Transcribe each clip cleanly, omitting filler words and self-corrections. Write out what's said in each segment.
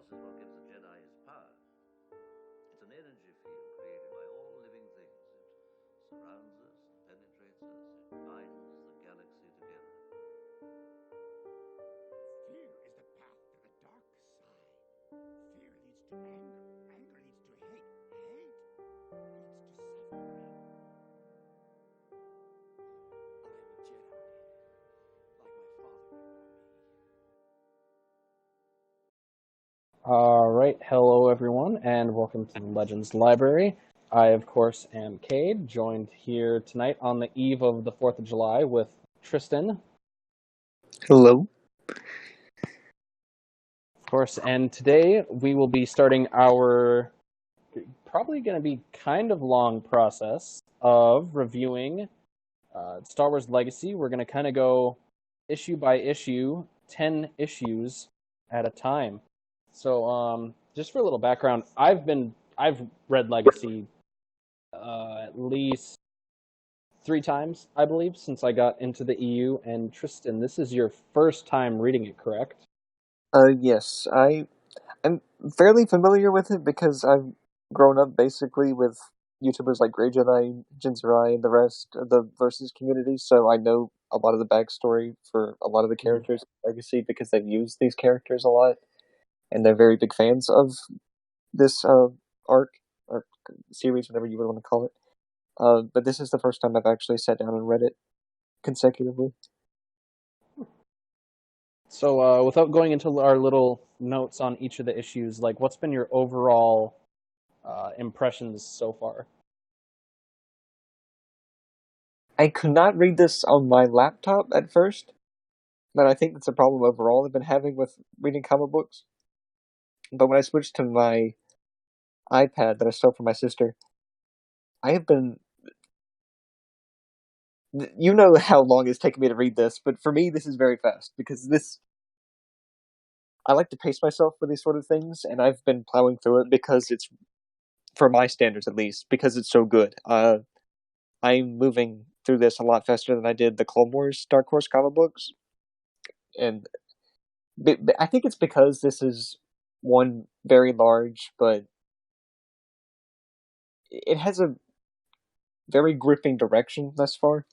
Force is what gives the Jedi his power. It's an energy field created by all living things. It surrounds us, it penetrates us, it binds the galaxy together. Fear is the path to the dark side. Fear leads to anger. Anger leads to hate. Hate leads to suffering. I'm a Jedi, like my father before me. All right, hello everyone, and welcome to the Legends Library. I, of course, am Cade, joined here tonight on the eve of the 4th of July with Tristan. Hello. Of course, and today we will be starting our probably going to be kind of long process of reviewing Star Wars Legacy. We're going to kind of go issue by issue, 10 issues at a time. So, just for a little background, I've read Legacy at least 3 times, I believe, since I got into the EU. And Tristan, this is your first time reading it, correct? Yes, I'm fairly familiar with it because I've grown up basically with YouTubers like Grey Jedi, Jinzurai, and the rest of the Versus community, so I know a lot of the backstory for a lot of the characters in Legacy because they've used these characters a lot, and they're very big fans of this arc, or series, whatever you would want to call it. But this is the first time I've actually sat down and read it consecutively. So, without going into our little notes on each of the issues, like, what's been your overall impressions so far? I could not read this on my laptop at first, but I think that's a problem overall I've been having with reading comic books. But when I switched to my iPad that I stole from my sister, I have been. You know how long it's taken me to read this, but for me, this is very fast because this. I like to pace myself for these sort of things, and I've been plowing through it because it's, for my standards at least, because it's so good. I'm moving through this a lot faster than I did the Clone Wars Dark Horse comic books, and I think it's because this is one very large, but it has a very gripping direction thus far,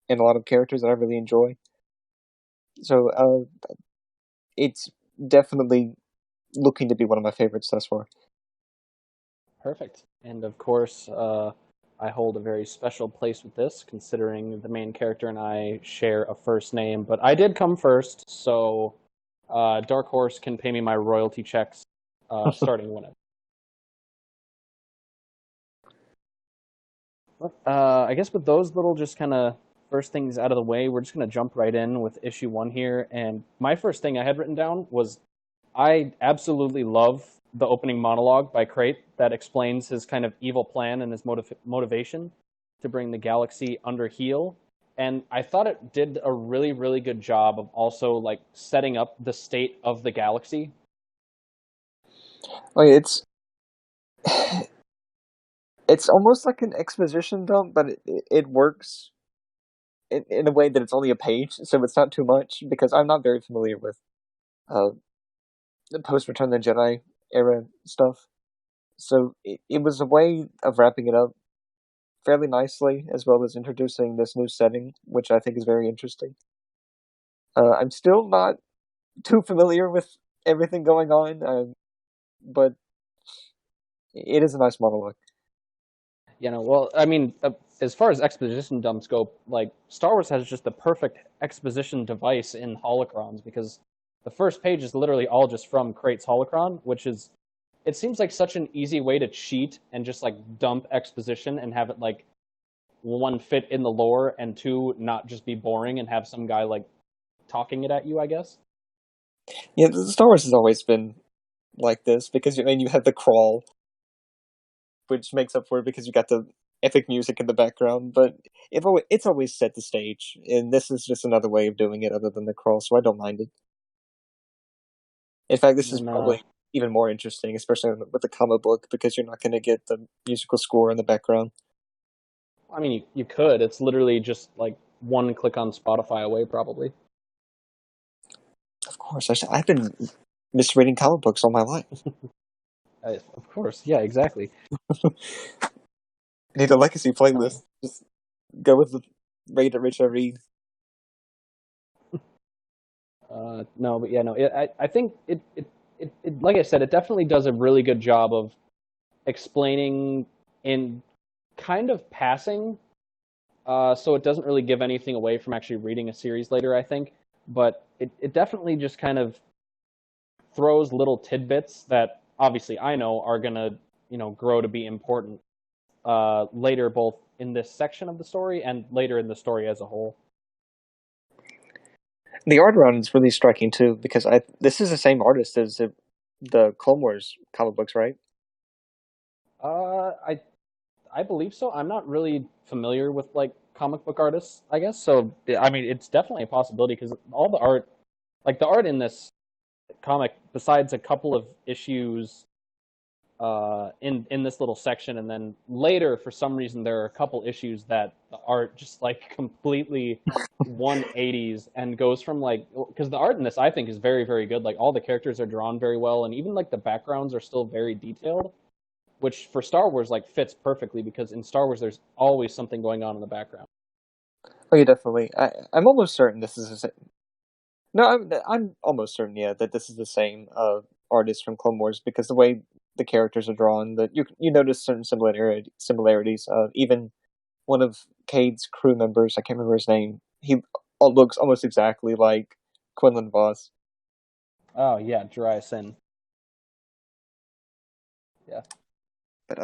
and a lot of characters that I really enjoy. So it's definitely looking to be one of my favorites thus far. Perfect. And of course, I hold a very special place with this, considering the main character and I share a first name. But I did come first, so Dark Horse can pay me my royalty checks starting whenever. I guess with those little just kind of first things out of the way, we're just going to jump right in with issue 1 here. And my first thing I had written down was I absolutely love the opening monologue by Crate that explains his kind of evil plan and his motivation to bring the galaxy under heel. And I thought it did a really, really good job of also like setting up the state of the galaxy. Like it's almost like an exposition dump, but it works in a way that it's only a page, so it's not too much, because I'm not very familiar with the post-Return of the Jedi era stuff. So it was a way of wrapping it up fairly nicely, as well as introducing this new setting, which I think is very interesting. I'm still not too familiar with everything going on, but it is a nice monologue. Well, I mean, as far as exposition dumps go, like Star Wars has just the perfect exposition device in holocrons, because the first page is literally all just from Crate's holocron, which is, it seems like such an easy way to cheat and just like dump exposition and have it like 1 fit in the lore and 2 not just be boring and have some guy like talking it at you, I guess. Yeah, the Star Wars has always been like this, because you have the crawl, which makes up for it because you got the epic music in the background, but it's always set the stage, and this is just another way of doing it other than the crawl, so I don't mind it. In fact, this is probably even more interesting, especially with the comic book, because you're not going to get the musical score in the background. I mean, you could. It's literally just like 1 click on Spotify away, probably. Of course, I've been misreading comic books all my life. Of course, yeah, exactly. Need a legacy playlist. Just go with the rate at which I read. No, but yeah, no. I think like I said, it definitely does a really good job of explaining in kind of passing, so it doesn't really give anything away from actually reading a series later, I think. But it definitely just kind of throws little tidbits that obviously I know are gonna, grow to be important later, both in this section of the story and later in the story as a whole. The art around is really striking too, because this is the same artist as the Clone Wars comic books, right? I believe so. I'm not really familiar with like comic book artists, I guess. So I mean, it's definitely a possibility because all the art, like the art in this comic, besides a couple of issues in this little section, and then later for some reason there are a couple issues that the art just like completely 180s and goes from like, because the art in this I think is very, very good. Like all the characters are drawn very well, and even like the backgrounds are still very detailed, which for Star Wars like fits perfectly because in Star Wars there's always something going on in the background. Oh, yeah, definitely. I'm almost certain this is no, I'm almost certain, yeah, that this is the same artist from Clone Wars, because the way the characters are drawn, that you notice certain similarities. Even one of Cade's crew members, I can't remember his name, he looks almost exactly like Quinlan Vos. Oh yeah, Jariah Sin. Yeah. But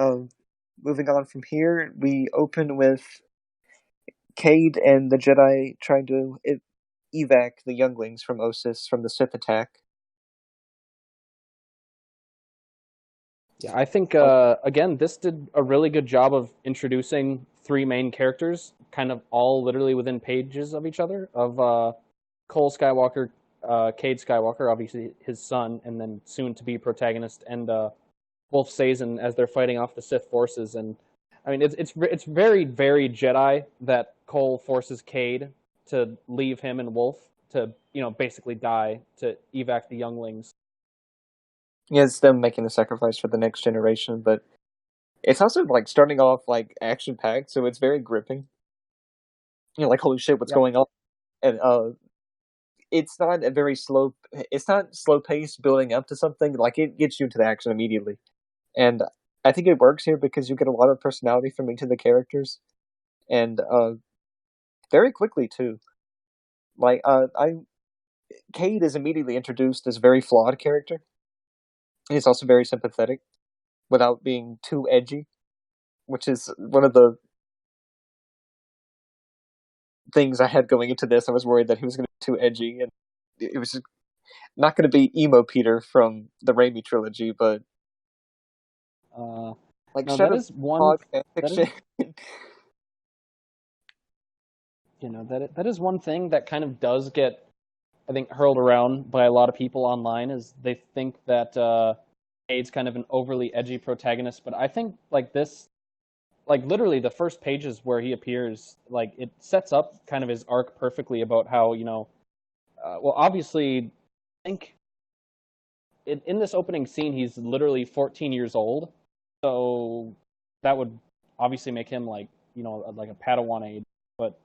moving on from here, we open with Cade and the Jedi trying to evac the younglings from Ossus from the Sith attack. Yeah, I think again this did a really good job of introducing three main characters, kind of all literally within pages of each other. Of Cole Skywalker, Cade Skywalker, obviously his son, and then soon to be protagonist, and Wolf Sazin as they're fighting off the Sith forces. And I mean, it's very, very Jedi that Cole forces Cade to leave him and Wolf to basically die to evac the younglings. Yeah, it's them making the sacrifice for the next generation, but it's also like starting off like action packed, so it's very gripping. Like holy shit, what's going on? And it's not a very slow. It's not slow paced building up to something. Like it gets you into the action immediately, and I think it works here because you get a lot of personality from each of the characters, and very quickly too. Like Cade is immediately introduced as a very flawed character. He's also very sympathetic, without being too edgy, which is one of the things I had going into this. I was worried that he was going to be too edgy, and it was not going to be emo Peter from the Raimi trilogy, but like no, Shadow that is one. fiction. That is one thing that kind of does get, I think, hurled around by a lot of people online, is they think that Cade's kind of an overly edgy protagonist. But I think like this, like literally the first pages where he appears, like it sets up kind of his arc perfectly about how well, obviously, I think in this opening scene he's literally 14 years old, so that would obviously make him like like a Padawan age, but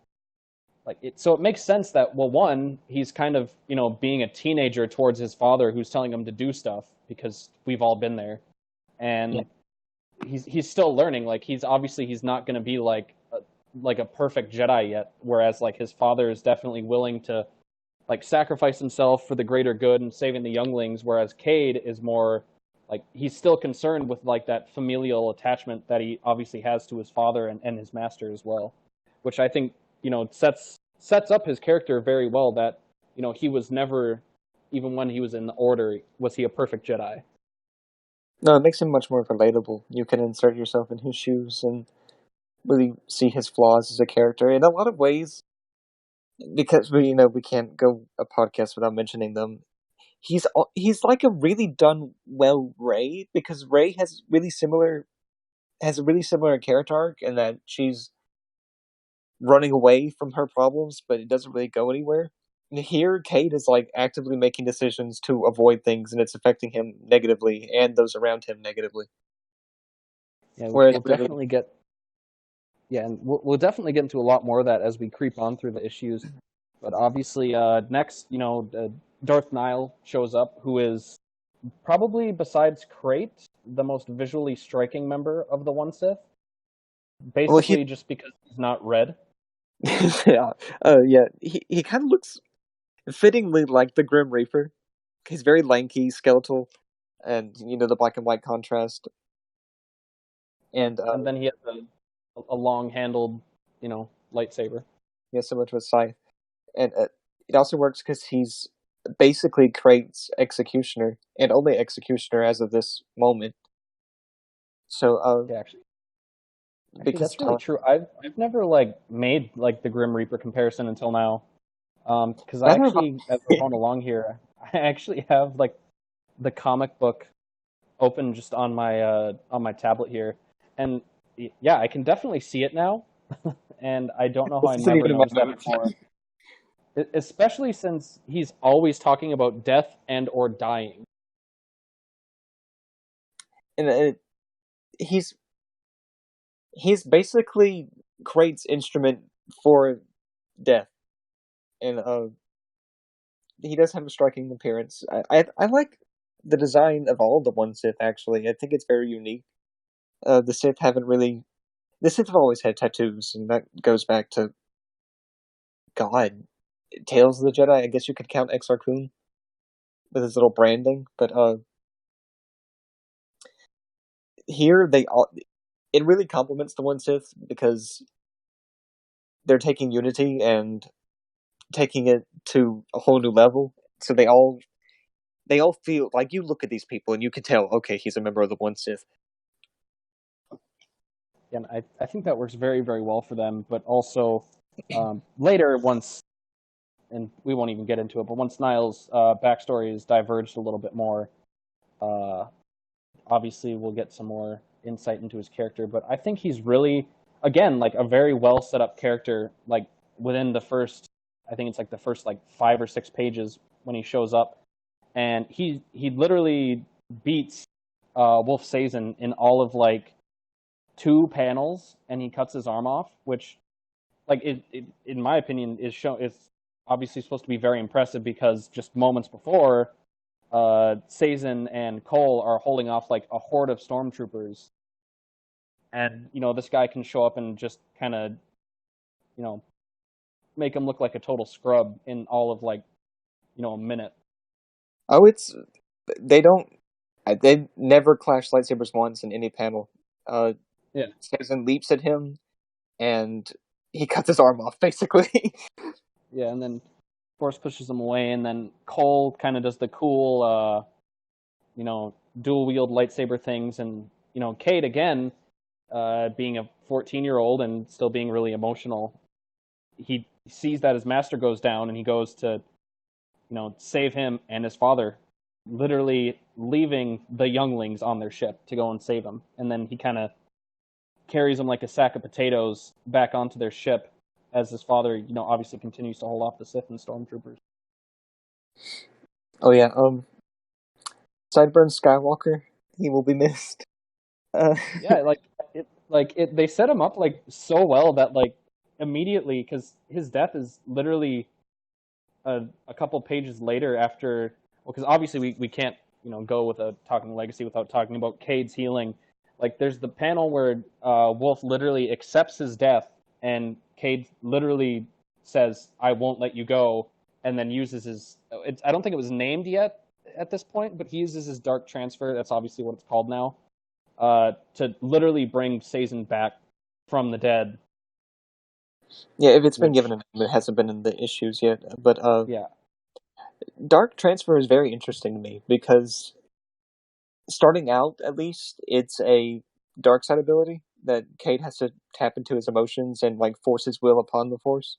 so it makes sense that, well, one, he's kind of being a teenager towards his father who's telling him to do stuff, because we've all been there, and Yeah. he's still learning. Like he's not going to be like a perfect Jedi yet, whereas like his father is definitely willing to like sacrifice himself for the greater good and saving the younglings, whereas Cade is more like he's still concerned with like that familial attachment that he obviously has to his father and his master as well, which I think sets up his character very well, that he was never, even when he was in the Order, was he a perfect Jedi. No, it makes him much more relatable. You can insert yourself in his shoes and really see his flaws as a character in a lot of ways. Because we can't go a podcast without mentioning them. He's like a really done well Rey, because Rey has a really similar character arc in that she's running away from her problems, but it doesn't really go anywhere. here Cade is like actively making decisions to avoid things, and it's affecting him negatively and those around him negatively. Yeah, Whereas we'll definitely get. Yeah, and we'll definitely get into a lot more of that as we creep on through the issues. But obviously, next, Darth Nihil shows up, who is probably, besides Crate, the most visually striking member of the One Sith. Basically, just because he's not red. yeah, he kind of looks fittingly like the Grim Reaper. He's very lanky, skeletal, and the black and white contrast. And then he has a long-handled, lightsaber. Yeah, similar to a scythe, and it also works because he's basically Crate's executioner and only executioner as of this moment. So, yeah, actually because that's really true. I've never made the Grim Reaper comparison until now, because I actually, as we're going along here, I actually have the comic book open just on my tablet here, and yeah, I can definitely see it now, and I don't know how I never noticed that before. Especially since he's always talking about death and or dying. And he's basically Crate's instrument for death, and he does have a striking appearance. I like the design of all the One Sith. Actually, I think it's very unique. The Sith have always had tattoos, and that goes back to God, Tales of the Jedi. I guess you could count Exar Kun with his little branding, but here it really complements the One Sith because they're taking unity and taking it to a whole new level. So they all feel like, you look at these people and you can tell, okay, he's a member of the One Sith. And I think that works very, very well for them. But also later, once, and we won't even get into it, but once Nihil's backstory is diverged a little bit more, obviously we'll get some more insight into his character. But I think he's really, again, a very well set up character. Within the first, I think it's the first 5 or 6 pages when he shows up, and he literally beats Wolf Sazin in all of 2 panels, and he cuts his arm off, which it in my opinion is obviously supposed to be very impressive, because just moments before, Sazin and Cole are holding off a horde of stormtroopers, and this guy can show up and just kind of make him look like a total scrub in all of a minute. Oh, they never clash lightsabers once in any panel. Yeah, Sazin leaps at him, and he cuts his arm off, basically. Yeah, and then Force pushes him away, and then Cole kind of does the cool, dual wield lightsaber things, and Cade again, being a 14-year-old and still being really emotional, he sees that his master goes down, and he goes to, save him and his father, literally leaving the younglings on their ship to go and save him, and then he kind of carries them like a sack of potatoes back onto their ship, as his father, obviously continues to hold off the Sith and stormtroopers. Oh yeah, Sideburn Skywalker, he will be missed. Yeah, they set him up so well that immediately, because his death is literally a couple pages later after. Well, because obviously we can't go with a Talking Legacy without talking about Cade's healing. There's the panel where Wolf literally accepts his death, and Cade literally says, "I won't let you go," and then uses his. I don't think it was named yet at this point, but he uses his dark transfer. That's obviously what it's called now. To literally bring Sazin back from the dead. Yeah, if it's been given a name, it hasn't been in the issues yet. But yeah, dark transfer is very interesting to me because, starting out, at least, it's a dark side ability that Cade has to tap into his emotions and force his will upon the Force,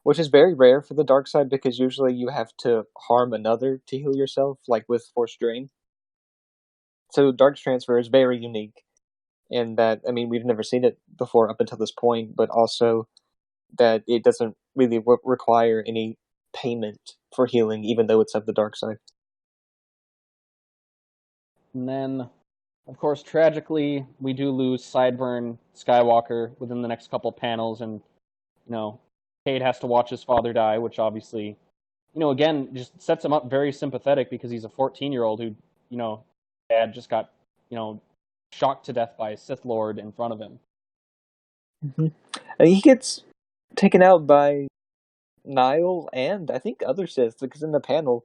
which is very rare for the dark side, because usually you have to harm another to heal yourself, like with Force Drain. So dark transfer is very unique in that, we've never seen it before up until this point, but also that it doesn't really require any payment for healing, even though it's of the dark side. And then, of course, tragically, we do lose Sideburn Skywalker within the next couple panels, and Cade has to watch his father die, which obviously, again, just sets him up very sympathetic because he's a 14-year-old who, dad just got, shocked to death by a Sith Lord in front of him. Mm-hmm. And he gets taken out by Nihil and I think other Sith, because in the panel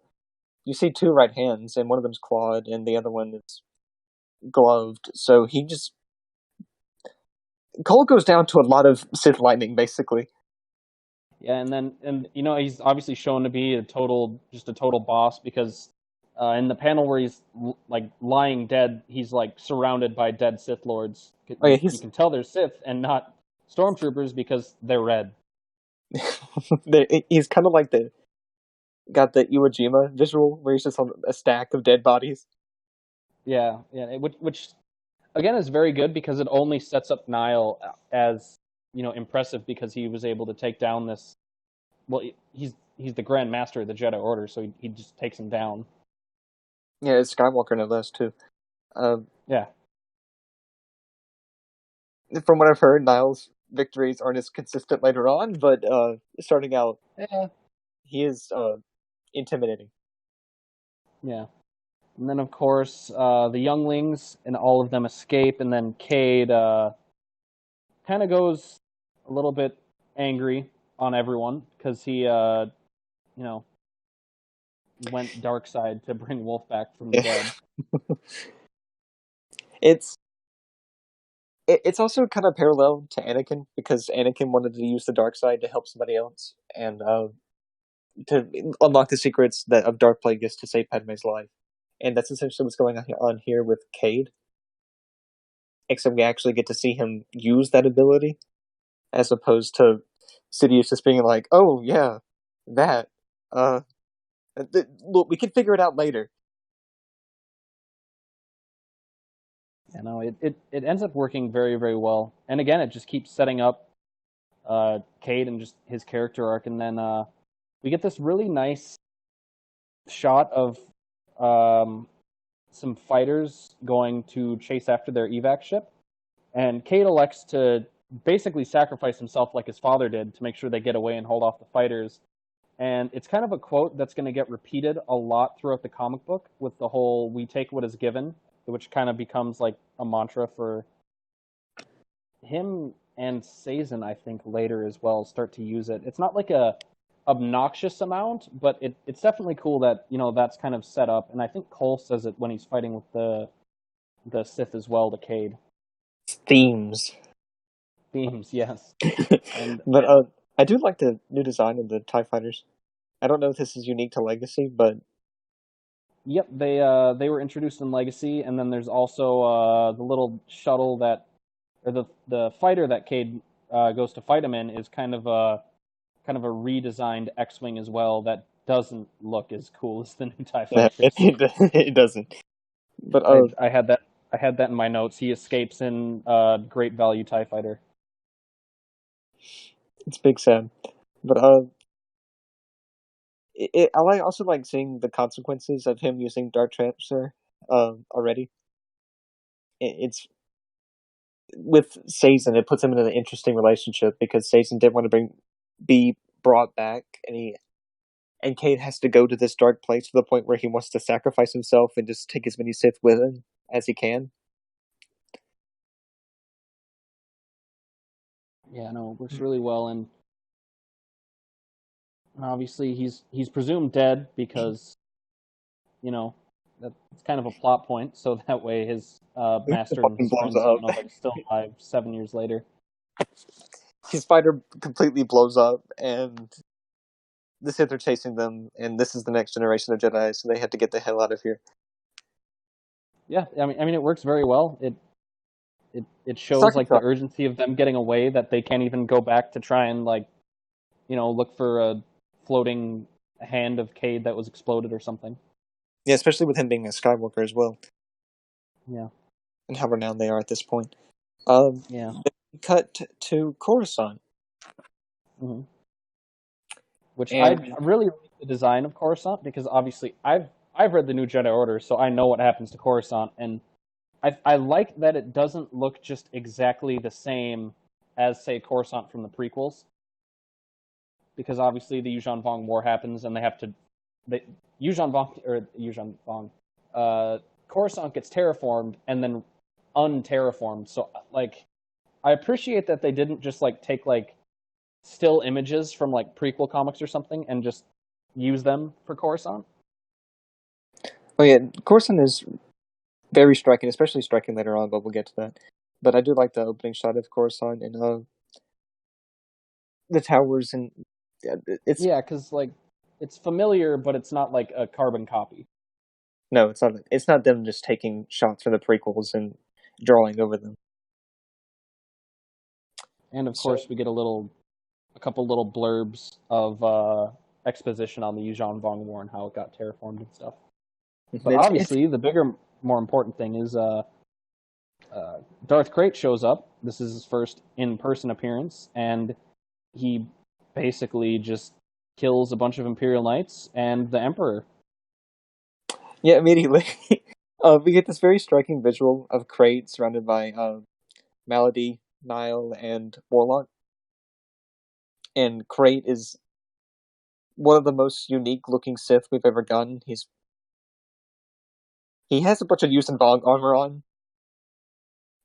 you see two right hands, and one of them's clawed and the other one is gloved. So Cole goes down to a lot of Sith lightning, basically. Yeah, and he's obviously shown to be a total boss because in the panel where he's like lying dead, he's like surrounded by dead Sith Lords. Oh, yeah, you can tell they're Sith and not stormtroopers because they're red. He's kind of like got the Iwo Jima visual where he's just on a stack of dead bodies. Yeah, which again is very good because it only sets up Nihil as impressive because he was able to take down this. Well, he's the Grand Master of the Jedi Order, so he just takes him down. Yeah, it's Skywalker no less too. Yeah. From what I've heard, Nihil's victories aren't as consistent later on, but starting out, he is intimidating. Yeah. And then, of course, the younglings and all of them escape, and then Cade kind of goes a little bit angry on everyone because he, went dark side to bring Wolf back from the dead. It's also kind of parallel to Anakin because Anakin wanted to use the dark side to help somebody else and to unlock the secrets of Dark Plagueis to save Padme's life. And that's essentially what's going on here with Cade. Except we actually get to see him use that ability, as opposed to Sidious just being like, "Oh yeah, that. Look, we can figure it out later." You know, it ends up working very, very well. And again, it just keeps setting up Cade and just his character arc, and then we get this really nice shot of some fighters going to chase after their evac ship, and Cade elects to basically sacrifice himself like his father did to make sure they get away and hold off the fighters. And it's kind of a quote that's going to get repeated a lot throughout the comic book with the whole "we take what is given," which kind of becomes like a mantra for him and Sazin, I think, later as well, start to use it. It's not like a obnoxious amount, but it's definitely cool that, that's kind of set up. And I think Cole says it when he's fighting with the Sith as well, to Cade. Themes, yes. But I do like the new design of the TIE fighters. I don't know if this is unique to Legacy, but yep, they were introduced in Legacy, and then there's also the little shuttle or the fighter that Cade goes to fight him in is kind of a redesigned X-wing as well that doesn't look as cool as the new TIE fighters. It doesn't. But I had that in my notes. He escapes in Great Value TIE Fighter. It's big sad. But I also like seeing the consequences of him using Dark Transfer already. It's with Sazin, it puts him in an interesting relationship because Sazin didn't want to be brought back, and Cade has to go to this dark place to the point where he wants to sacrifice himself and just take as many Sith with him as he can. Yeah, no, it works really well, and obviously he's presumed dead because, that's kind of a plot point. So that way his master and his friends don't know that he's still alive 7 years later. His fighter completely blows up, and the Sith are chasing them, and this is the next generation of Jedi, so they have to get the hell out of here. Yeah, I mean, it works very well. It shows like the urgency of them getting away, that they can't even go back to try and look for a floating hand of Cade that was exploded or something. Yeah, especially with him being a Skywalker as well. Yeah. And how renowned they are at this point. Yeah. Cut to Coruscant. Mm-hmm. which I And really like the design of Coruscant because obviously I've read the New Jedi Order, so I know what happens to Coruscant, and I like that it doesn't look just exactly the same as say Coruscant from the prequels, because obviously the Yuuzhan Vong War happens and they have to Yuuzhan Vong Coruscant gets terraformed and then unterraformed. So like I appreciate that they didn't just like take like still images from like prequel comics or something and just use them for Coruscant. oh yeah, Coruscant is very striking, especially striking later on, but we'll get to that. But I do like the opening shot of Coruscant and the towers, and it's Yeah, because like it's familiar, but it's not like a carbon copy. no, it's not. It's not them just taking shots from the prequels and drawing over them. And of So- course, we get a couple little blurbs of exposition on the Yuuzhan Vong War and how it got terraformed and stuff. But It's- obviously, the bigger, more important thing is Darth Krayt shows up. This is his first in-person appearance, and he basically just kills a bunch of Imperial Knights and the Emperor. yeah, immediately. We get this very striking visual of Krayt surrounded by Malady, Nile, and Warlock. And Krayt is one of the most unique-looking Sith we've ever gotten. He has a bunch of Yuuzhan Vong armor on,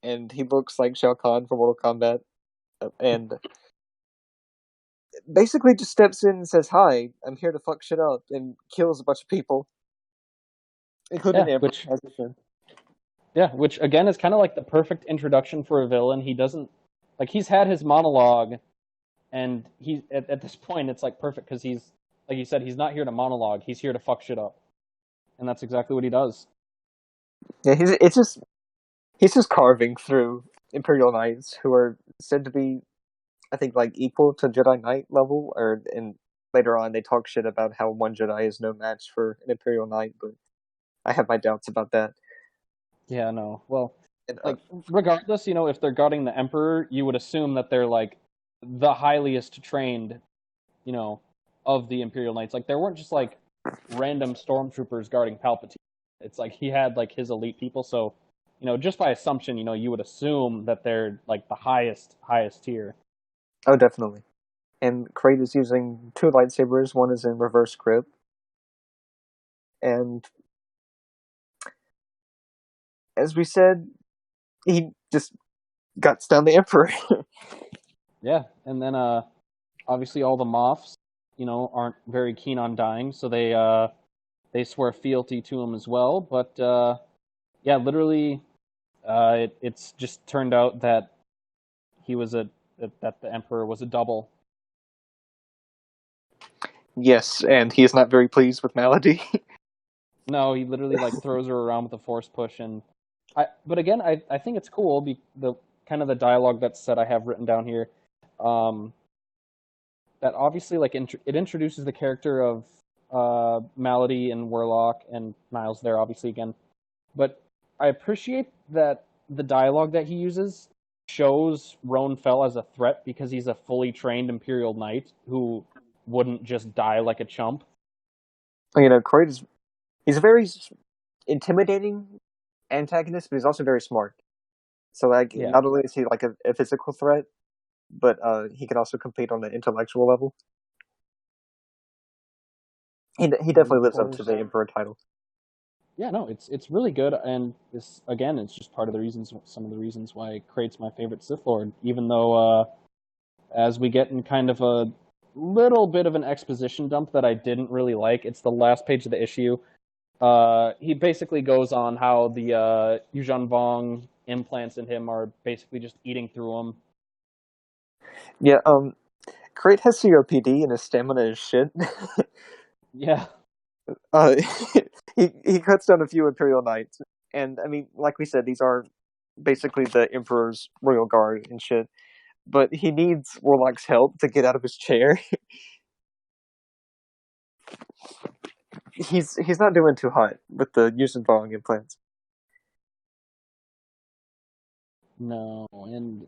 and he looks like Shao Kahn from Mortal Kombat, and basically just steps in and says, "Hi, I'm here to fuck shit up," and kills a bunch of people, including Yeah, Amber, which as he should. Yeah, which again is kind of like the perfect introduction for a villain. He doesn't like he's had his monologue, and he at this point it's like perfect because he's like you said, he's not here to monologue. He's here to fuck shit up, and that's exactly what he does. Yeah, he's just carving through Imperial Knights who are said to be, I think, like equal to Jedi Knight level, and later on they talk shit about how one Jedi is no match for an Imperial Knight, but I have my doubts about that. Yeah, no. Well, And, like regardless, if they're guarding the Emperor, you would assume that they're like the highest trained, of the Imperial Knights. Like there weren't just like random stormtroopers guarding Palpatine. It's like he had like his elite people, so just by assumption, you would assume that they're like the highest tier. oh, definitely. And Krayt is using two lightsabers. One is in reverse grip, and as we said, he just guts down the Emperor. Yeah, and then obviously all the Moffs, aren't very keen on dying, so they swear fealty to him as well. But yeah, literally, it's just turned out that that the Emperor was a double. Yes, and he is not very pleased with Malady. No, he literally like throws her around with a force push, and but again, I think it's cool. The kind of the dialogue that's said I have written down here, that obviously like it introduces the character of Malady and Warlock and Niles there obviously again, but I appreciate that the dialogue that he uses shows Roan Fel as a threat because he's a fully trained Imperial Knight who wouldn't just die like a chump. Krayt he's a very intimidating antagonist, but he's also very smart. So like, Yeah. not only is he like a physical threat, but he can also compete on the intellectual level. He definitely lives up to the Emperor title. Yeah, no, it's really good, and this again, it's just part of some of the reasons why Krayt's my favorite Sith Lord. Even though, as we get in kind of a little bit of an exposition dump that I didn't really like, it's the last page of the issue. He basically goes on how the Yuuzhan Vong implants in him are basically just eating through him. Yeah, Krayt has COPD and his stamina is shit. Yeah. He cuts down a few Imperial Knights, and I mean, like we said, these are basically the Emperor's royal guard and shit. But he needs Warlock's help to get out of his chair. He's not doing too hot with the Yuuzhan Vong implants. No, and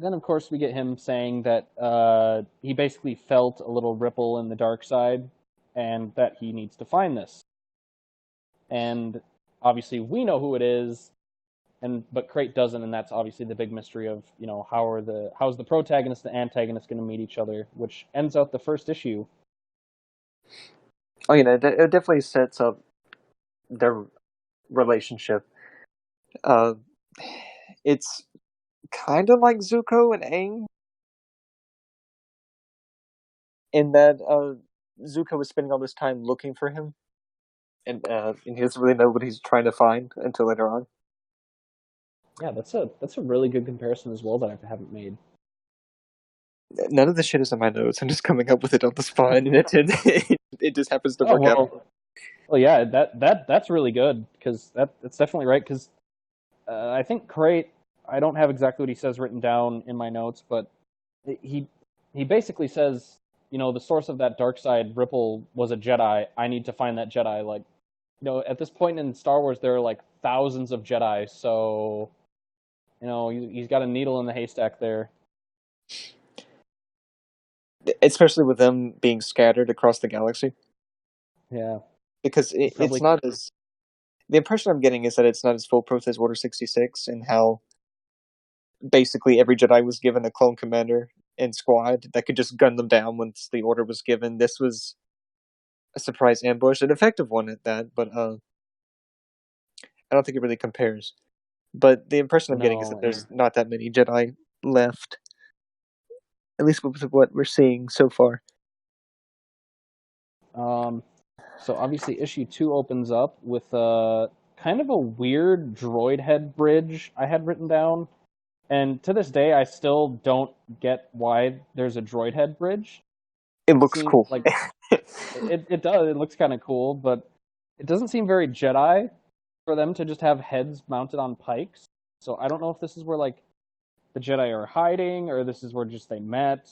then of course we get him saying that he basically felt a little ripple in the dark side, and that he needs to find this. And obviously we know who it is, but Crate doesn't, and that's obviously the big mystery of how's the protagonist and antagonist going to meet each other, which ends out the first issue. Oh, it definitely sets up their relationship. It's kind of like Zuko and Aang, in that Zuko was spending all this time looking for him, and he doesn't really know what he's trying to find until later on. Yeah, that's a really good comparison as well that I haven't made. None of the shit is in my notes. I'm just coming up with it on the spot, and it just happens to work out. Well, yeah, that's really good, because that's definitely right. Because I think Crate, I don't have exactly what he says written down in my notes, but he basically says, the source of that dark side ripple was a Jedi. I need to find that Jedi. Like, at this point in Star Wars, there are like thousands of Jedi, so he's got a needle in the haystack there. Especially with them being scattered across the galaxy. Yeah. Because it's not as... The impression I'm getting is that it's not as foolproof as Order 66, and how basically every Jedi was given a clone commander and squad that could just gun them down once the order was given. This was a surprise ambush, an effective one at that, but I don't think it really compares. But the impression I'm getting is that there's not that many Jedi left, at least with what we're seeing so far. So obviously issue 2 opens up with kind of a weird droid head bridge I had written down. And to this day, I still don't get why there's a droid head bridge. It looks cool. Like it does. It looks kind of cool, but it doesn't seem very Jedi for them to just have heads mounted on pikes. So I don't know if this is where like the Jedi are hiding, or this is where just they met.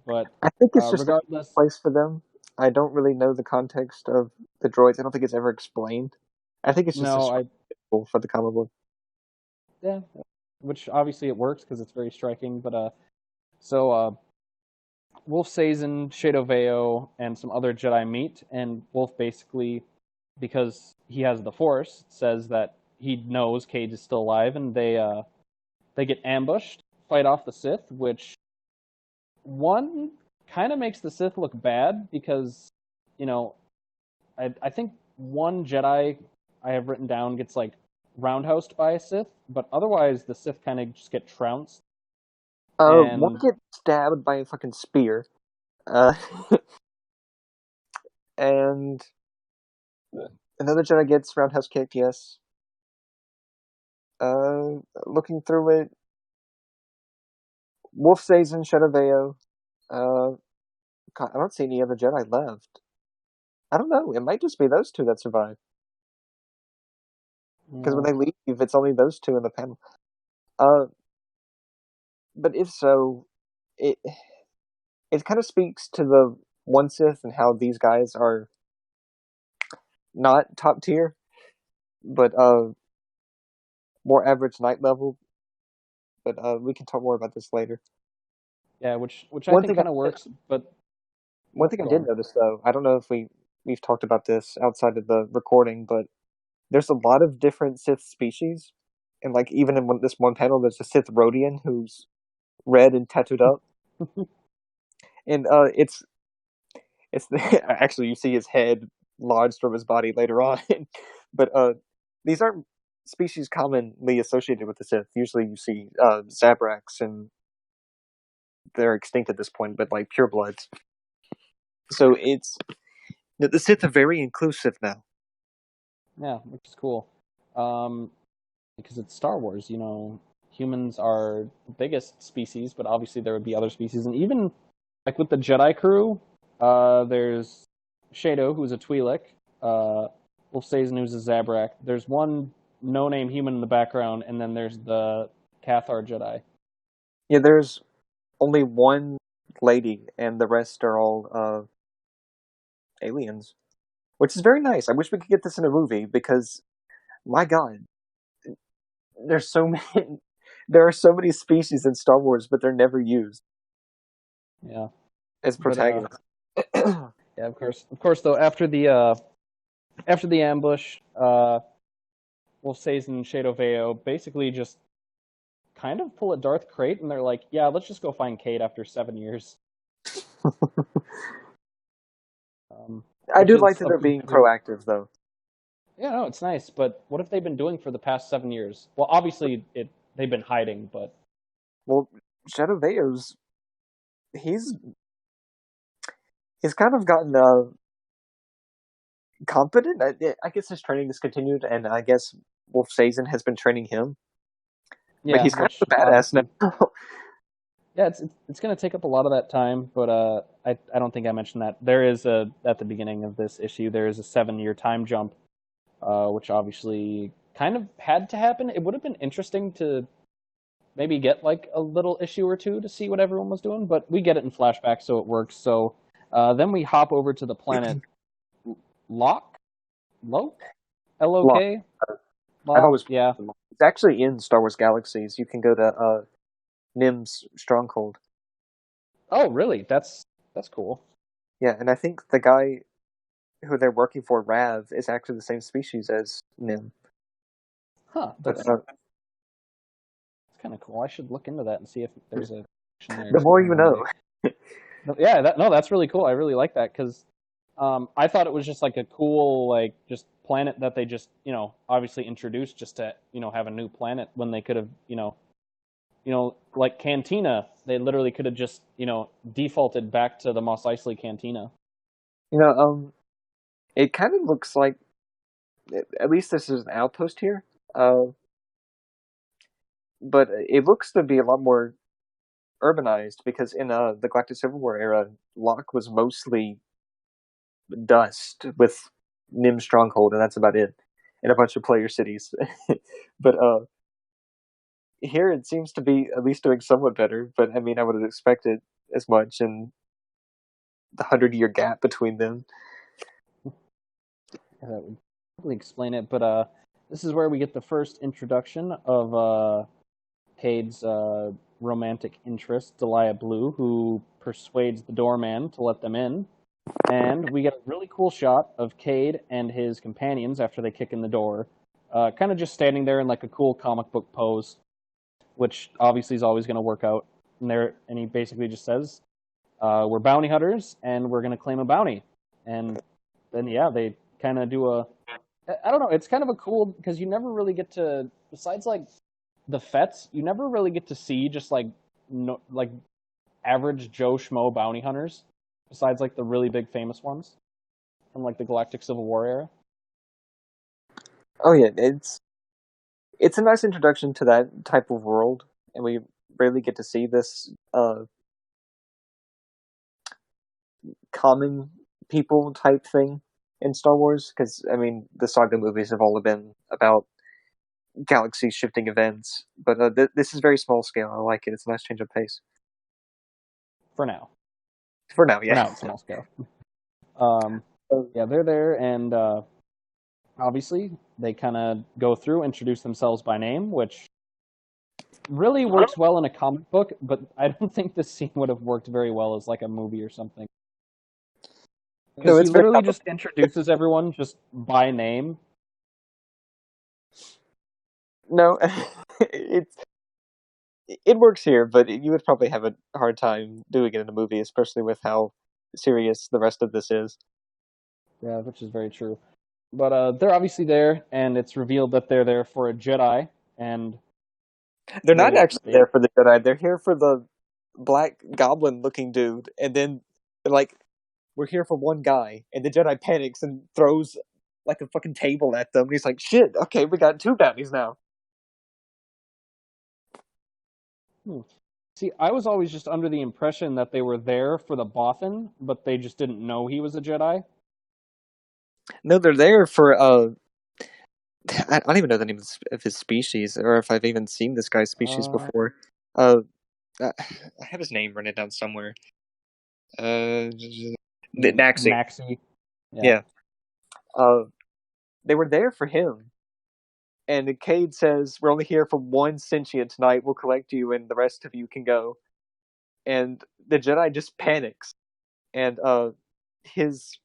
But I think it's just regardless, a place for them. I don't really know the context of the droids. I don't think it's ever explained. I think it's just for the comic book. Yeah, which obviously it works because it's very striking. But so Wolf Sazin, Shadow Veo, and some other Jedi meet, and Wolf basically, because he has the Force, says that he knows Cage is still alive, and they get ambushed, fight off the Sith, which one kind of makes the Sith look bad because, I think one Jedi I have written down gets like roundhoused by a Sith, but otherwise the Sith kind of just get trounced. One gets stabbed by a fucking spear. And another Jedi gets roundhouse kicked, yes. Looking through it, Wolf Sazin, Shadow Veo. I don't see any other Jedi left. I don't know. It might just be those two that survive. Because when they leave, it's only those two in the panel. But if so, it kind of speaks to the one Sith and how these guys are not top tier, but more average night level. But we can talk more about this later. Yeah, which I think kind of works. But one thing I did notice, though, I don't know if we've talked about this outside of the recording, but there's a lot of different Sith species, and like even in this one panel, there's a Sith Rodian who's red and tattooed up, and it's actually you see his head lodged from his body later on, but these aren't species commonly associated with the Sith. Usually, you see Zabraks, and they're extinct at this point, but like purebloods. So the Sith are very inclusive now. Yeah, which is cool. Because it's Star Wars, humans are the biggest species, but obviously there would be other species. And even, like with the Jedi crew, there's Shadow, who's a Twi'lek, Wolf Sazin, who's a Zabrak. There's one no-name human in the background, and then there's the Cathar Jedi. Yeah, there's only one lady, and the rest are all aliens. Which is very nice. I wish we could get this in a movie, because, my god, there's so There are so many species in Star Wars, but they're never used Yeah. as But, protagonists. yeah, of course. Though after the ambush, Wolf Sazin and Shadow Veo basically just kind of pull a Darth Crate, and they're like, "Yeah, let's just go find Cade after 7 years." I do which like is that a they're being pretty- proactive, though. Yeah, no, it's nice. But what have they been doing for the past 7 years? Well, obviously they've been hiding, but Well, Shadow Veo's he's kind of gotten competent. I guess his training has continued, and I guess Wolf Sazin has been training him. But yeah, he's kind which of a badass now. yeah, it's going to take up a lot of that time, but I don't think I mentioned that there is at the beginning of this issue there is a 7-year time jump, which obviously kind of had to happen. It would have been interesting to maybe get like a little issue or two to see what everyone was doing, but we get it in flashback, so it works. So then we hop over to the planet Lok, L-O-K. I've always Yeah. It's actually in Star Wars Galaxies. You can go to Nim's stronghold. Oh, really? That's cool. Yeah, and I think the guy who they're working for, Rav, is actually the same species as Nim. Huh. But That's kind of cool. I should look into that and see if there's a connection there. the more you know. Yeah, that's really cool. I really like that because I thought it was just like a cool like just planet that they just obviously introduced just to have a new planet when they could have like Cantina, they literally could have just defaulted back to the Mos Eisley Cantina. It kind of looks like, at least this is an outpost here, but it looks to be a lot more urbanized because in the Galactic Civil War era, Locke was mostly dust with Nim's stronghold, and that's about it, and a bunch of player cities. But here it seems to be at least doing somewhat better. But I mean, I would have expected as much in the 100-year gap between them. Yeah, that would probably explain it. But this is where we get the first introduction of Cade's romantic interest, Delia Blue, who persuades the doorman to let them in. And we get a really cool shot of Cade and his companions after they kick in the door, kind of just standing there in like a cool comic book pose, which obviously is always going to work out. And he basically just says, "We're bounty hunters, and we're going to claim a bounty." And then they kind of do I don't know. It's kind of a cool because you never really get to, besides like the Fets, you never really get to see just like like average Joe Schmo bounty hunters. Besides, like, the really big famous ones from, like, the Galactic Civil War era. Oh, yeah, it's a nice introduction to that type of world, and we rarely get to see this common people type thing in Star Wars, because, I mean, the saga movies have all been about galaxy-shifting events, but this is very small scale. I like it. It's a nice change of pace. For now. For now, yeah. For now, it's small scale. Yeah, they're there, and obviously they kind of go through, introduce themselves by name, which really works well in a comic book, but I don't think this scene would have worked very well as like a movie or something. Because he literally just introduces everyone just by name. No, it works here, but you would probably have a hard time doing it in a movie, especially with how serious the rest of this is. Yeah, which is very true. But they're obviously there, and it's revealed that they're there for a Jedi, and they're not actually there for the Jedi. They're here for the black goblin-looking dude, and then they're like, "We're here for one guy," and the Jedi panics and throws like a fucking table at them. And he's like, "Shit! Okay, we got 2 bounties now." See, I was always just under the impression that they were there for the Bothan, but they just didn't know he was a Jedi. No, they're there for I don't even know the name of his species, or if I've even seen this guy's species before. I have his name written down somewhere. Naxi. Naxi. Yeah. They were there for him, And Cade says, "We're only here for one sentient tonight. We'll collect you, and the rest of you can go." And the Jedi just panics, and his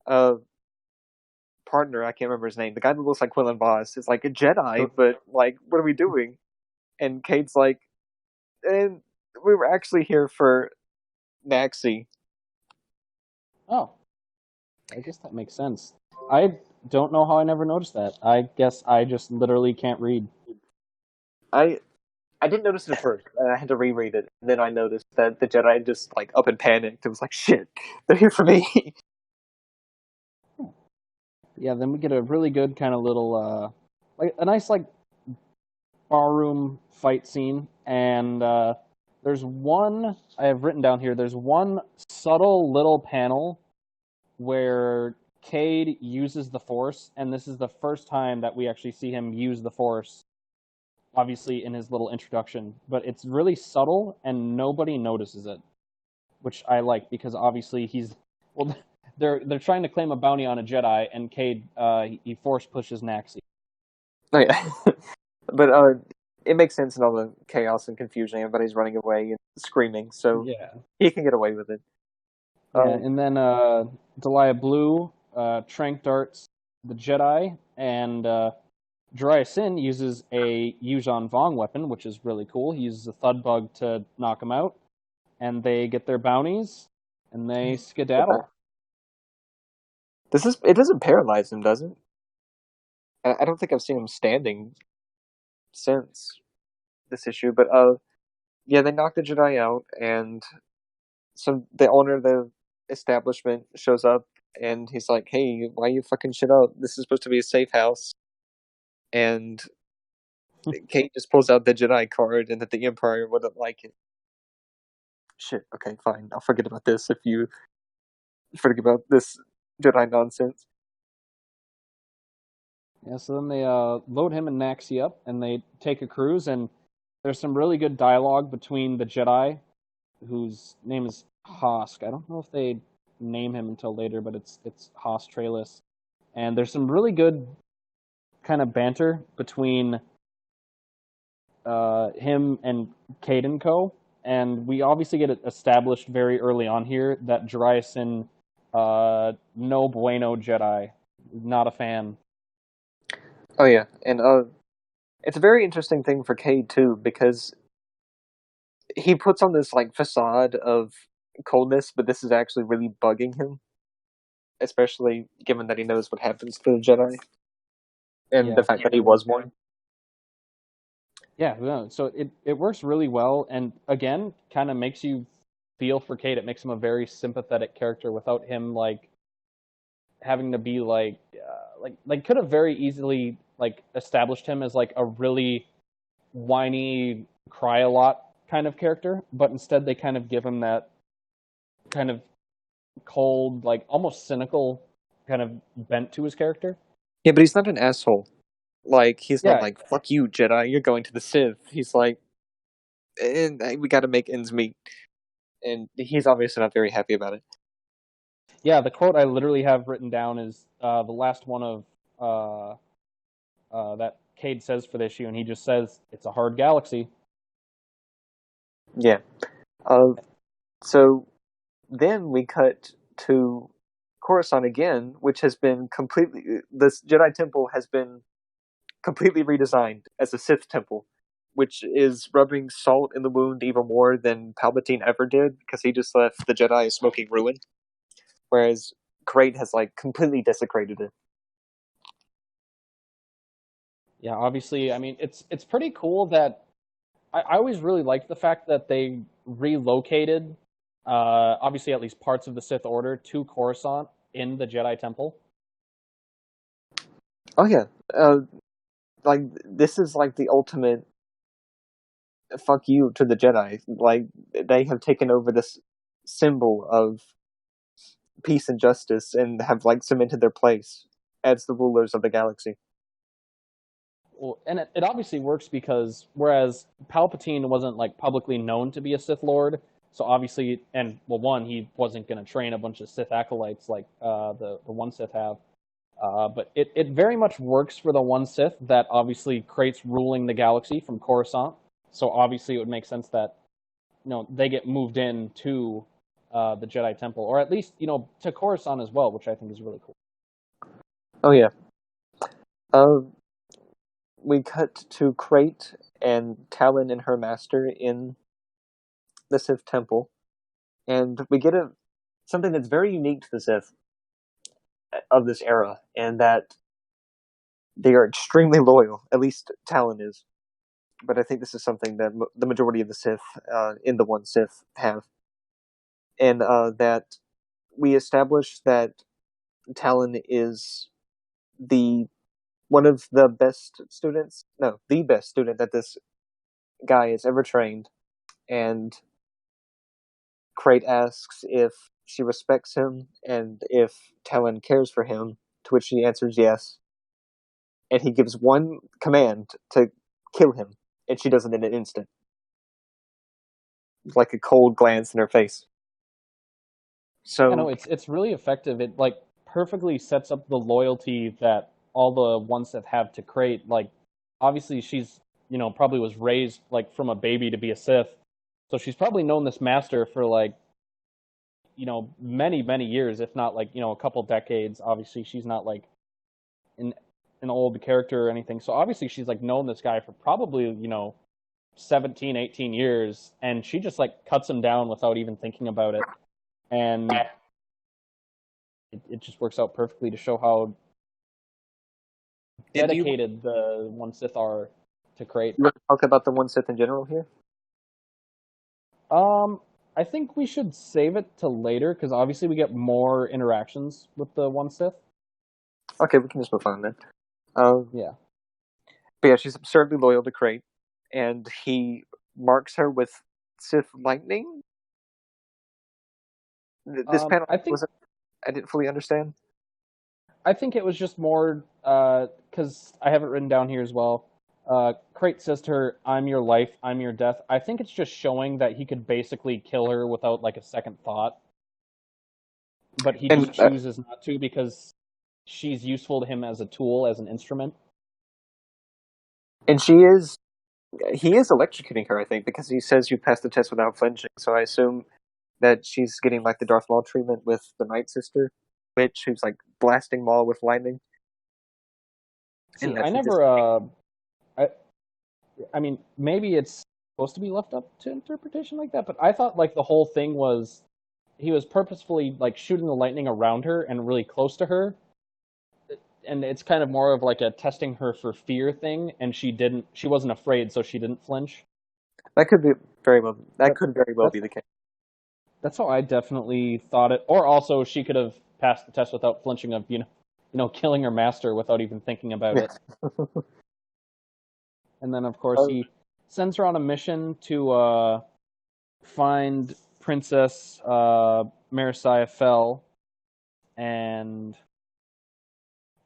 uh partner, I can't remember his name, the guy that looks like Quillen Voss, is like, "A Jedi, but like, what are we doing?" And Cade's like, "And we were actually here for Naxi." Oh, I guess that makes sense. I don't know how I never noticed that. I guess I just literally can't read. I didn't notice it at first, and I had to reread it. And then I noticed that the Jedi just like up and panicked. It was like, "Shit, they're here for me." Yeah, then we get a really good kind of little, like a nice like barroom fight scene, and there's one I have written down here. There's one subtle little panel where Cade uses the Force, and this is the first time that we actually see him use the Force. Obviously, in his little introduction, but it's really subtle, and nobody notices it, which I like because obviously he's well. They're trying to claim a bounty on a Jedi, and Cade he Force pushes Naxi. Oh, yeah. But it makes sense in all the chaos and confusion. Everybody's running away and screaming, so Yeah. he can get away with it. Yeah, and then Delia Blue trank darts the Jedi, and Jariah Sin uses a Yuuzhan Vong weapon, which is really cool. He uses a Thud Bug to knock him out, and they get their bounties, and they skedaddle. It doesn't paralyze him, does it? I don't think I've seen him standing since this issue, but yeah, they knock the Jedi out, and the owner of the establishment shows up, and he's like, "Hey, why you fucking shit up? This is supposed to be a safe house." And Kate just pulls out the Jedi card, and that the Empire wouldn't like it. Shit. Okay, fine. I'll forget about this if you forget about this Jedi nonsense. Yeah, so then they load him and Naxi up, and they take a cruise, and there's some really good dialogue between the Jedi, whose name is Hosk. I don't know if they name him until later, but it's Hosk Traylis. And there's some really good kind of banter between him and Cade and Co. And we obviously get it established very early on here that Jariah Sin, no bueno Jedi, not a fan. Oh yeah, and it's a very interesting thing for Cade too, because he puts on this like facade of coldness, but this is actually really bugging him, especially given that he knows what happens to the Jedi, and the fact that he was one. Yeah, no, so it works really well, and again, kind of makes you feel for Cade. It makes him a very sympathetic character without him like having to be like could have very easily like established him as like a really whiny, cry a lot kind of character, but instead they kind of give him that kind of cold, like almost cynical kind of bent to his character. Yeah, but he's not an asshole. Like, he's not like, "Fuck you, Jedi, you're going to the Sith." He's like, we gotta make ends meet. And he's obviously not very happy about it. Yeah, the quote I literally have written down is the last one of that Cade says for this issue, and he just says, "It's a hard galaxy." Yeah. So then we cut to Coruscant again, which has been this Jedi Temple has been completely redesigned as a Sith temple, which is rubbing salt in the wound even more than Palpatine ever did, because he just left the Jedi a smoking ruin, whereas Krayt has like completely desecrated it. Yeah, obviously, I mean, it's pretty cool that I always really liked the fact that they relocated, obviously at least parts of the Sith Order to Coruscant in the Jedi Temple. Oh yeah, like this is like the ultimate fuck you to the Jedi. Like, they have taken over this symbol of peace and justice and have like cemented their place as the rulers of the galaxy. Well, and it obviously works because whereas Palpatine wasn't like publicly known to be a Sith Lord, so obviously, and well, one, he wasn't going to train a bunch of Sith acolytes like the one Sith have. But it very much works for the one Sith that obviously creates ruling the galaxy from Coruscant. So obviously it would make sense that they get moved in to the Jedi Temple, or at least to Coruscant as well, which I think is really cool. Oh yeah. We cut to Crate and Talon and her master in the Sith Temple, and we get something that's very unique to the Sith of this era, and that they are extremely loyal. At least Talon is. But I think this is something that the majority of the Sith in the one Sith have. And that we established that Talon is one of the best students, no, the best student that this guy has ever trained. And Crate asks if she respects him and if Talon cares for him, to which she answers yes. And he gives one command to kill him, and she does it in an instant. Like a cold glance in her face. So it's really effective. It perfectly sets up the loyalty that all the ones that have to Crate. Obviously she's probably was raised from a baby to be a Sith, so she's probably known this master for many years, if not a couple decades. Obviously she's not an old character or anything, so obviously she's known this guy for probably 17, 18 years, and she just cuts him down without even thinking about it. And it just works out perfectly to show how dedicated the one Sith are to Crate. You want to talk about the one Sith in general here? I think we should save it to later, because obviously we get more interactions with the one Sith. Okay, we can just move on then. Yeah. But yeah, she's absurdly loyal to Crate, and he marks her with Sith lightning. This panel, I didn't fully understand. I think it was just more because I have it written down here as well. Crate says to her, "I'm your life, I'm your death." I think it's just showing that he could basically kill her without a second thought, but he just chooses not to because she's useful to him as a tool, as an instrument. And he is electrocuting her, I think, because he says you passed the test without flinching. So I assume that she's getting the Darth Maul treatment with the Night Sister, witch who's blasting Maul with lightning. See, I never. I mean, maybe it's supposed to be left up to interpretation like that, but I thought the whole thing was he was purposefully shooting the lightning around her and really close to her, and it's kind of more of a testing her for fear thing, and she wasn't afraid, so she didn't flinch. That could be very well. That could very well be the case. That's how I definitely thought it. Or also, she could have passed the test without flinching of killing her master without even thinking about it. And then, of course, he sends her on a mission to find Princess Marasiah Fel and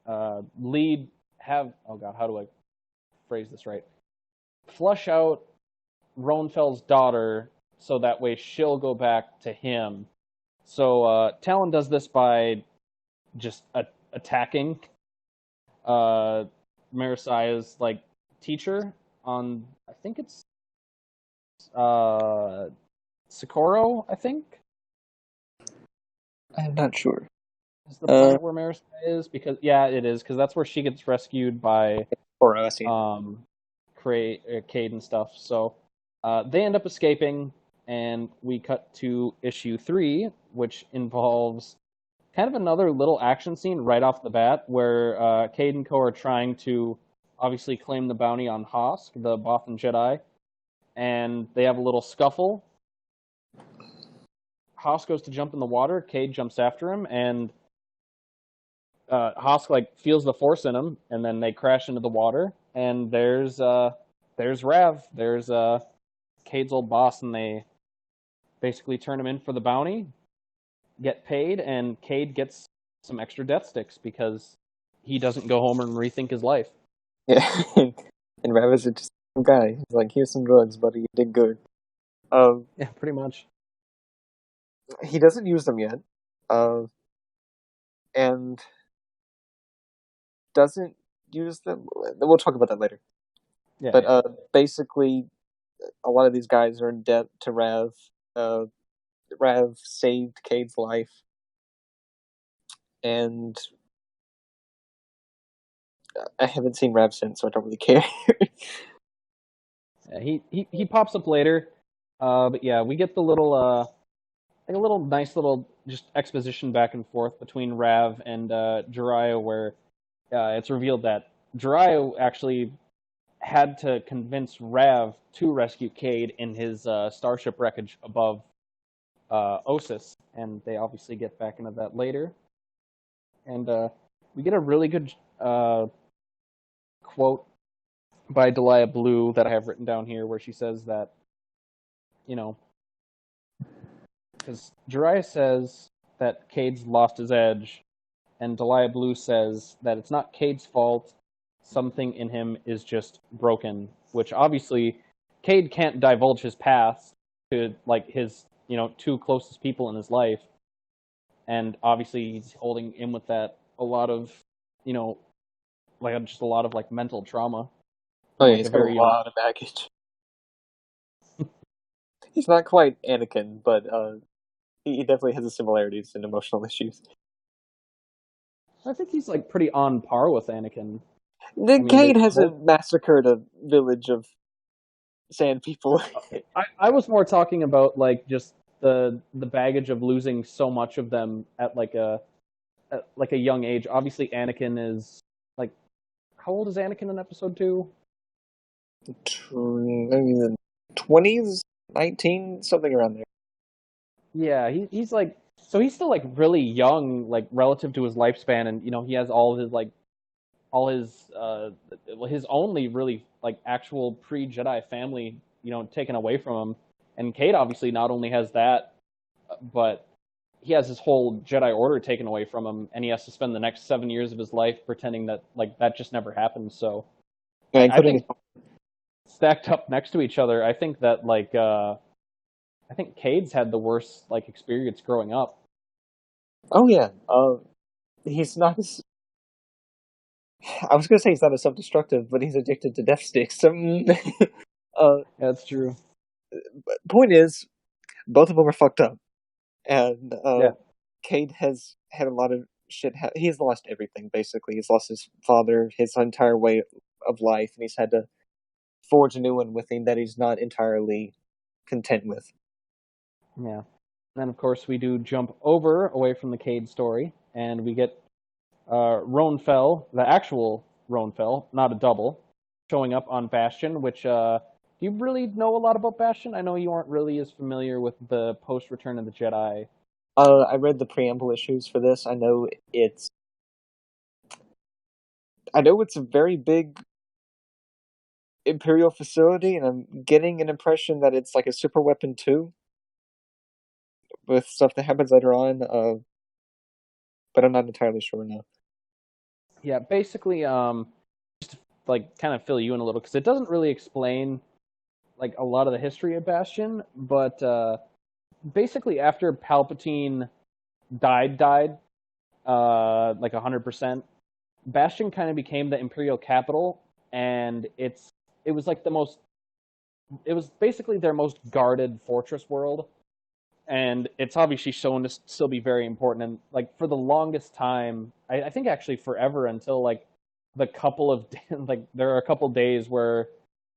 how do I phrase this right? Flush out Roan Fel's daughter so that way she'll go back to him. So Talon does this by just attacking Marasiah's teacher on, I think it's Socorro, I think. I'm not sure. Is the planet where Marasiah is? Because it is, because that's where she gets rescued by Cade and stuff. So they end up escaping, and we cut to issue 3, which involves kind of another little action scene right off the bat, where Cade and Co are trying to obviously claim the bounty on Hosk, the Bothan Jedi, and they have a little scuffle. Hosk goes to jump in the water, Cade jumps after him, and Hosk feels the Force in him, and then they crash into the water, and there's Rav, there's Cade's old boss, and they basically turn him in for the bounty, get paid, and Cade gets some extra death sticks because he doesn't go home and rethink his life. Yeah, and Rav is just some guy. He's here's some drugs, buddy, you did good. Yeah, pretty much. He doesn't use them yet, and doesn't use them. We'll talk about that later. Yeah, But basically, a lot of these guys are in debt to Rav. Rav saved Cade's life, and I haven't seen Rav since, so I don't really care. yeah, he pops up later, but yeah, we get the little like a little nice little just exposition back and forth between Rav and Jiraiya, where it's revealed that Jiraiya actually had to convince Rav to rescue Cade in his starship wreckage above Osis, and they obviously get back into that later. And we get a really good quote by Delia Blue that I have written down here, where she says that, because Jiraiya says that Cade's lost his edge, and Delia Blue says that it's not Cade's fault, something in him is just broken, which obviously Cade can't divulge his past to like his two closest people in his life, and obviously he's holding in with that a lot of just a lot of like mental trauma. Oh yeah, he's got a lot of baggage. He's not quite Anakin, but he definitely has the similarities in emotional issues. I think he's like pretty on par with Anakin. Cade hasn't massacred a village of sand people. I was more talking about like just the baggage of losing so much of them at like a young age. Obviously, Anakin is like, how old is Anakin in Episode 2? Maybe the 20s, 19, something around there. Yeah, he's like, so he's still like really young, like relative to his lifespan, and he has all his only really like actual pre-Jedi family, taken away from him. And Cade obviously not only has that, but he has his whole Jedi Order taken away from him, and he has to spend the next 7 years of his life pretending that like that just never happened. So yeah, I think stacked up next to each other, I think that like I think Cade's had the worst like experience growing up. Oh yeah, he's not as. I was gonna say he's not as self-destructive, but he's addicted to death sticks. Yeah, that's true. Point is, both of them are fucked up, and Yeah. Cade has had a lot of shit. He's lost everything basically. He's lost his father, his entire way of life, and he's had to forge a new one with him that he's not entirely content with. Yeah. And then, of course, we do jump away from the Cade story, and we get Ronfell, the actual Ronfell, not a double, showing up on Bastion, which, do you really know a lot about Bastion? I know you aren't really as familiar with the post-Return of the Jedi. I read the preamble issues for this. I know it's a very big Imperial facility, and I'm getting an impression that it's like a super weapon too, with stuff that happens later on, but I'm not entirely sure now. Yeah, basically, just to, like, kind of fill you in a little, because it doesn't really explain, like, a lot of the history of Bastion, but basically after Palpatine died, like 100%, Bastion kind of became the Imperial capital, and it was basically their most guarded fortress world. And it's obviously shown to still be very important. And like for the longest time, I think actually forever, until like the couple of like there are a couple days where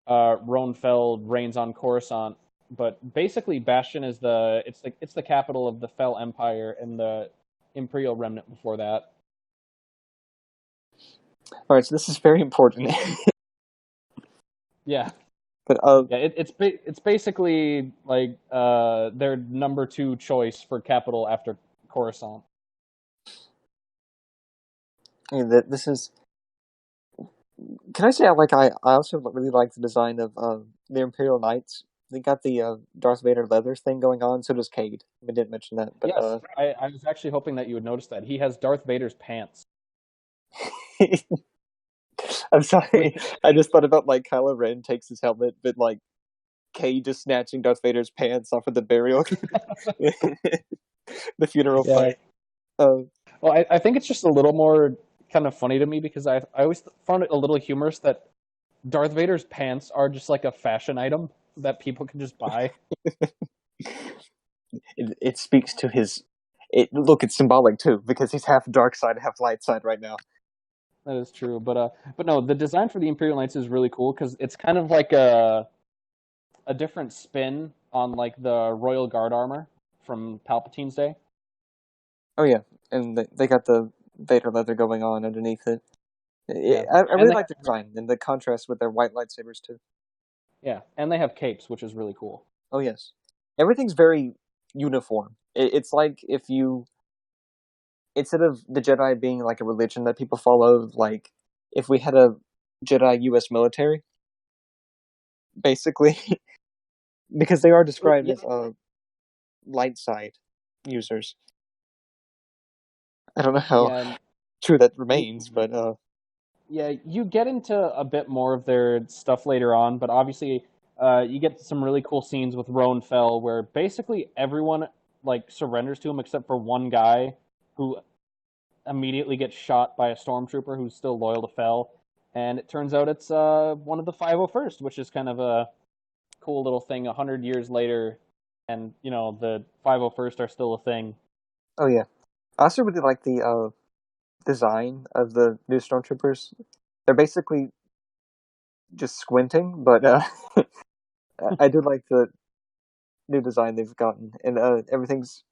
Ronfell reigns on Coruscant. But basically, Bastion is it's the capital of the Fel Empire and the Imperial Remnant before that. All right, so this is very important. Yeah. But yeah, it's basically like their number 2 choice for capital after Coruscant. This is. Can I say I also really like the design of the Imperial Knights. They got the Darth Vader leather thing going on. So does Cade. I didn't mention that, but yes, I was actually hoping that you would notice that he has Darth Vader's pants. I'm sorry. I just thought about like Kylo Ren takes his helmet, but like Cade just snatching Darth Vader's pants off of the burial, the funeral fight. Well, I think it's just a little more kind of funny to me because I always found it a little humorous that Darth Vader's pants are just like a fashion item that people can just buy. It speaks to his. Look, it's symbolic too because he's half dark side, half light side right now. That is true, but no, the design for the Imperial Knights is really cool because it's kind of like a different spin on like the Royal Guard armor from Palpatine's day. Oh yeah, and they got the Vader leather going on underneath it. Yeah. I And really they- like the design and the contrast with their white lightsabers too. Yeah, and they have capes, which is really cool. Oh yes, everything's very uniform. It's like if you, instead of the Jedi being like a religion that people follow, like if we had a Jedi U.S. military, basically, because they are described Yeah. as light side users. I don't know how Yeah, true that remains, but yeah, you get into a bit more of their stuff later on, but obviously, you get some really cool scenes with Roan Fel, where basically everyone like surrenders to him except for one guy who immediately gets shot by a stormtrooper who's still loyal to Fel, and it turns out it's one of the 501st, which is kind of a cool little thing. 100 years later, and you know the 501st are still a thing. oh yeah, I also really like the design of the new stormtroopers. They're basically just squinting, but I do like the new design they've gotten, and everything's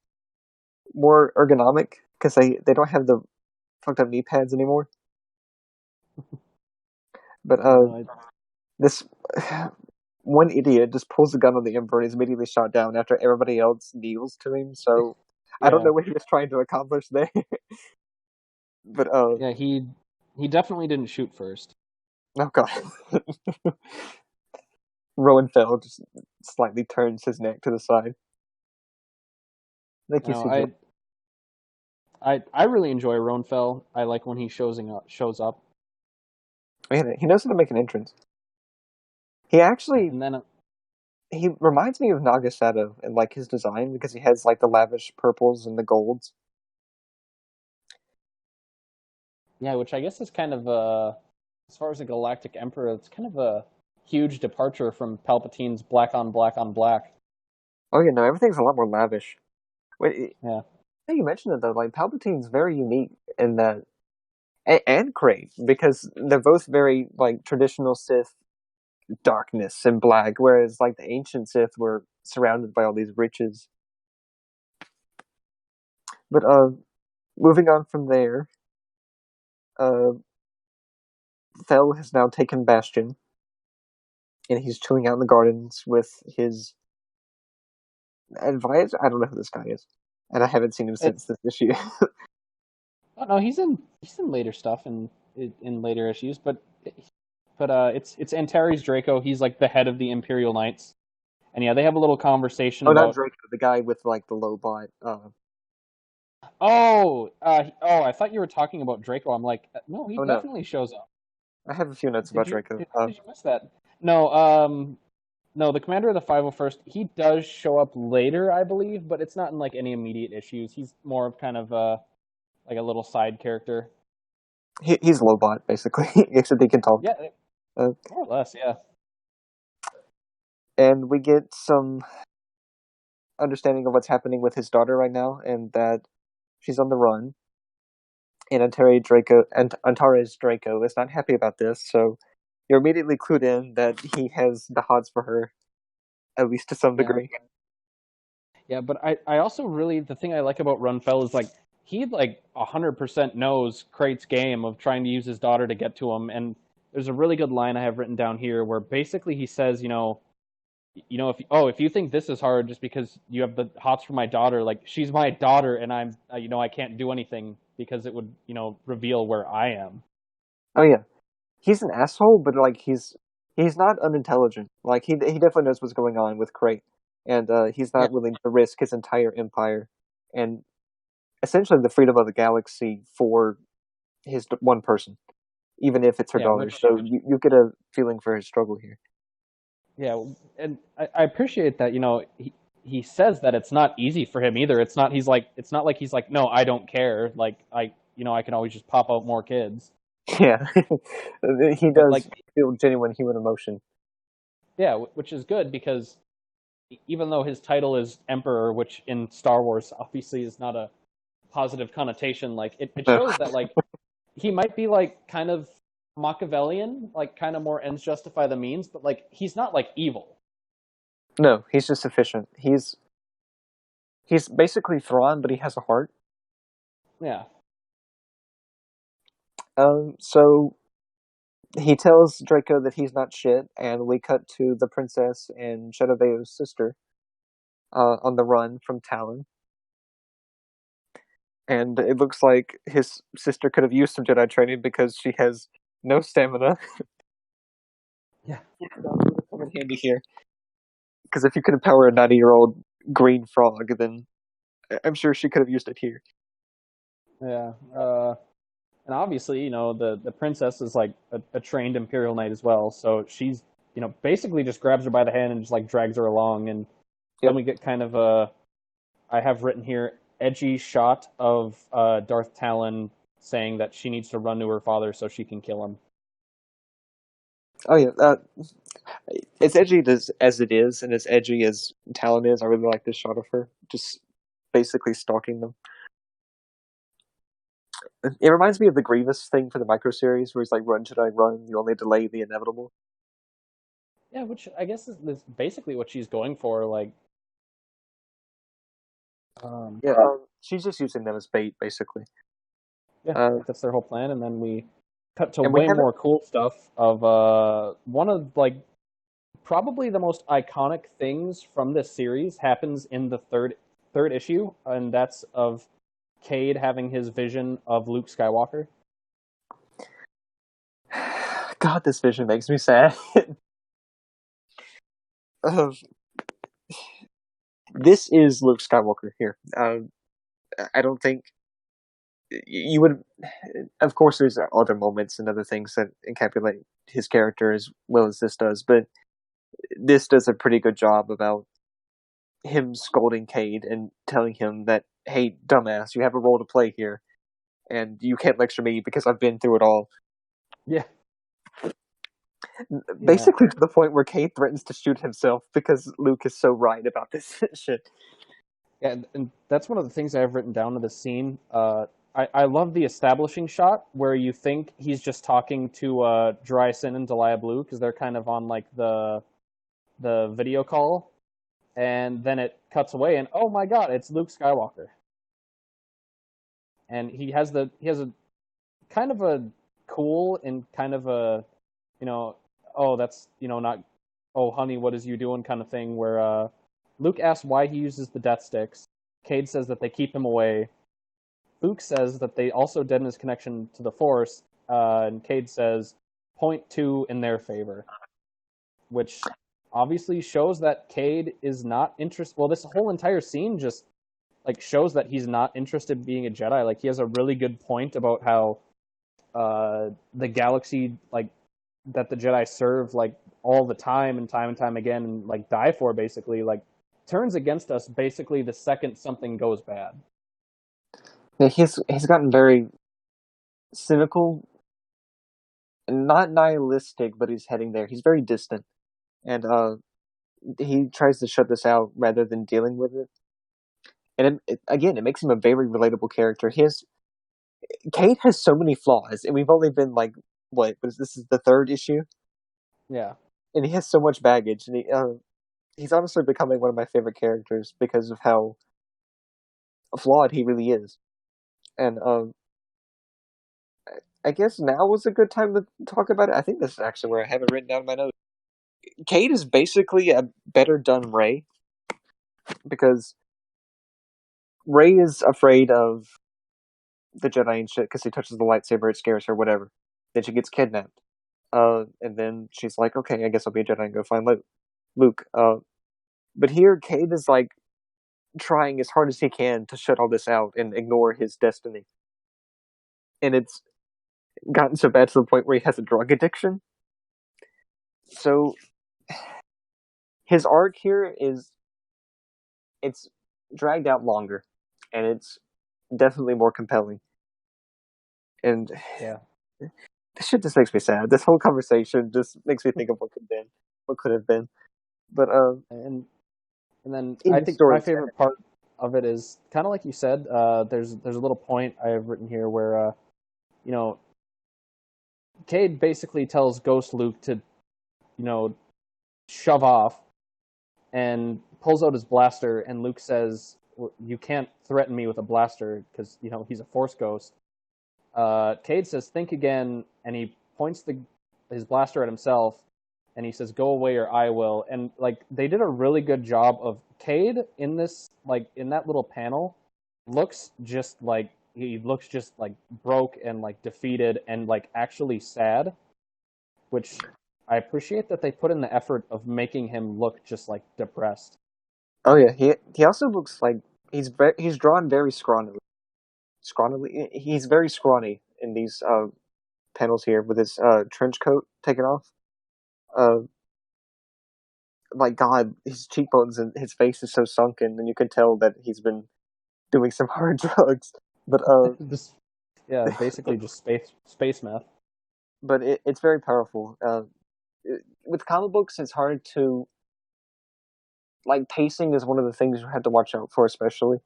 more ergonomic because they don't have the fucked up knee pads anymore. But this one idiot just pulls a gun on the Emperor and is immediately shot down after everybody else kneels to him. So I don't Yeah. know what he was trying to accomplish there. But Yeah, he definitely didn't shoot first. oh god, Rowan Fell just slightly turns his neck to the side. Thank you, No, CJ. I really enjoy Roan Fel. I like when he shows up. Man, he knows how to make an entrance. He actually And then he reminds me of Nagasato in like his design because he has like the lavish purples and the golds. yeah, which I guess is kind of as far as the Galactic Emperor, it's kind of a huge departure from Palpatine's black on black on black. Oh yeah, no, everything's a lot more lavish. Wait, Yeah. now you mentioned it though, like Palpatine's very unique in that, and Crate, because they're both very like traditional Sith darkness and black, whereas like the ancient Sith were surrounded by all these riches. But moving on from there, uh, Fel has now taken Bastion, and he's chilling out in the gardens with his advisor. I don't know who this guy is, and I haven't seen him since this issue. Oh no, he's in later stuff and in later issues, but it's Antares Draco. He's like the head of the Imperial Knights, and yeah, they have a little conversation Oh, about. not Draco, the guy with like the low bot. I thought you were talking about Draco. I'm like, no, he Oh, no. definitely shows up. I have a few notes about Draco. Did you miss that? No, the commander of the 501st, he does show up later, I believe, but it's not in like any immediate issues. He's more of kind of like a little side character. He's low bot basically, except he can talk. Yeah, Uh, more or less, yeah. And we get some understanding of what's happening with his daughter right now, and that she's on the run. And Antares Draco is not happy about this, so you're immediately clued in that he has the hots for her, at least to some degree. Yeah, but I also really, the thing I like about Runfell is like he like 100% knows Krait's game of trying to use his daughter to get to him, and there's a really good line I have written down here where basically he says, if you think this is hard just because you have the hots for my daughter, like she's my daughter and I'm I can't do anything because it would reveal where I am. Oh yeah, he's an asshole, but like he's not unintelligent. Like he definitely knows what's going on with Krait, and he's not willing to risk his entire empire and essentially the freedom of the galaxy for his one person, even if it's her daughter. So you get a feeling for his struggle here. Yeah, and I appreciate that. He says that it's not easy for him either. It's not like he's like, no, I don't care. Like I can always just pop out more kids. Yeah, he But, does like, feel genuine human emotion. yeah, which is good because even though his title is Emperor, which in Star Wars obviously is not a positive connotation, like it No, shows that like he might be like kind of Machiavellian, like kind of more ends justify the means, but like he's not like evil. no, he's just efficient. He's basically Thrawn, but he has a heart. Yeah. So he tells Draco that he's not shit, and we cut to the princess and Shadowveo's sister on the run from Talon. And it looks like his sister could have used some Jedi training because she has no stamina. Yeah. That would have come in handy here. Because if you could empower a 90-year-old green frog, then I'm sure she could have used it here. Yeah. And obviously, the princess is like a trained Imperial Knight as well, so she's basically just grabs her by the hand and just like drags her along, and Yep. then we get kind of I have written here edgy shot of Darth Talon saying that she needs to run to her father so she can kill him. Oh yeah, as edgy as it is, and as edgy as Talon is, I really like this shot of her just basically stalking them. It reminds me of the Grievous thing for the micro series, where he's like, "Run, Jedi, run! You only delay the inevitable." Yeah, which I guess is basically what she's going for. Like, Yeah, she's just using them as bait, basically. yeah, that's their whole plan. And then we cut to And we way haven't- more cool stuff of one of like probably the most iconic things from this series happens in the third issue, and that's of Cade having his vision of Luke Skywalker. God, this vision makes me sad. This is Luke Skywalker here. I don't think you would. Of course, there's other moments and other things that encapsulate his character as well as this does, but this does a pretty good job about him scolding Cade and telling him that, "Hey, dumbass, you have a role to play here, and you can't lecture me because I've been through it all." Yeah. Basically, to the point where Cade threatens to shoot himself because Luke is so right about this shit. Yeah, and that's one of the things I have written down in this scene. I love the establishing shot where you think he's just talking to Dryson and Delia Blue because they're kind of on like the video call, and then it cuts away, and oh my god, it's Luke Skywalker, and he has a kind of a cool and kind of a oh that's not oh honey what is you doing kind of thing where Luke asks why he uses the death sticks. Cade says that they keep him away. Luke says that they also deaden his connection to the Force, and Cade says, .2 in their favor, which obviously shows that Cade is not interested. Well, this whole entire scene just like shows that he's not interested in being a Jedi. Like he has a really good point about how the galaxy like that the Jedi serve like all the time and time again and like die for basically like turns against us basically the second something goes bad. Yeah, he's gotten very cynical, not nihilistic, but he's heading there. He's very distant, and he tries to shut this out rather than dealing with it. And again, it makes him a very relatable character. Cade has so many flaws, and we've only been like this is the third issue, Yeah. and he has so much baggage, and he's honestly becoming one of my favorite characters because of how flawed he really is. And I guess now was a good time to talk about it. I think this is actually where I have it written down in my notes. Cade is basically a better done Rey, because Rey is afraid of the Jedi and shit because he touches the lightsaber, it scares her, whatever. Then she gets kidnapped. And then she's like, okay, I guess I'll be a Jedi and go find Luke. But here, Cade is like trying as hard as he can to shut all this out and ignore his destiny. And it's gotten so bad to the point where he has a drug addiction. So his arc here it's dragged out longer, and it's definitely more compelling. And Yeah. this shit just makes me sad. This whole conversation just makes me think of what could have been. But And then in I the think story, my favorite part of it is kind of like you said. There's a little point I have written here where you know, Cade basically tells Ghost Luke to, you know, shove off, and pulls out his blaster, and Luke says, "You can't threaten me with a blaster because you know he's a Force ghost." Cade says, "Think again," and he points his blaster at himself, and he says, "Go away, or I will." And like they did a really good job of Cade in this, like in that little panel, looks just like he looks just like broke and like defeated and like actually sad, which I appreciate that they put in the effort of making him look just like depressed. oh yeah, he also looks like he's drawn very scrawny. He's very scrawny in these panels here with his trench coat taken off. Uh, my God, his cheekbones and his face is so sunken, and you can tell that he's been doing some hard drugs. But Just yeah, basically just space meth. but it's very powerful. With comic books, it's hard to like pacing is one of the things you have to watch out for, especially.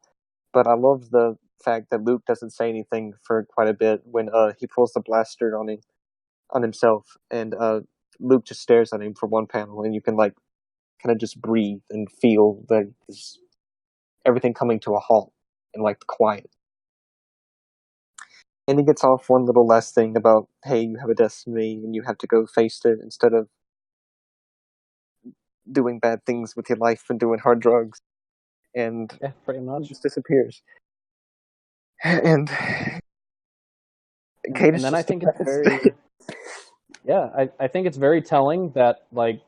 But I love the fact that Luke doesn't say anything for quite a bit when he pulls the blaster on himself, and Luke just stares at him for one panel, and you can like kind of just breathe and feel everything coming to a halt and like the quiet. And he gets off one little last thing about, hey, you have a destiny and you have to go face it instead of doing bad things with your life and doing hard drugs. And Yeah, pretty he much. just disappears. And Kate is And then I just think it's depressed. very yeah, I think it's very telling that like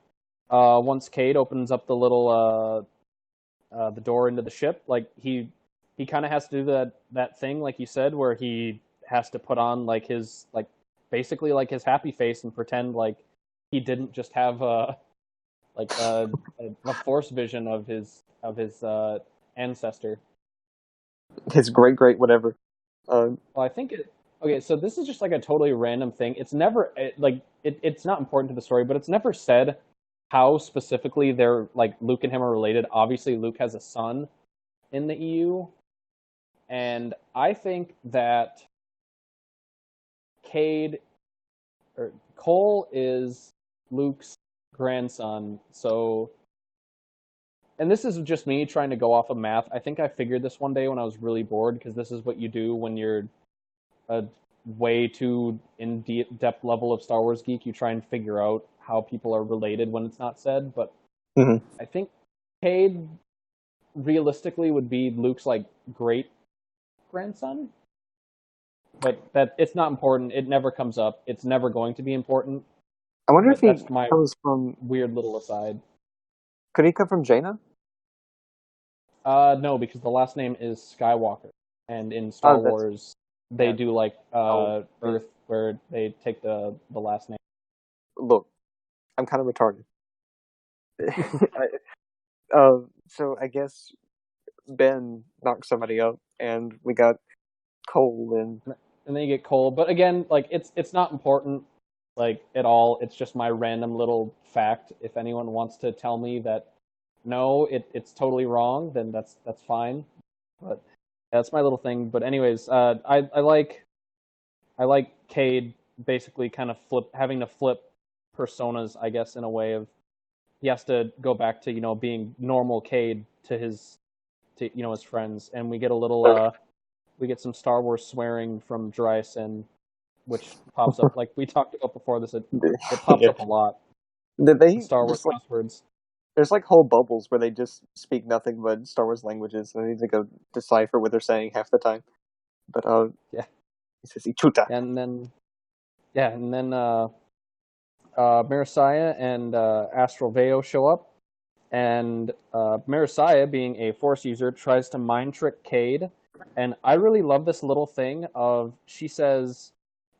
once Cade opens up the little the door into the ship, like he kind of has to do that thing like you said where he has to put on like his like basically like his happy face and pretend like he didn't just have a force vision of his ancestor. His great whatever. Well, I think it. Okay, so this is just like a totally random thing. It's never it's not important to the story, but it's never said how specifically they're like Luke and him are related. Obviously, Luke has a son in the EU, and I think that Cade or Cole is Luke's grandson. So, and this is just me trying to go off of math. I think I figured this one day when I was really bored because this is what you do when you're a way too in-depth level of Star Wars geek. You try and figure out how people are related when it's not said. But I think Cade realistically would be Luke's like great grandson. But that it's not important. It never comes up. It's never going to be important. I wonder if he That's my comes from. weird little aside. Could he come from Jaina? No, because the last name is Skywalker, and in Star Wars they do like Earth, where they take the last name. Look, I'm kind of retarded. So I guess Ben knocked somebody up, and we got Cole and then you get Cole. But again, like it's not important like at all. It's just my random little fact. If anyone wants to tell me that no, it's totally wrong, then that's fine. But that's my little thing. But anyways, I like Cade basically kind of having to flip personas, I guess, in a way of he has to go back to being normal Cade to his friends, and we get a little we get some Star Wars swearing from Dryson, which pops up like we talked about before. It pops up a lot. They Star Wars like, passwords. There's like whole bubbles where they just speak nothing but Star Wars languages, and I need to go decipher what they're saying half the time. But yeah, he says Ichuta, and then Marasiah and Astral Veo show up, and Marasiah, being a Force user, tries to mind trick Cade. And I really love this little thing of she says,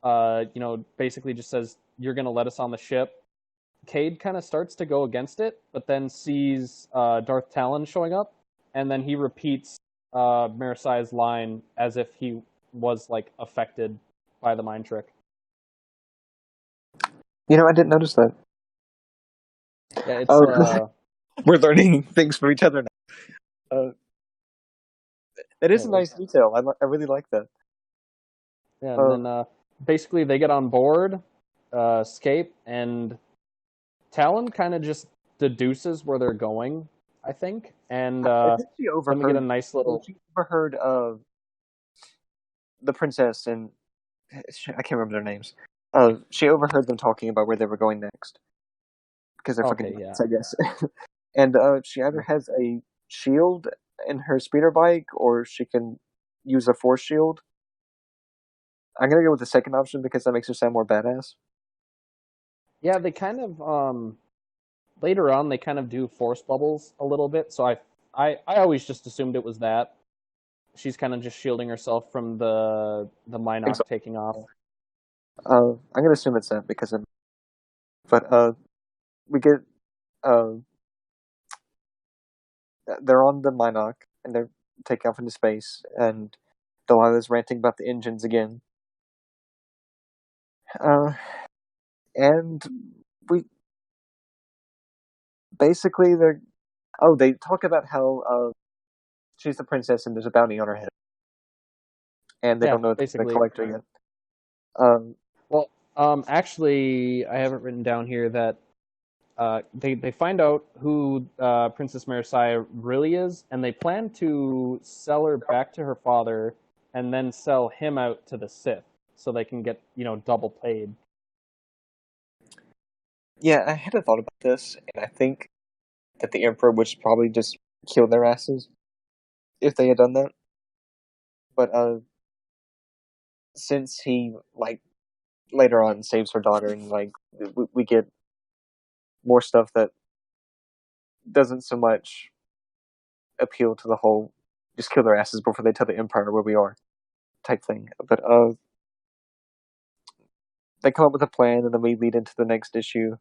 basically just says, "You're going to let us on the ship." Cade kind of starts to go against it, but then sees Darth Talon showing up, and then he repeats Marasiah's line as if he was like affected by the mind trick. You know, I didn't notice that. Yeah, it's Oh, we're learning things from each other now. It is a yeah, nice detail. I really like that. yeah, and then basically they get on board, escape, and Talon kind of just deduces where they're going, I think, and I think she then we get a overheard. nice little. She overheard the princess and I can't remember their names. She overheard them talking about where they were going next because they're fucking Okay, yeah. idiots, I guess. And she either has a shield in her speeder bike or she can use a force shield. I'm gonna go with the second option because that makes her sound more badass. Yeah, they kind of later on they kind of do force bubbles a little bit, so I always just assumed it was that. She's kind of just shielding herself from the Minoc taking off. I'm gonna assume it's that because of, but we get they're on the Minoc and they're taking off into space, and Delilah's ranting about the engines again. And we basically they talk about how she's the princess and there's a bounty on her head, and they Yeah, don't know the basically. collector yet. Well, actually, I have it written down here that they find out who Princess Marasiah really is, and they plan to sell her back to her father, and then sell him out to the Sith, so they can get double paid. Yeah, I had a thought about this, and I think that the Emperor would probably just kill their asses if they had done that. But since he later on saves her daughter, and we get more stuff that doesn't so much appeal to the whole just kill their asses before they tell the Empire where we are type thing. But they come up with a plan, and then we lead into the next issue.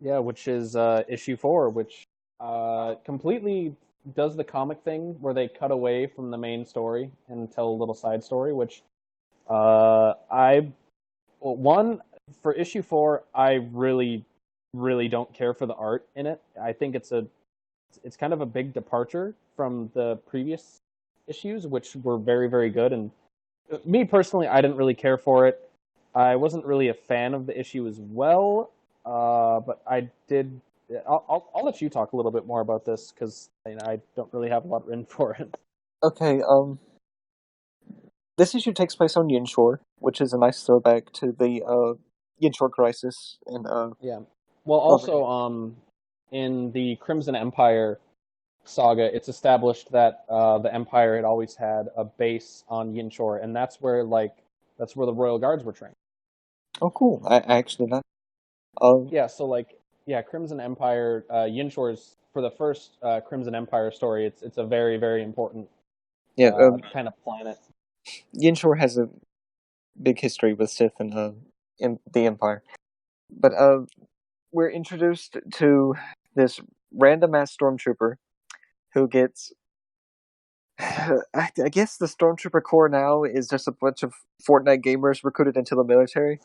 Yeah, which is issue 4, which completely does the comic thing where they cut away from the main story and tell a little side story, which one, for issue 4, I really, really don't care for the art in it. I think it's kind of a big departure from the previous issues, which were very, very good. And me personally, I didn't really care for it. I wasn't really a fan of the issue as well, but I did. I'll let you talk a little bit more about this because I don't really have a lot written for it. Okay, this issue takes place on Yinshore, which is a nice throwback to the Yinshore crisis. And yeah. Well, also, in the Crimson Empire saga, it's established that the Empire had always had a base on Yinshore, and that's where the Royal Guards were trained. Oh, cool! I actually not. Yeah, so Crimson Empire, Yinshore's for the first Crimson Empire story. It's a very, very important kind of planet. Yinshore has a big history with Sith and in the Empire, but we're introduced to this random ass stormtrooper who gets. I guess the stormtrooper corps now is just a bunch of Fortnite gamers recruited into the military.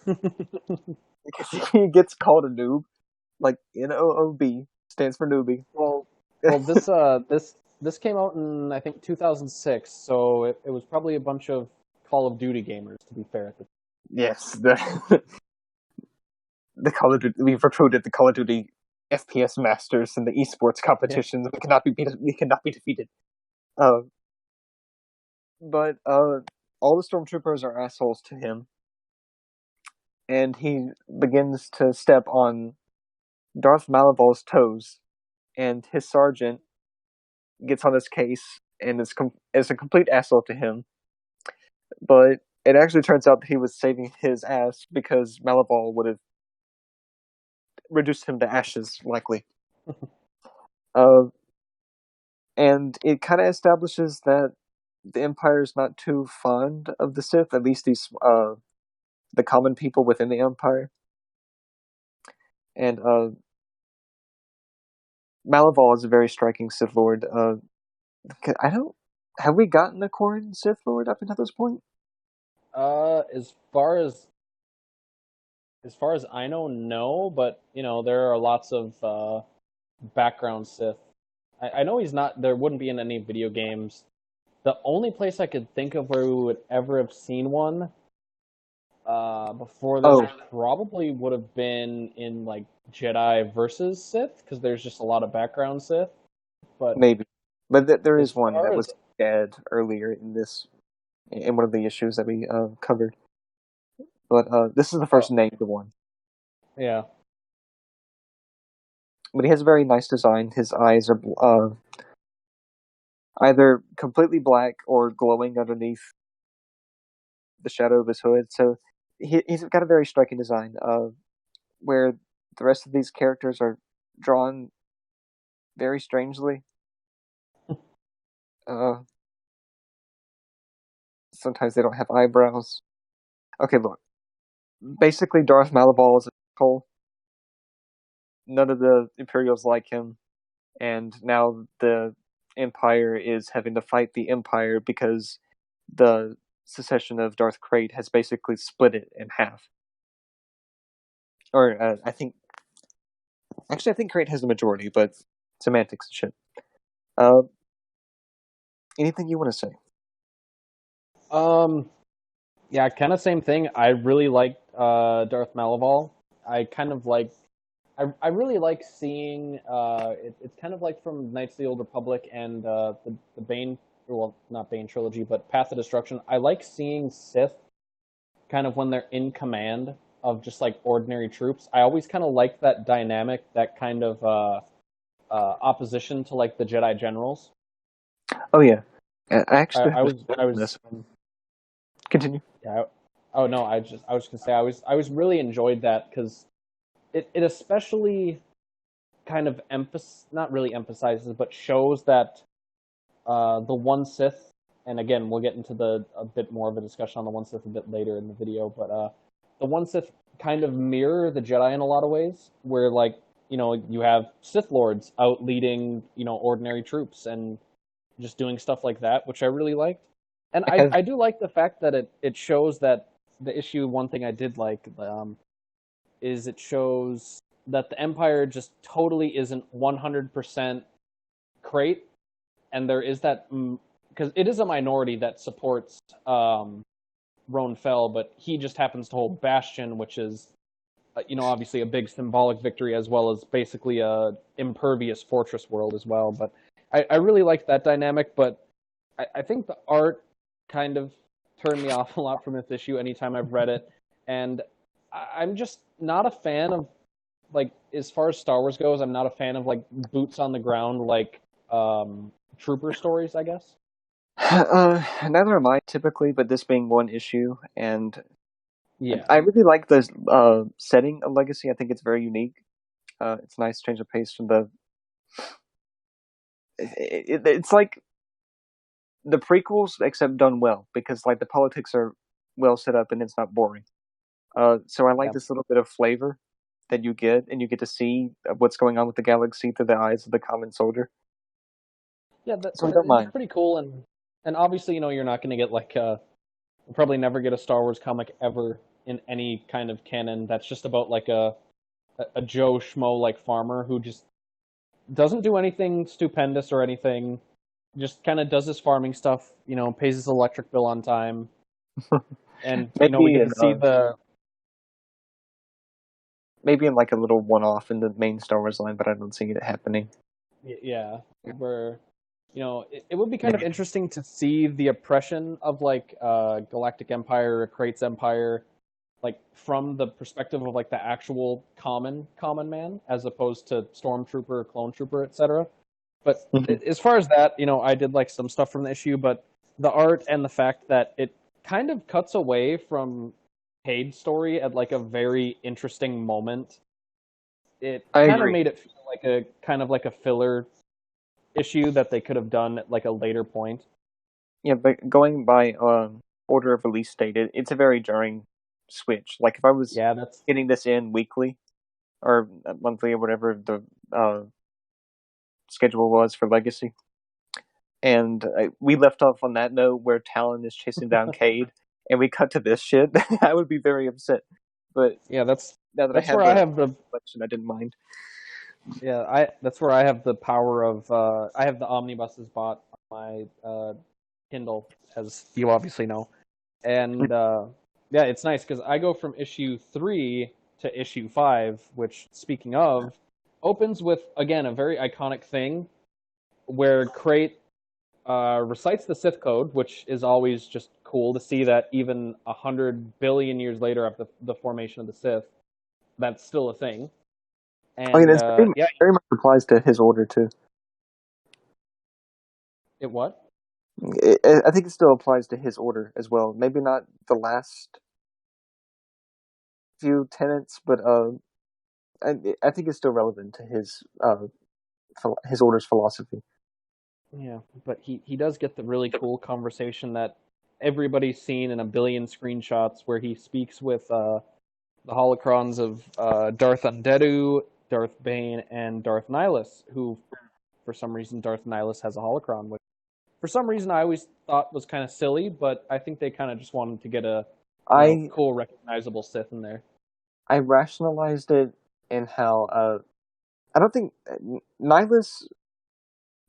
Because he gets called a noob, like NOOB stands for newbie. Well, this came out in I think 2006, so it was probably a bunch of Call of Duty gamers. To be fair, Yes, the Call of Duty. We've recruited the Call of Duty FPS masters in the esports competitions. Yeah. We cannot be defeated. But all the stormtroopers are assholes to him, and he begins to step on Darth Malavol's toes, and his sergeant gets on his case and is a complete asshole to him. But it actually turns out that he was saving his ass because Malivol would have reduced him to ashes, likely. And it kind of establishes that the Empire is not too fond of the Sith, at least the common people within the Empire. And Malivol is a very striking Sith Lord. Have we gotten a Corran Sith Lord up until this point? As far as I know, no. But there are lots of background Sith. I know he's not. There wouldn't be in any video games. The only place I could think of where we would ever have seen one before this probably would have been in like Jedi versus Sith, because there's just a lot of background Sith. But maybe, but there as is one that far was as dead earlier in one of the issues that we covered. But this is the first named one. yeah, But he has a very nice design. His eyes are either completely black or glowing underneath the shadow of his hood. So he's got a very striking design. Where the rest of these characters are drawn very strangely. Sometimes they don't have eyebrows. Okay, look. Basically, Darth Malabal is a asshole. None of the Imperials like him, and now the Empire is having to fight the Empire because the secession of Darth Krayt has basically split it in half. Or I think Krayt has the majority, but semantics and shit. Anything you want to say? Yeah, kind of same thing. I really liked Darth Malaval. I kind of like. I really like seeing. It's kind of like from Knights of the Old Republic and the Bane, well, not Bane trilogy, but Path of Destruction. I like seeing Sith kind of when they're in command of just like ordinary troops. I always kind of like that dynamic, that kind of opposition to like the Jedi generals. Oh yeah, I was this one. Continue. Yeah. Oh no, I was gonna say I was really enjoyed that because it especially kind of not really emphasizes, but shows that the one Sith, and again we'll get into a bit more of a discussion on the one Sith a bit later in the video, but the one Sith kind of mirror the Jedi in a lot of ways, where like you have Sith Lords out leading ordinary troops and just doing stuff like that, which I really liked. And I do like the fact that it shows that the issue. One thing I did like is it shows that the Empire just totally isn't 100% Krayt, and there is that because it is a minority that supports Roan Fel, but he just happens to hold Bastion, which is obviously a big symbolic victory, as well as basically a impervious fortress world as well. But I really liked that dynamic, but I think the art kind of turned me off a lot from this issue anytime I've read it, and I'm just not a fan of, like, as far as Star Wars goes, I'm not a fan of like boots on the ground like trooper stories, I guess. Neither am I typically, but this being one issue, and yeah, I really like the setting of Legacy. I think it's very unique. It's a nice change of pace from the. It's like the prequels, except done well, because like the politics are well set up and it's not boring. So I like this little bit of flavor that you get, and you get to see what's going on with the galaxy through the eyes of the common soldier. Yeah, so I don't mind. Pretty cool, and obviously, you're not going to get like you'll probably never get a Star Wars comic ever in any kind of canon that's just about like a Joe Schmo like farmer who just doesn't do anything stupendous or anything, just kind of does his farming stuff, pays his electric bill on time, and we get to see the. Maybe in like a little one-off in the main Star Wars line, but I don't see it happening. Yeah, where it would be kind of interesting to see the oppression of like Galactic Empire, Krayt's Empire, like from the perspective of like the actual common man, as opposed to Stormtrooper, Clone Trooper, etc. But as far as that, I did like some stuff from the issue, but the art and the fact that it kind of cuts away from Cade's story at like a very interesting moment, it kind of made it feel like a kind of like a filler issue that they could have done at like a later point. Yeah, but going by order of release date, it's a very jarring switch. Like if I was getting this in weekly or monthly or whatever the schedule was for Legacy, and we left off on that note where Talon is chasing down Cade, and we cut to this shit, I would be very upset. But Yeah, that's now that I have where I the have the question, I didn't mind. that's where I have the power of I have the omnibuses bought on my Kindle, as you obviously know, and yeah, it's nice because I go from issue 3 to issue 5, which, speaking of, opens with again a very iconic thing where Crate recites the Sith code, which is always just cool to see that even 100 billion years later after the formation of the Sith, that's still a thing. I mean, And it's yeah, very much applies to his order too. it what? I think it still applies to his order as well. Maybe not the last few tenets, but I think it's still relevant to his order's philosophy. Yeah, but he does get the really cool conversation that everybody's seen in a billion screenshots where he speaks with the holocrons of Darth Undeadu, Darth Bane, and Darth Nihilus, who, for some reason, Darth Nihilus has a holocron, which for some reason I always thought was kind of silly, but I think they kind of just wanted to get a cool, recognizable Sith in there. I rationalized it in how I don't think Nihilus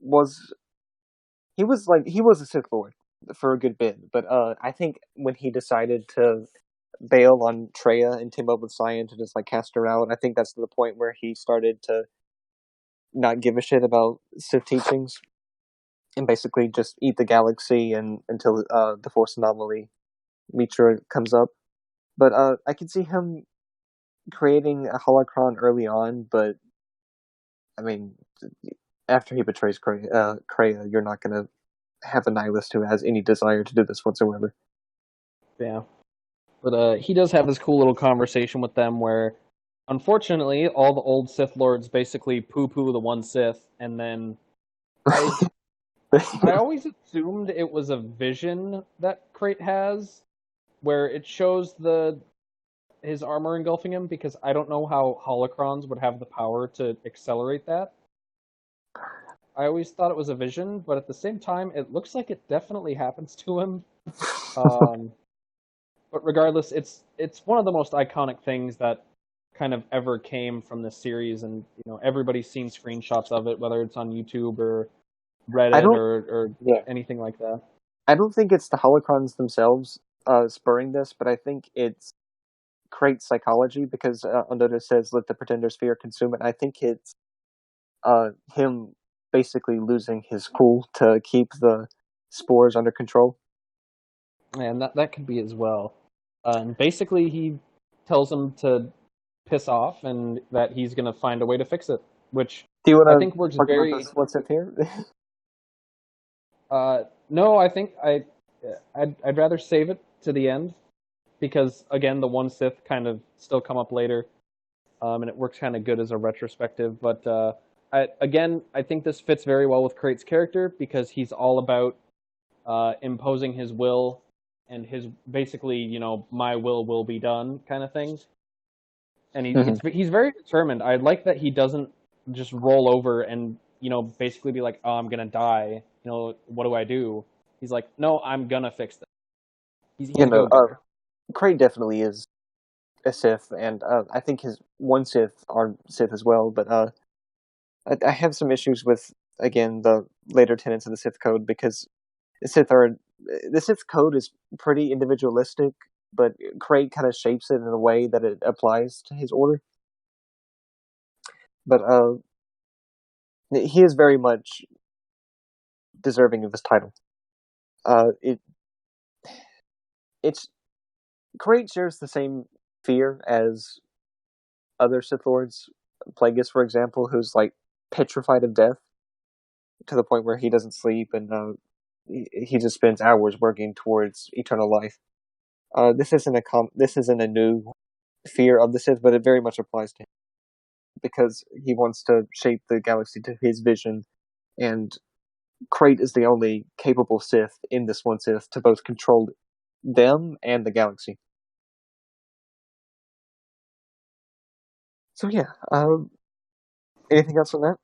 was he was a Sith Lord for a good bit, but I think when he decided to bail on Traya and team up with Cyan to just like cast her out, I think that's the point where he started to not give a shit about Sith teachings and basically just eat the galaxy and until the Force Anomaly Mitra comes up. But I can see him creating a holocron early on, but I mean, after he betrays Kreia, you're not going to have a nihilist who has any desire to do this whatsoever. Yeah. But he does have this cool little conversation with them where, unfortunately, all the old Sith Lords basically poo-poo the one Sith, and then I always assumed it was a vision that Crate has, where it shows his armor engulfing him, because I don't know how holocrons would have the power to accelerate that. I always thought it was a vision, but at the same time, it looks like it definitely happens to him. But regardless, it's one of the most iconic things that kind of ever came from this series, and everybody's seen screenshots of it, whether it's on YouTube or Reddit or anything like that. I don't think it's the holocrons themselves spurring this, but I think it's Crate's psychology, because Undoda says, "Let the Pretender's fear consume it." I think it's him basically losing his cool to keep the spores under control. And that could be as well. And basically, he tells him to piss off and that he's going to find a way to fix it, which I think works very. What's it here? No, I think I'd rather save it to the end, because again, the one Sith kind of still come up later, and it works kind of good as a retrospective. But I think this fits very well with Crate's character, because he's all about imposing his will and his basically, my will be done kind of thing. And he's very determined. I like that he doesn't just roll over and basically be like, "Oh, I'm gonna die. What do I do?" He's like, "No, I'm gonna fix this." He's Crate definitely is a Sith, and I think his one Sith are Sith as well. But I have some issues with, again, the later tenets of the Sith code, because the Sith code is pretty individualistic, but Crate kind of shapes it in a way that it applies to his order. But he is very much deserving of his title. Crate shares the same fear as other Sith Lords. Plagueis, for example, who's like petrified of death to the point where he doesn't sleep, and he just spends hours working towards eternal life. This isn't a new fear of the Sith, but it very much applies to him, because he wants to shape the galaxy to his vision, and Crate is the only capable Sith in this one Sith to both control them and the galaxy. So yeah, anything else on that?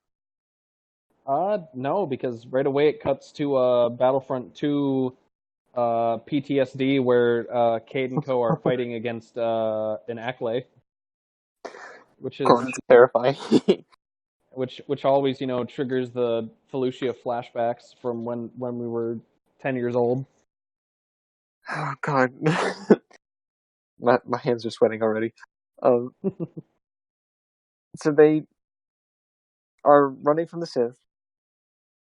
No, because right away it cuts to Battlefront 2 PTSD where Cade and Co are fighting against an Acklay, which is It's terrifying. which always triggers the Felucia flashbacks from when we were 10 years old. Oh God, my hands are sweating already. So they are running from the Sith.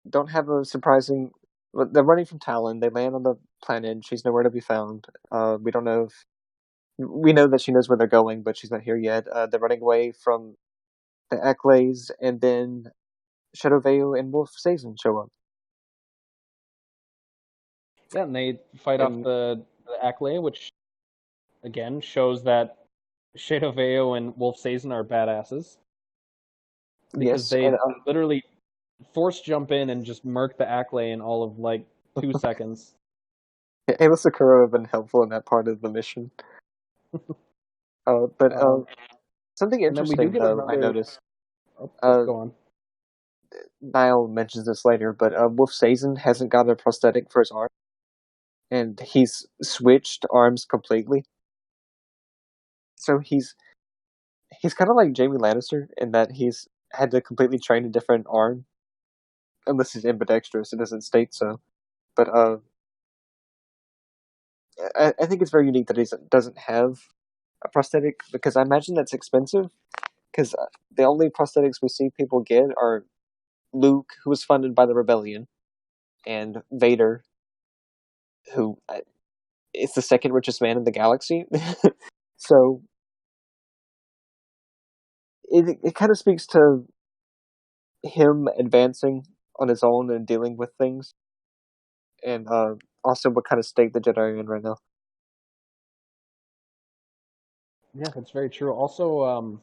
Don't have a surprising. They're running from Talon. They land on the planet. She's nowhere to be found. We don't know if we know that she knows where they're going, but she's not here yet. They're running away from the Eklays, and then Shadow Vale and Wolf Sazin show up. Yeah, and they fight off the Acklay, which again shows that Shadow Vale and Wolf Sazin are badasses. Because they literally force jump in and just murk the Acklay in all of like 2 seconds. Ayla Secura have been helpful in that part of the mission. But something interesting though I noticed. Go on. Niall mentions this later, but Wolf Sazin hasn't got a prosthetic for his arm, and he's switched arms completely. So he's kind of like Jaime Lannister in that he's had to completely train a different arm, unless he's ambidextrous. It doesn't state so, but I think it's very unique that he doesn't have a prosthetic, because I imagine that's expensive. Because the only prosthetics we see people get are Luke, who was funded by the Rebellion, and Vader, who is the second richest man in the galaxy. So it kind of speaks to him advancing on his own and dealing with things, and also what kind of state the Jedi are in right now. Yeah, that's very true. Also,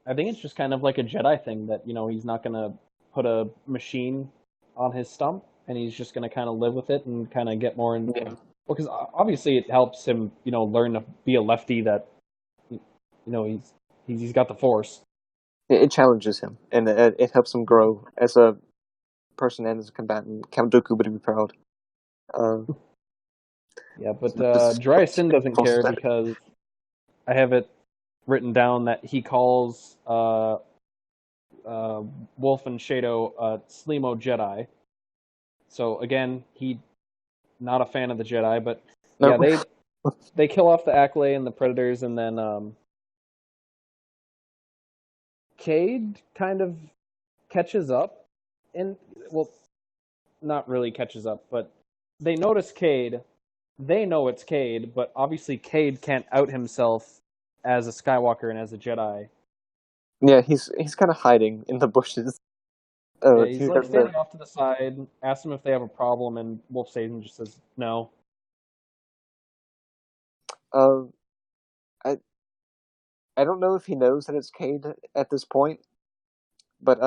I think it's just kind of like a Jedi thing that he's not gonna put a machine on his stump, and he's just gonna kind of live with it and kind of get more into. Yeah. Well, because obviously it helps him, learn to be a lefty. That he's got the Force. It challenges him, and it helps him grow as a person and as a combatant. Count Dooku would be proud. Yeah, but Dry Sin doesn't care because I have it written down that he calls Wolf and Shadow Slimo Jedi. So again, he not a fan of the Jedi, but yeah, they kill off the Acklay and the Predators, and then Cade kind of catches up, and well, not really catches up, but they notice Cade. They know it's Cade, but obviously Cade can't out himself as a Skywalker and as a Jedi. Yeah, he's kind of hiding in the bushes. Yeah, he's like standing off to the side, asks them if they have a problem, and Wolf Sazin just says no. I don't know if he knows that it's Cade at this point, but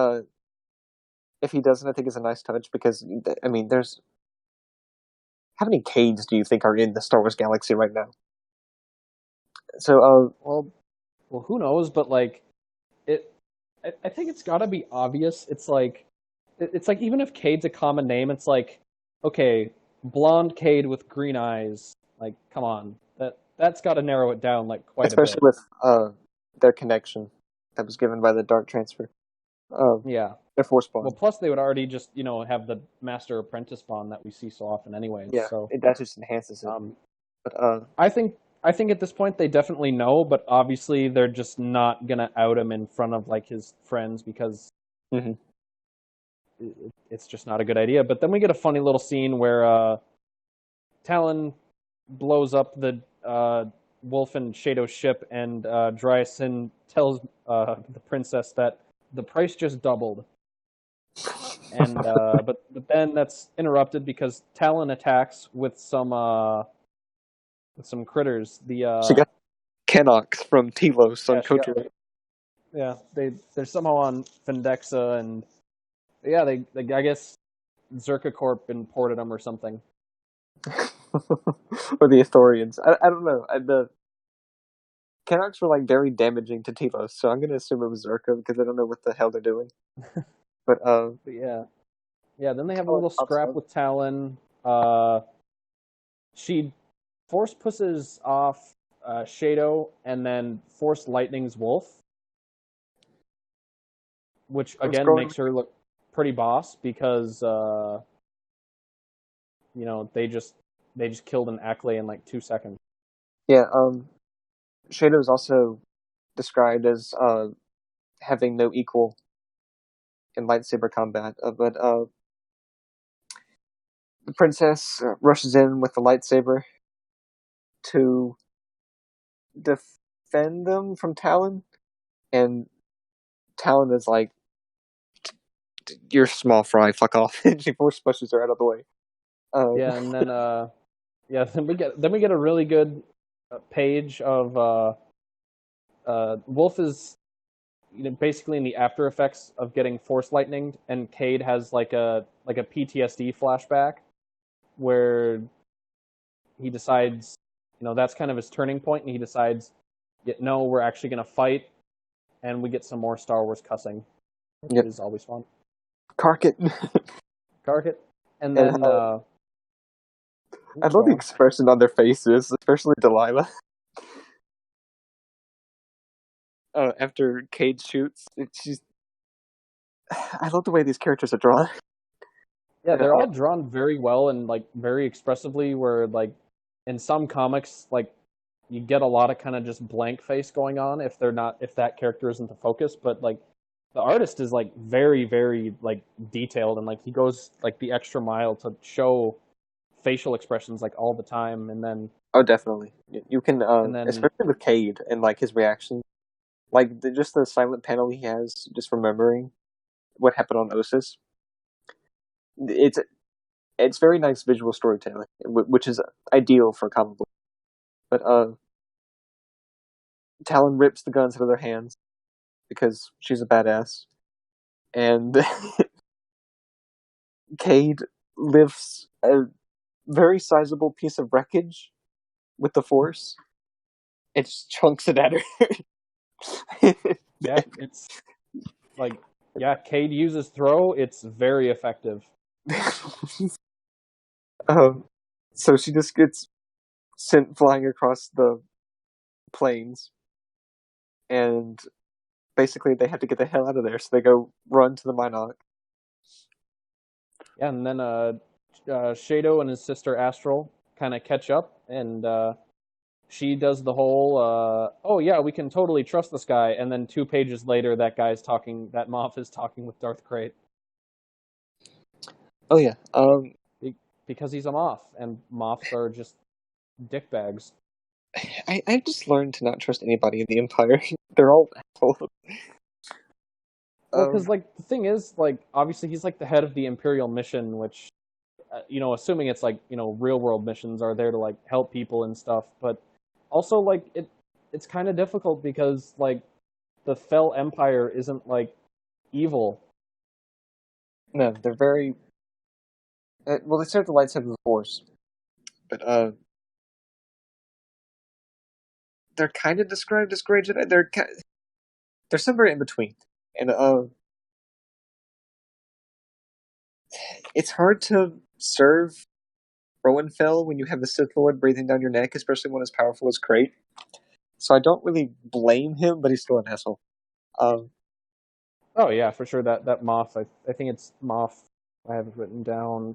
if he doesn't, I think it's a nice touch, because I mean, there's how many Cades do you think are in the Star Wars galaxy right now? So well, who knows? But like, I think it's got to be obvious. It's like even if Cade's a common name, it's like, okay, blonde Cade with green eyes. Like, come on, that's got to narrow it down like quite a bit. Especially with their connection that was given by the Dark Transfer. Yeah, their Force bond. Well, plus they would already just have the Master Apprentice bond that we see so often, anyways. Yeah, so that just enhances it. But I think at this point they definitely know, but obviously they're just not gonna out him in front of like his friends because it's just not a good idea. But then we get a funny little scene where Talon blows up the Wolf and Shadow ship, and Dry Sin tells the princess that the price just doubled. And but then that's interrupted because Talon attacks with some critters. She got Canox from Telos on Kotor. Yeah, they're somehow on Fendexa, and yeah, they I guess Zerka Corp imported them or something. Or the Ithorians. I don't know. The Canox were like very damaging to Telos, so I'm gonna assume it was Zerka because I don't know what the hell they're doing. But yeah. Then they have a little scrap with Talon. she force pushes off Shadow and then force lightnings Wolf, which I'm again scrolling. makes her look pretty boss because they just killed an Ackley in like 2 seconds. Yeah, Shadow is also described as having no equal in lightsaber combat, but the princess rushes in with the lightsaber to defend them from Talon, and Talon is like, "You're small fry, fuck off!" and she force pushes her out of the way. Yeah, and then then we get a really good page of Wolf is basically in the after effects of getting force lightninged, and Cade has like a PTSD flashback where he decides, that's kind of his turning point, and he decides, no, we're actually going to fight, and we get some more Star Wars cussing, which is always fun. Karkit. Karkit. And then... I love the expression on their faces, especially Delilah. After Cade shoots, I love the way these characters are drawn. Yeah, they're all drawn very well and like very expressively. Where like in some comics, like you get a lot of kind of just blank face going on if that character isn't the focus. But like the artist is like very, very like detailed, and like he goes like the extra mile to show facial expressions like all the time. And then definitely you can especially with Cade and like his reaction, like just the silent panel he has just remembering what happened on Ossus. It's very nice visual storytelling, which is ideal for a comic book. But Talon rips the guns out of their hands because she's a badass, and Cade lifts a very sizable piece of wreckage with the Force. It just chunks it at her. Yeah, it's like, Cade uses throw. It's very effective. So she just gets sent flying across the plains, and basically they have to get the hell out of there, so they go run to the Mynock. Yeah, and then Shadow and his sister Astral kind of catch up, and she does the whole, oh yeah, we can totally trust this guy, and then 2 pages later, that Moff is talking with Darth Krayt. Oh yeah, because he's a Moff, and Moffs are just dickbags. I just learned to not trust anybody in the Empire. They're all assholes. Well, because like the thing is, like obviously he's like the head of the Imperial mission, which, assuming it's like real world missions are there to like help people and stuff, but also like it's kind of difficult because like the Fel Empire isn't like evil. No, they're very well. They serve the light side of the Force, but they're kind of described as Grey Jedi. They're somewhere in between, and it's hard to serve Rowan Fel when you have the Sith Lord breathing down your neck, especially one as powerful as Krayt. So I don't really blame him, but he's still an asshole. Oh yeah, for sure. That Moff, I think it's Moff. I have it written down.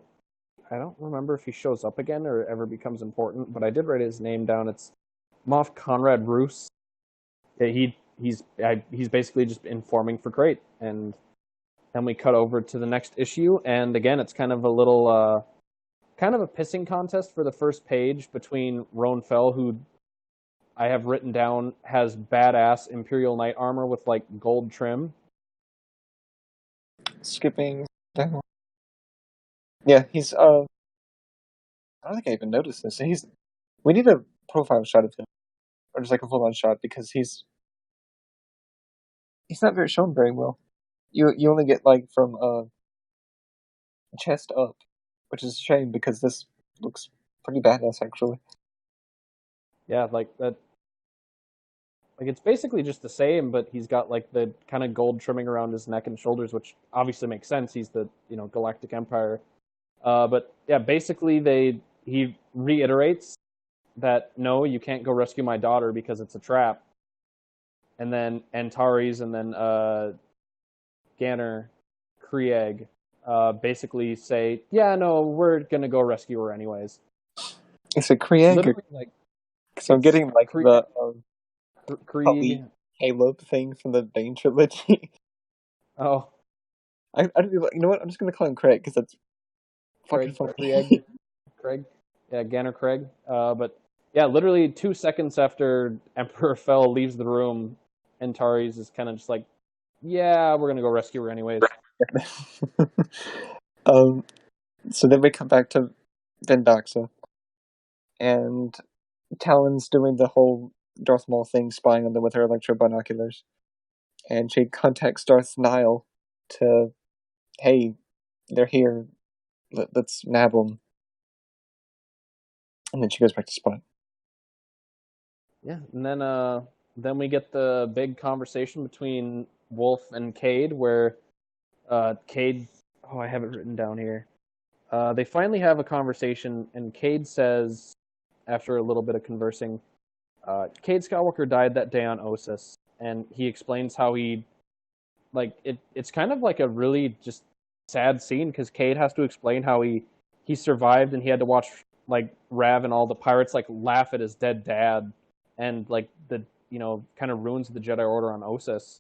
I don't remember if he shows up again or ever becomes important, but I did write his name down. It's Moff Conrad Roos. Yeah, he's basically just informing for Krayt, and then we cut over to the next issue, and again, it's kind of a little, kind of a pissing contest for the first page between Rowan Fel, who I have written down has badass Imperial Knight armor with like gold trim. Skipping down. Yeah, he's I don't think I even noticed this. We need a profile shot of him, or just like a full-on shot, because he's not very shown very well. You only get like from chest up, which is a shame because this looks pretty badass actually. Yeah, like that. Like it's basically just the same, but he's got like the kind of gold trimming around his neck and shoulders, which obviously makes sense. He's the Galactic Empire. But yeah, basically they he reiterates that no, you can't go rescue my daughter because it's a trap. And then Antares and then Ganner, Krieg, basically say, yeah, no, we're gonna go rescue her anyways. Is it Krieg? Literally, like, So I'm getting like Krieg, the Krieg. Caleb thing from the Bane trilogy. Oh, I don't know, you know what? I'm just gonna call him Craig because that's fucking funny. Craig, yeah, Ganner Craig. But yeah, literally 2 seconds after Emperor Fell leaves the room, Antares is kind of just like, yeah, we're gonna go rescue her anyways. So then we come back to Vendaxa, and Talon's doing the whole Darth Maul thing, spying on them with her electro binoculars, and she contacts Darth Nihil to, hey, they're here, let's nab them, and then she goes back to spy. Yeah, and then we get the big conversation between Wolf and Cade, where Cade, oh, I have it written down here. They finally have a conversation, and Cade says, after a little bit of conversing, Cade Skywalker died that day on Ossus, and he explains how he, like, it's kind of like a really just sad scene, because Cade has to explain how he survived, and he had to watch, like, Rav and all the pirates, like, laugh at his dead dad, and, like, the, you know, kind of ruins the Jedi Order on Ossus.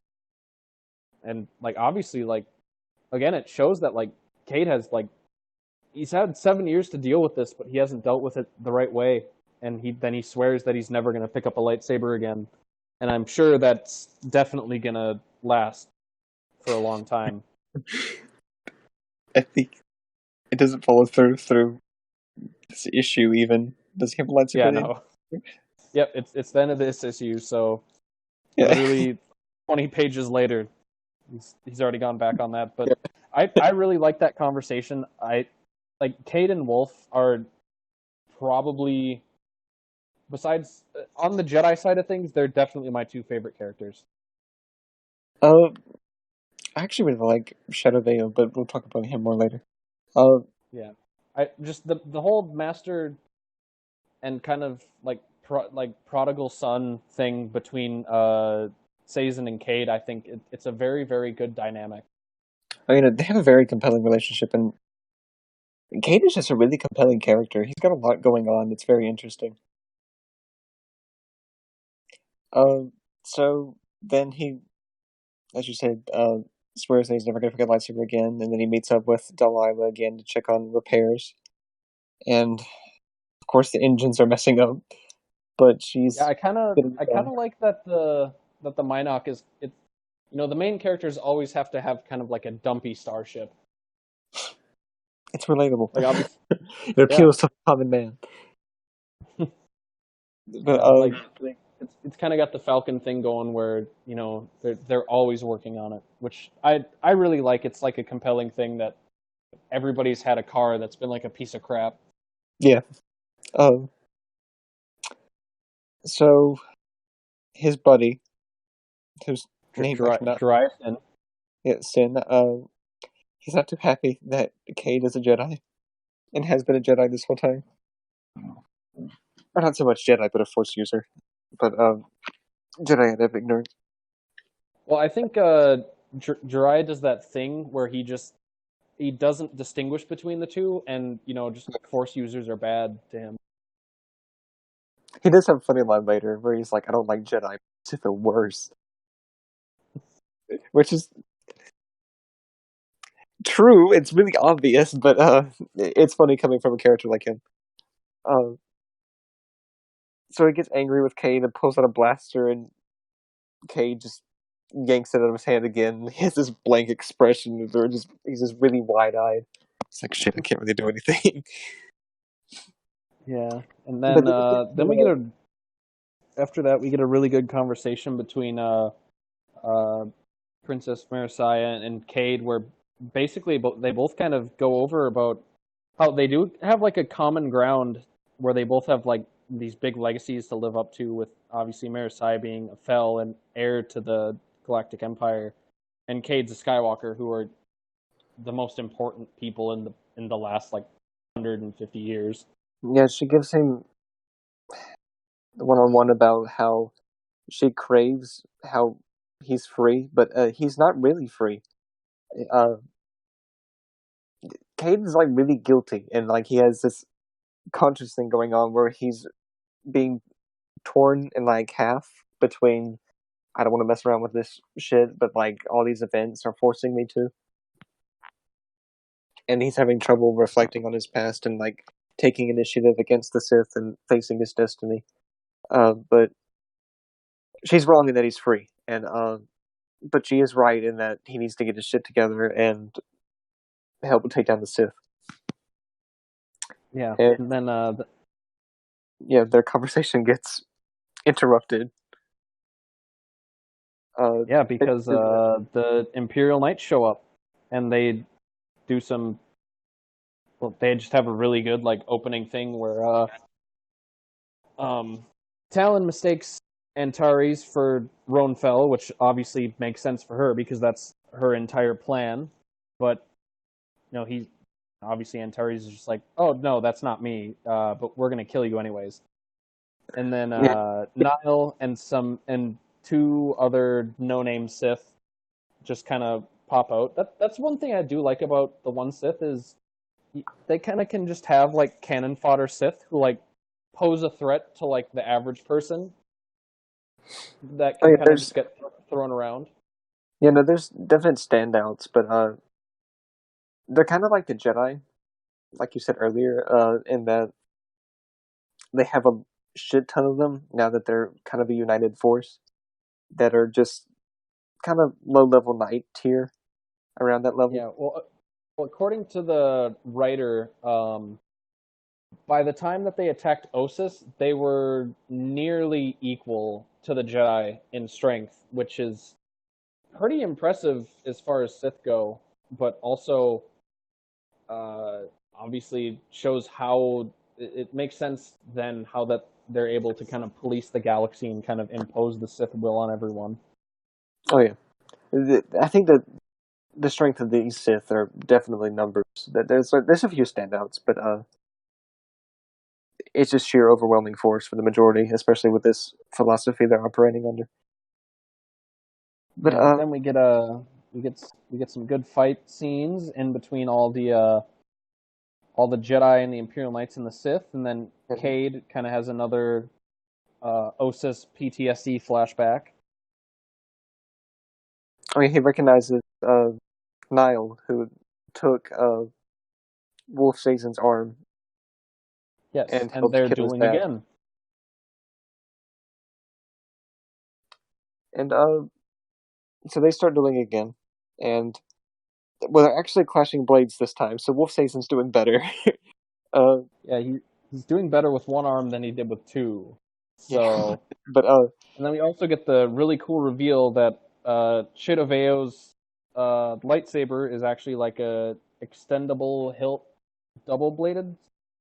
And, like, obviously, like, again, it shows that, like, Cade has, like, he's had 7 years to deal with this, but he hasn't dealt with it the right way. And he swears that he's never going to pick up a lightsaber again. And I'm sure that's definitely going to last for a long time. I think it doesn't follow through this issue even. Does he have a lightsaber? Yeah, no. Yep, it's the end of this issue, so Yeah. literally 20 pages later, he's already gone back on that. But yeah. I really like that conversation. Like, Cade and Wolf are probably, besides on the Jedi side of things, they're definitely my 2 favorite characters. I actually really like Shadow Vale, but we'll talk about him more later. Yeah, I just the whole master and kind of like prodigal son thing between Sazin and Cade. I think it's a very, very good dynamic. I mean, they have a very compelling relationship, and Cade is just a really compelling character. He's got a lot going on. It's very interesting. So then he, as you said, swears that he's never going to forget lightsaber again, and then he meets up with Delilah again to check on repairs. And of course, the engines are messing up, but she's. Yeah, I kind of like that the Mynock is it. You know, the main characters always have to have kind of like a dumpy starship. It's relatable. Like, it appeals to the common man. But it's kind of got the Falcon thing going, where, you know, they're always working on it, which I really like. It's like a compelling thing that everybody's had a car that's been like a piece of crap. Yeah. So his buddy, whose name Sin. Yeah, Sin. He's not too happy that Cade is a Jedi, and has been a Jedi this whole time. Or not so much Jedi, but a Force user. But Jedi out of ignorance. Well, I think Jiraiya does that thing where he doesn't distinguish between the two, and, you know, just Force users are bad to him. He does have a funny line later where he's like, "I don't like Jedi, Sith are worse," which is true. It's really obvious, but it's funny coming from a character like him. So he gets angry with Cade and pulls out a blaster, and Cade just yanks it out of his hand again. He has this blank expression, he's just really wide-eyed. It's like, shit, I can't really do anything. Yeah, and then we get after that we get a really good conversation between Princess Marasiah and Cade, where basically they both kind of go over about how they do have like a common ground, where they both have like these big legacies to live up to, with obviously Marasiah being a Fel and heir to the Galactic Empire, and Cade's a Skywalker, who are the most important people in the last like 150 years. Yeah, she gives him one-on-one about how she craves how he's free, but he's not really free. Uh, Caden's like really guilty, and like he has this conscious thing going on where he's being torn in like half between I don't want to mess around with this shit, but like all these events are forcing me to. And he's having trouble reflecting on his past and like taking initiative against the Sith and facing his destiny. But she's wrong in that he's free, and but she is right in that he needs to get his shit together and help take down the Sith. Yeah, And and then yeah, their conversation gets interrupted. yeah, because the Imperial Knights show up, and they do some. Well, they just have a really good like opening thing where Talon mistakes Antares for Ronfell, which obviously makes sense for her because that's her entire plan. But he obviously Antares is just like, oh no, that's not me. But we're gonna kill you anyways. And then yeah, Nile and two other no-name Sith just kind of pop out. That's one thing I do like about the one Sith is they kind of can just have like cannon fodder Sith who like pose a threat to like the average person that oh, can yeah, kind of just get thrown around. no, there's definite standouts, but they're kind of like the Jedi, like you said earlier, in that they have a shit ton of them now that they're kind of a united force that are just kind of low level knight tier around that level. Yeah, well, according to the writer, by the time that they attacked Ossus, they were nearly equal to the Jedi in strength, which is pretty impressive as far as Sith go, but also obviously shows how it makes sense then how that they're able to kind of police the galaxy and kind of impose the Sith will on everyone. Oh yeah, I think that the strength of these Sith are definitely numbers. There's a few standouts, but it's just sheer overwhelming force for the majority, especially with this philosophy they're operating under. But Yeah, then we get we get some good fight scenes in between all the Jedi and the Imperial Knights and the Sith, and then Cade kind of has another Ossus PTSD flashback. I mean, he recognizes Nile, who took Wolf Sazen's arm Yes, and and helped they're kill his dueling dad. again. And so they start dueling again, and well, they're actually clashing blades this time. So Wolf Sazen's doing better. Yeah, he's doing better with one arm than he did with two. So, yeah. But and then we also get the really cool reveal that Shadow Veo's lightsaber is actually like a extendable hilt, double-bladed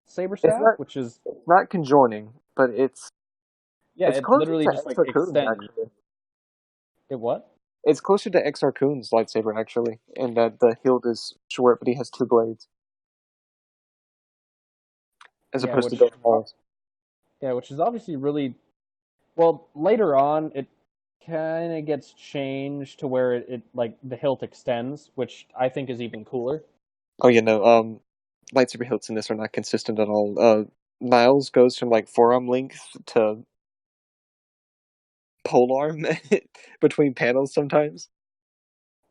saber staff, which is it's not conjoining, but it's it closer literally to just like Exar Kun's, extends. actually. It what? It's closer to Exar Kun's lightsaber, actually, in that the hilt is short, but he has two blades. As opposed to Darth Maul's. Yeah, which is obviously really well. Later on, it kind of gets changed to where it like the hilt extends, which I think is even cooler. Oh yeah, no. Lightsaber hilts in this are not consistent at all. Niles goes from like forearm length to polearm between panels sometimes.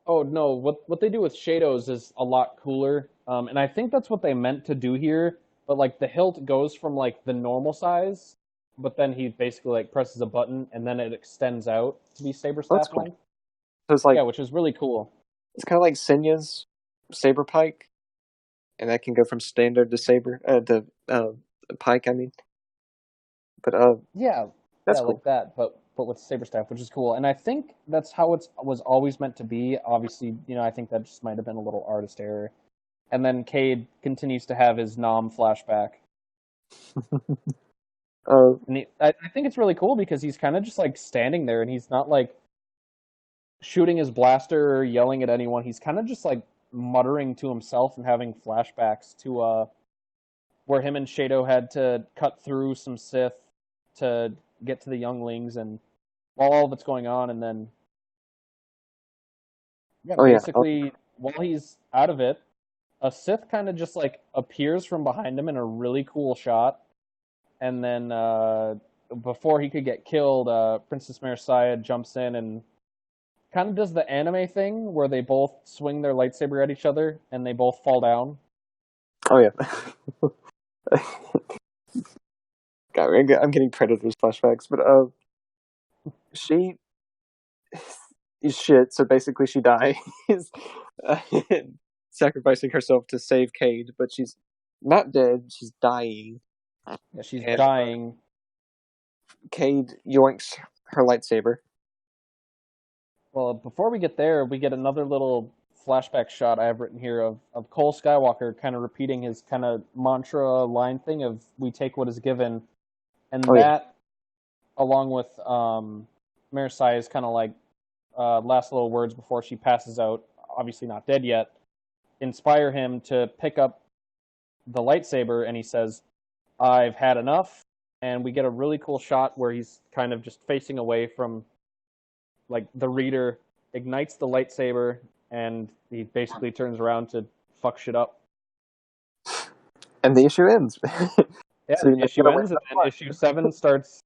Oh no, what they do with Shadows is a lot cooler, and I think that's what they meant to do here. But like the hilt goes from like the normal size, but then he basically like presses a button and then it extends out to be saber That's staff cool. length. So it's like Yeah, which is really cool. it's kind of like Senya's saber pike, and that can go from standard to saber to pike. I mean, but Yeah, that's yeah, cool. like that, but with saber staff, which is cool. And I think that's how it was always meant to be. Obviously, I think that just might have been a little artist error. And then Cade continues to have his Nom flashback. And I think it's really cool because he's kind of just like standing there and he's not like shooting his blaster or yelling at anyone. He's kind of just like muttering to himself and having flashbacks to where him and Shado had to cut through some Sith to get to the younglings, and while all of it's going on, and then basically while he's out of it, a Sith kind of just like appears from behind him in a really cool shot, and then before he could get killed, Princess Marasiah jumps in and kind of does the anime thing where they both swing their lightsaber at each other and they both fall down. Oh yeah. God, I'm getting Predator's flashbacks, but she is shit. So basically, she dies, sacrificing herself to save Cade. But she's not dead; she's dying. Yeah, she's dying. Cade yoinks her lightsaber. Well, before we get there, we get another little flashback shot I have written here of Cole Skywalker kind of repeating his kind of mantra line thing of "we take what is given," and that, along with Marasiah's kind of like last little words before she passes out, obviously not dead yet, inspire him to pick up the lightsaber, and he says, "I've had enough." And we get a really cool shot where he's kind of just facing away from like the reader, ignites the lightsaber, and he basically turns around to fuck shit up. And the issue ends. Yeah, so the issue ends, and then issue 7 starts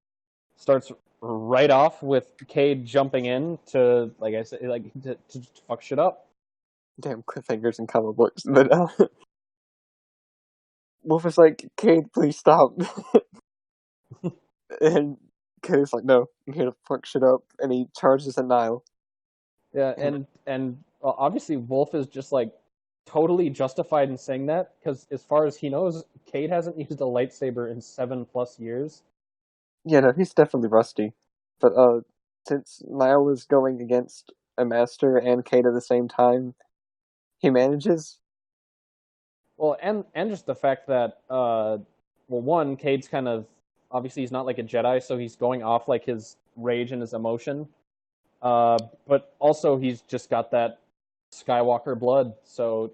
right off with Cade jumping in to, like I said, like to fuck shit up. Damn cliffhangers in comic books. But Wolf is like, Cade, please stop. And Cade's like, no, I'm here to fuck shit up. And he charges at Nile. Yeah, and obviously Wolf is just like totally justified in saying that, because as far as he knows, Cade hasn't used a lightsaber in 7+ years. Yeah, no, he's definitely rusty. But since Nile is going against a master and Cade at the same time, he manages. Well, and just the fact that, one, Cade's kind of, obviously he's not like a Jedi, so he's going off like his rage and his emotion. But also he's just got that Skywalker blood, so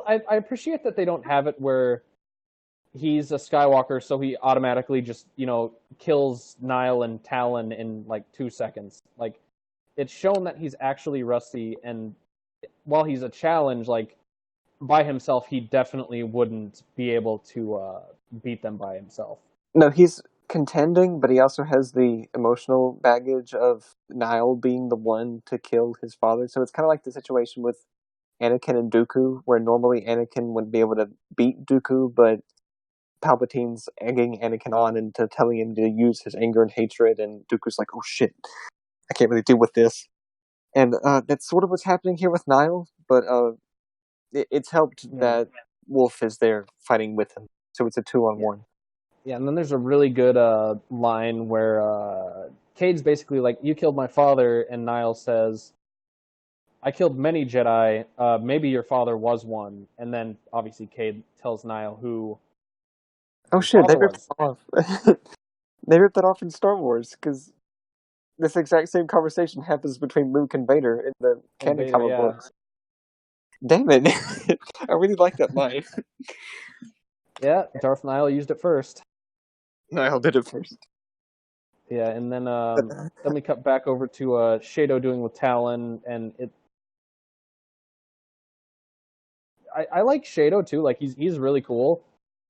I appreciate that they don't have it where he's a Skywalker, so he automatically just, kills Nile and Talon in like 2 seconds. Like, it's shown that he's actually rusty, and while he's a challenge, like, by himself, he definitely wouldn't be able to beat them by himself. No, he's contending, but he also has the emotional baggage of Nile being the one to kill his father. So it's kind of like the situation with Anakin and Dooku, where normally Anakin wouldn't be able to beat Dooku, but Palpatine's egging Anakin on into telling him to use his anger and hatred, and Dooku's like, oh shit, I can't really deal with this. And that's sort of what's happening here with Nile, but it's helped that Wolf is there fighting with him. So it's a 2-on-1. Yeah, and then there's a really good line where Cade's basically like, you killed my father, and Nile says, I killed many Jedi, maybe your father was one. And then, obviously, Cade tells Nile who... Oh shit, they ripped that off. They ripped that off in Star Wars, because this exact same conversation happens between Luke and Vader in the canon comic books. Damn it. I really like that line. Yeah, Darth Nile used it first. Nile did it first. Yeah, and then we cut back over to Shado doing with Talon, and I like Shado too. Like, he's really cool.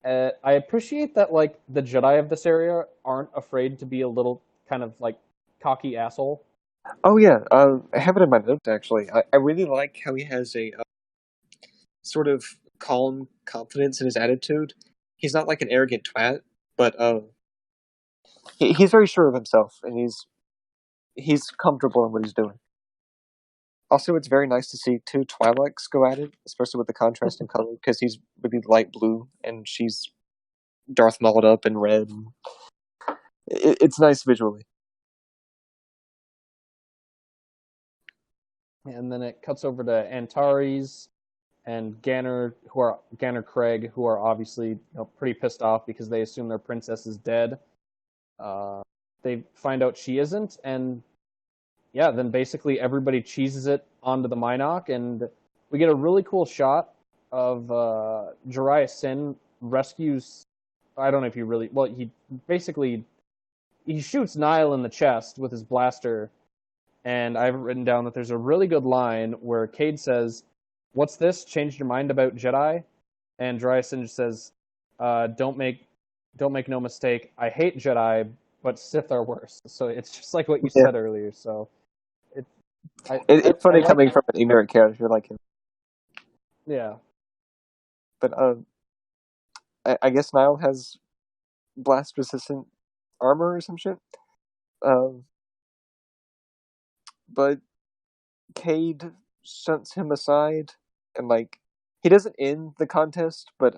I appreciate that, like, the Jedi of this area aren't afraid to be a little kind of like cocky asshole. Oh yeah, I have it in my notes actually. I really like how he has a sort of calm confidence in his attitude. He's not like an arrogant twat, but he's very sure of himself, and he's comfortable in what he's doing. Also, it's very nice to see two Twi'leks go at it, especially with the contrast in color, because he's really light blue, and she's Darth Mauled up in red. It's nice visually. And then it cuts over to Antares and Ganner Craig, who are obviously pretty pissed off because they assume their princess is dead. They find out she isn't, and then basically everybody cheeses it onto the Mynock, and we get a really cool shot of Jiraiya Sin rescues. I don't know if you really. Well, he basically he shoots Nile in the chest with his blaster, and I've written down that there's a really good line where Cade says, "What's this? Changed your mind about Jedi?" And Jiraiya Sin just says, "Don't make no mistake. I hate Jedi, but Sith are worse." So it's just like what you Yeah. said earlier. So it, It's funny like coming it. from an ignorant character like him. Yeah. But I guess Nile has blast resistant armor or some shit. But Cade shunts him aside, and like he doesn't end the contest, but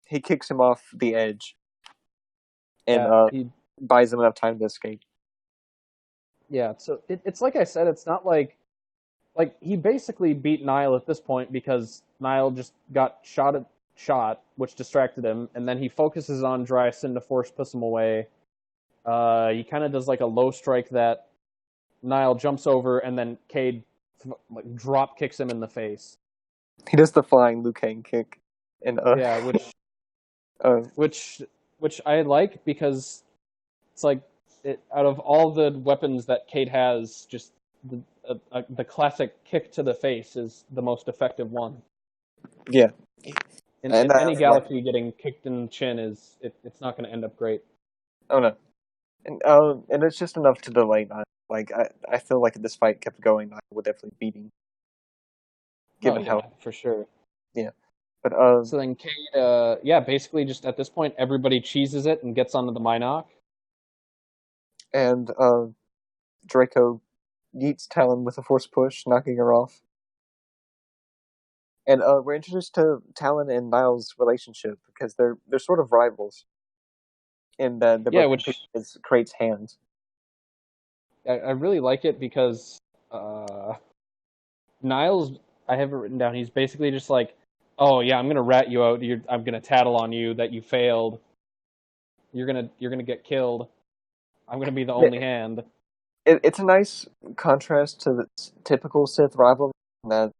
he kicks him off the edge and Yeah. buys him enough time to escape. Yeah. So it's like I said. It's not like he basically beat Nile at this point because Nile just got shot, which distracted him, and then he focuses on Jiraiya Sin to force push him away. He kind of does like a low strike that Nile jumps over, and then Cade like drop kicks him in the face. He does the flying Liu Kang kick, and Yeah, uh, which I like because it's like out of all the weapons that Cade has, just the classic kick to the face is the most effective one. yeah, In and any like, galaxy, getting kicked in the chin it's not going to end up great. oh no, and it's just enough to delay Nile. Like I feel like if this fight kept going, Nile would definitely beat him. Given how, For sure. yeah, but So then Cade, basically just at this point, everybody cheeses it and gets onto the Mynock. and Draco yeets Talon with a force push, knocking her off. And we're introduced to Talon and Niles' relationship because they're sort of rivals. And they're both Which is Krait's hand. I really like it because Niles, I have it written down. He's basically just like, "Oh yeah, I'm gonna rat you out. I'm gonna tattle on you that you failed. You're gonna get killed. I'm gonna be the only hand." It's a nice contrast to the typical Sith rivalry that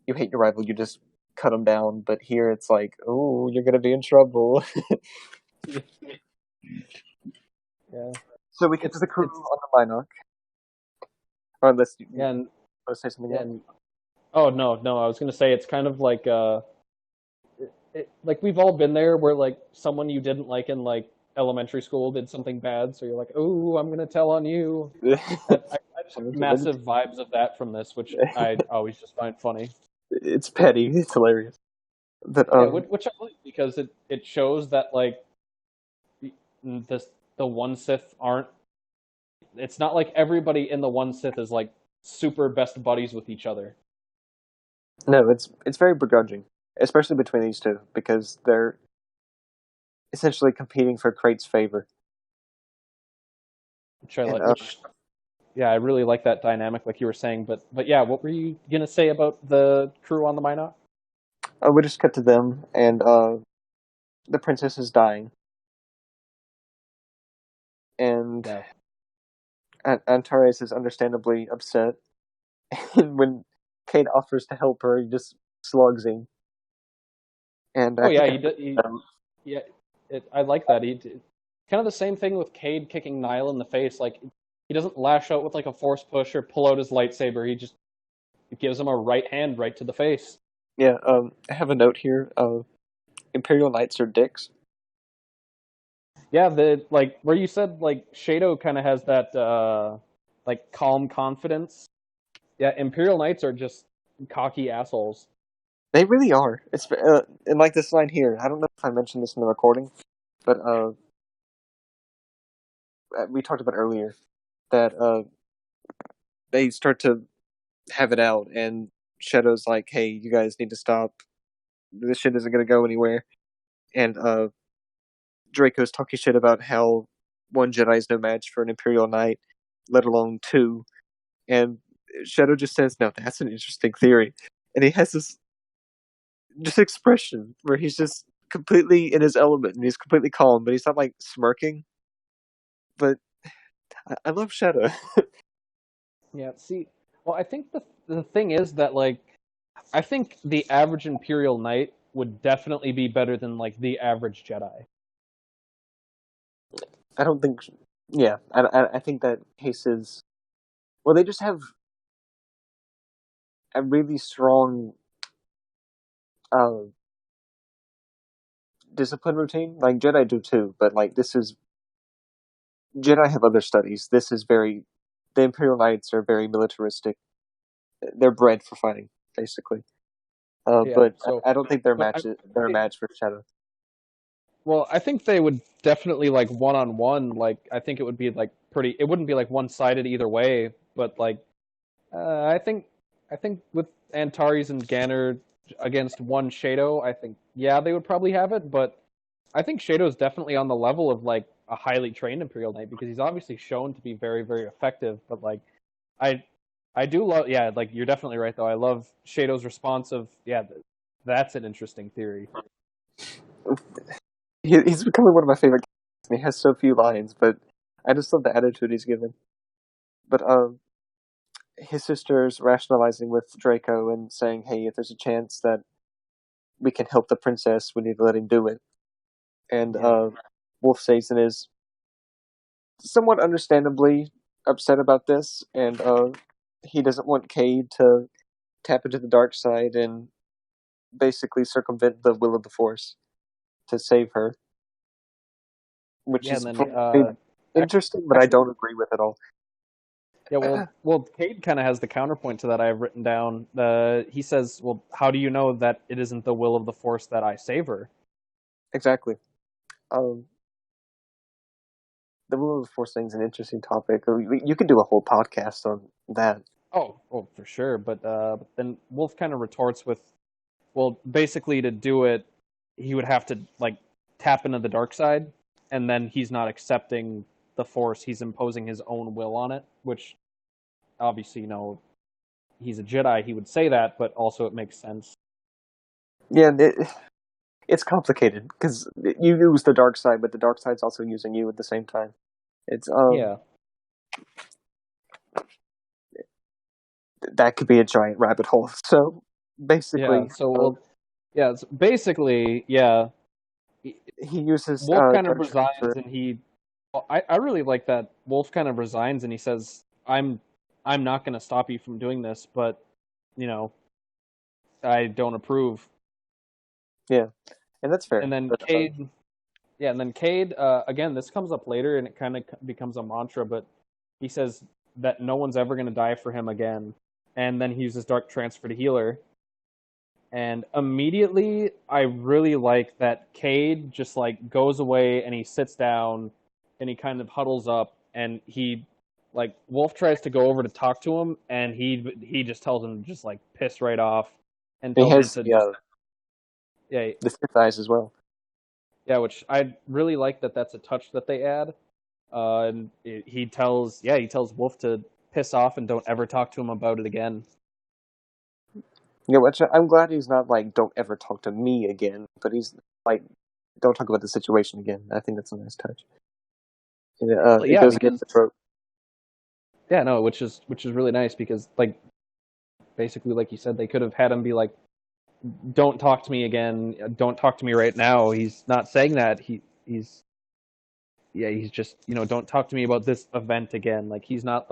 you hate your rival, you just cut them down. But here it's like, oh, you're gonna be in trouble. Yeah. So we get to the crew on the Mynock. Or unless you want to say something else. Oh no, I was gonna say it's kind of like like we've all been there where like someone you didn't like in like elementary school did something bad, so you're like, "Oh, I'm gonna tell on you." I just have massive vibes of that from this, which I always just find funny. It's petty. It's hilarious. But which I like because it shows that like the one Sith aren't. It's not like everybody in the one Sith is like super best buddies with each other. No, it's very begrudging, especially between these two, because they're essentially competing for Krait's favor. Which I like. Yeah, I really like that dynamic, like you were saying. But yeah, what were you gonna say about the crew on the Mynock? We just cut to them, and the princess is dying, and Antares is understandably upset. And when Cade offers to help her, he just slugs him. And I like that. He did kind of the same thing with Cade kicking Nile in the face. Like he doesn't lash out with like a force push or pull out his lightsaber. He just gives him a right hand right to the face. Yeah, I have a note here. Imperial Knights are dicks. Yeah, the like where you said like Shado kind of has that like calm confidence. Yeah, Imperial Knights are just cocky assholes. They really are. It's and like this line here. I don't know if I mentioned this in the recording, but we talked about earlier that they start to have it out, and Shadow's like, "Hey, you guys need to stop. This shit isn't gonna go anywhere." And Draco's talking shit about how one Jedi is no match for an Imperial Knight, let alone two. And Shadow just says, "No, that's an interesting theory." And he has this just expression where he's just completely in his element and he's completely calm, but he's not like smirking. But I love Shadow. Yeah, see, well, I think the thing is that like I think the average Imperial Knight would definitely be better than like the average Jedi. I don't think. Yeah, I think that case is. Well, they just have a really strong uh, discipline routine. Like Jedi do too, but like this is Jedi have other studies. This is very. The Imperial Knights are very militaristic. They're bred for fighting, basically. Yeah. But So, I don't think they're but they're a match for Shadow. well, I think they would definitely like one on one. Like, I think it would be like pretty. It wouldn't be like one sided either way. But like, I think with Antares and Ganner against one Shadow, I think yeah they would probably have it. But I think Shadow's definitely on the level of like a highly trained Imperial Knight because he's obviously shown to be very very effective. But like, I I do love yeah like you're definitely right though. I love Shadow's response of yeah that's an interesting theory. He's becoming one of my favorite characters. He has so few lines, but I just love the attitude he's given. But his sister's rationalizing with Draco and saying, "Hey, if there's a chance that we can help the princess, we need to let him do it." And Yeah. Wolf Satan is somewhat understandably upset about this, and he doesn't want Cade to tap into the dark side and basically circumvent the will of the Force to save her, which Yeah, is and then interesting, but I actually don't agree with it all. yeah, well, Cade kind of has the counterpoint to that I have written down. He says, "Well, how do you know that it isn't the will of the Force that I save her?" Exactly. Um, the will of the Force thing is an interesting topic. You could do a whole podcast on that. Oh, for sure. But then Wolf kind of retorts with, "Well, basically, to do it, he would have to like tap into the dark side, and then he's not accepting the Force; he's imposing his own will on it." Which, obviously, he's a Jedi; he would say that, but also it makes sense. Yeah, it's complicated because you use the dark side, but the dark side's also using you at the same time. It's Yeah. that could be a giant rabbit hole. So Yeah. basically, So well, yeah. It's basically, yeah. he uses Wolf kind of dark transfer. resigns, and he. Well, I really like that. Wolf kind of resigns, and he says, I'm not going to stop you from doing this, but you know, I don't approve." Yeah, and that's fair. And then But Cade, yeah, and then Cade. Again, this comes up later, and it kind of becomes a mantra, but he says that no one's ever going to die for him again, and then he uses Dark Transfer to heal her. And immediately, I really like that Cade just like goes away and he sits down and he kind of huddles up and he like Wolf tries to go over to talk to him and he just tells him to just like piss right off and he tells him has to just yeah the Sith eyes as well. yeah, which I really like that that's a touch that they add. And he tells Wolf to piss off and don't ever talk to him about it again. Yeah, which I'm glad he's not like, "Don't ever talk to me again," but he's like, "Don't talk about the situation again." I think that's a nice touch. Well, It yeah, goes because against the trope. yeah, no, which is really nice because like basically like you said they could have had him be like don't talk to me again, don't talk to me right now. He's not saying that. He's yeah, he's just, don't talk to me about this event again. Like he's not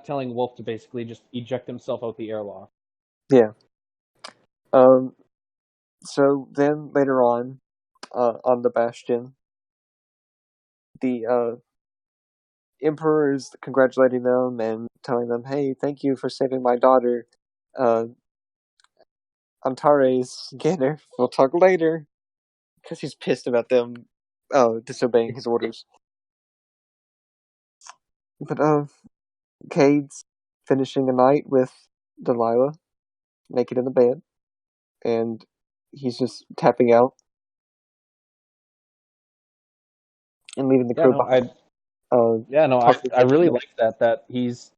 telling Wolf to basically just eject himself out the airlock. Yeah. So then later on the Bastion, the Emperor is congratulating them and telling them, "Hey, thank you for saving my daughter, uh, Antares Ganner. We'll talk later," because he's pissed about them disobeying his orders. But Cade's finishing a night with Delilah, naked in the bed, and he's just tapping out and leaving the Yeah, crew no, behind. I really like that he's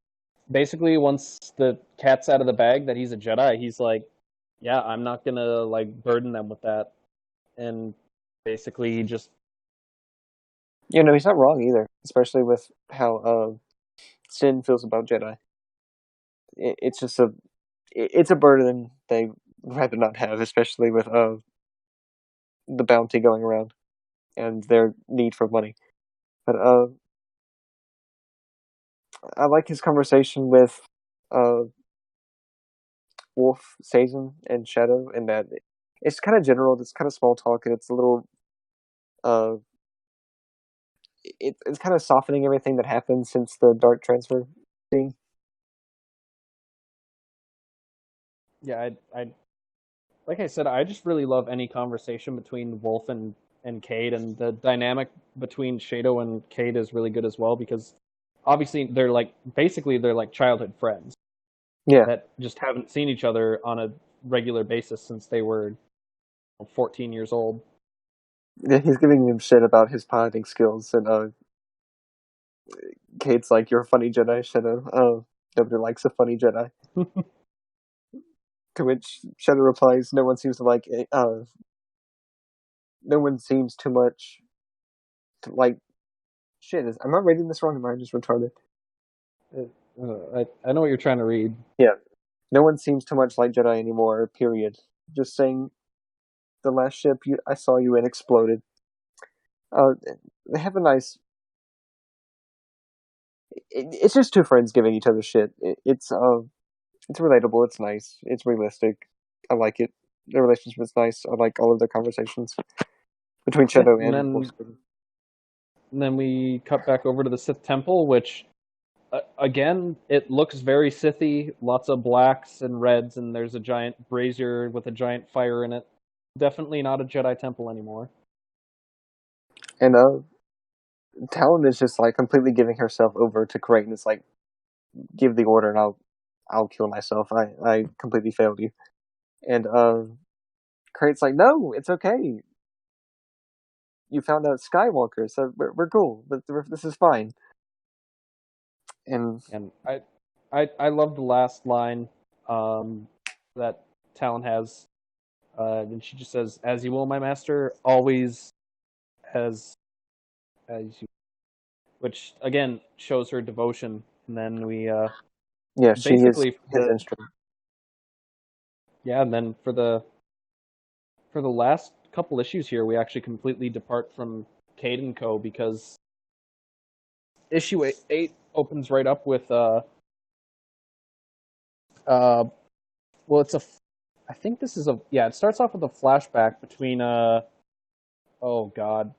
basically once the cat's out of the bag that he's a Jedi, he's like, yeah, I'm not gonna like burden them with that, and basically he just he's not wrong either, especially with how Sin feels about Jedi. It's just it's a burden they rather not have, especially with the bounty going around and their need for money. But I like his conversation with uh, Wolf, Sazin, and Shadow, in that it's kind of general, it's kind of small talk, and it's a little uh, it's kind of softening everything that happened since the Dark transfer thing. Yeah, I like I said, I just really love any conversation between Wolf and Cade, and the dynamic between Shadow and Cade is really good as well, because obviously they're like childhood friends Yeah, that just haven't seen each other on a regular basis since they were 14 years old. yeah, he's giving him shit about his piloting skills, and Cade's like, "You're a funny Jedi, Shadow. Nobody likes a funny Jedi." To which Shadow replies, "No one seems to like it. No one seems too much to like." Shit, am I reading this wrong? Am I just retarded? I know what you're trying to read. Yeah, no one seems too much like Jedi anymore. Period. Just saying, the last ship I saw you in exploded. They have a nice. It's just two friends giving each other shit. It's relatable. It's nice. It's realistic. I like it. Their relationship is nice. I like all of their conversations between Shadow and and then and then we cut back over to the Sith Temple, which again, it looks very Sithy. Lots of blacks and reds, and there's a giant brazier with a giant fire in it. Definitely not a Jedi temple anymore. And Talon is just like completely giving herself over to Creighton. It's like, give the order and I'll kill myself. I completely failed you. And Creighton's like, no, it's okay. You found out Skywalker, so we're cool. This is fine. And I love the last line that Talon has. And she just says, "As you will, my master, always as you," which again shows her devotion. And then we yeah, she is basically his instrument. Yeah, and then for the last couple issues here, we actually completely depart from Cade and Co. because issue 8 opens right up with well, it's a I think this is it starts off with a flashback between oh god,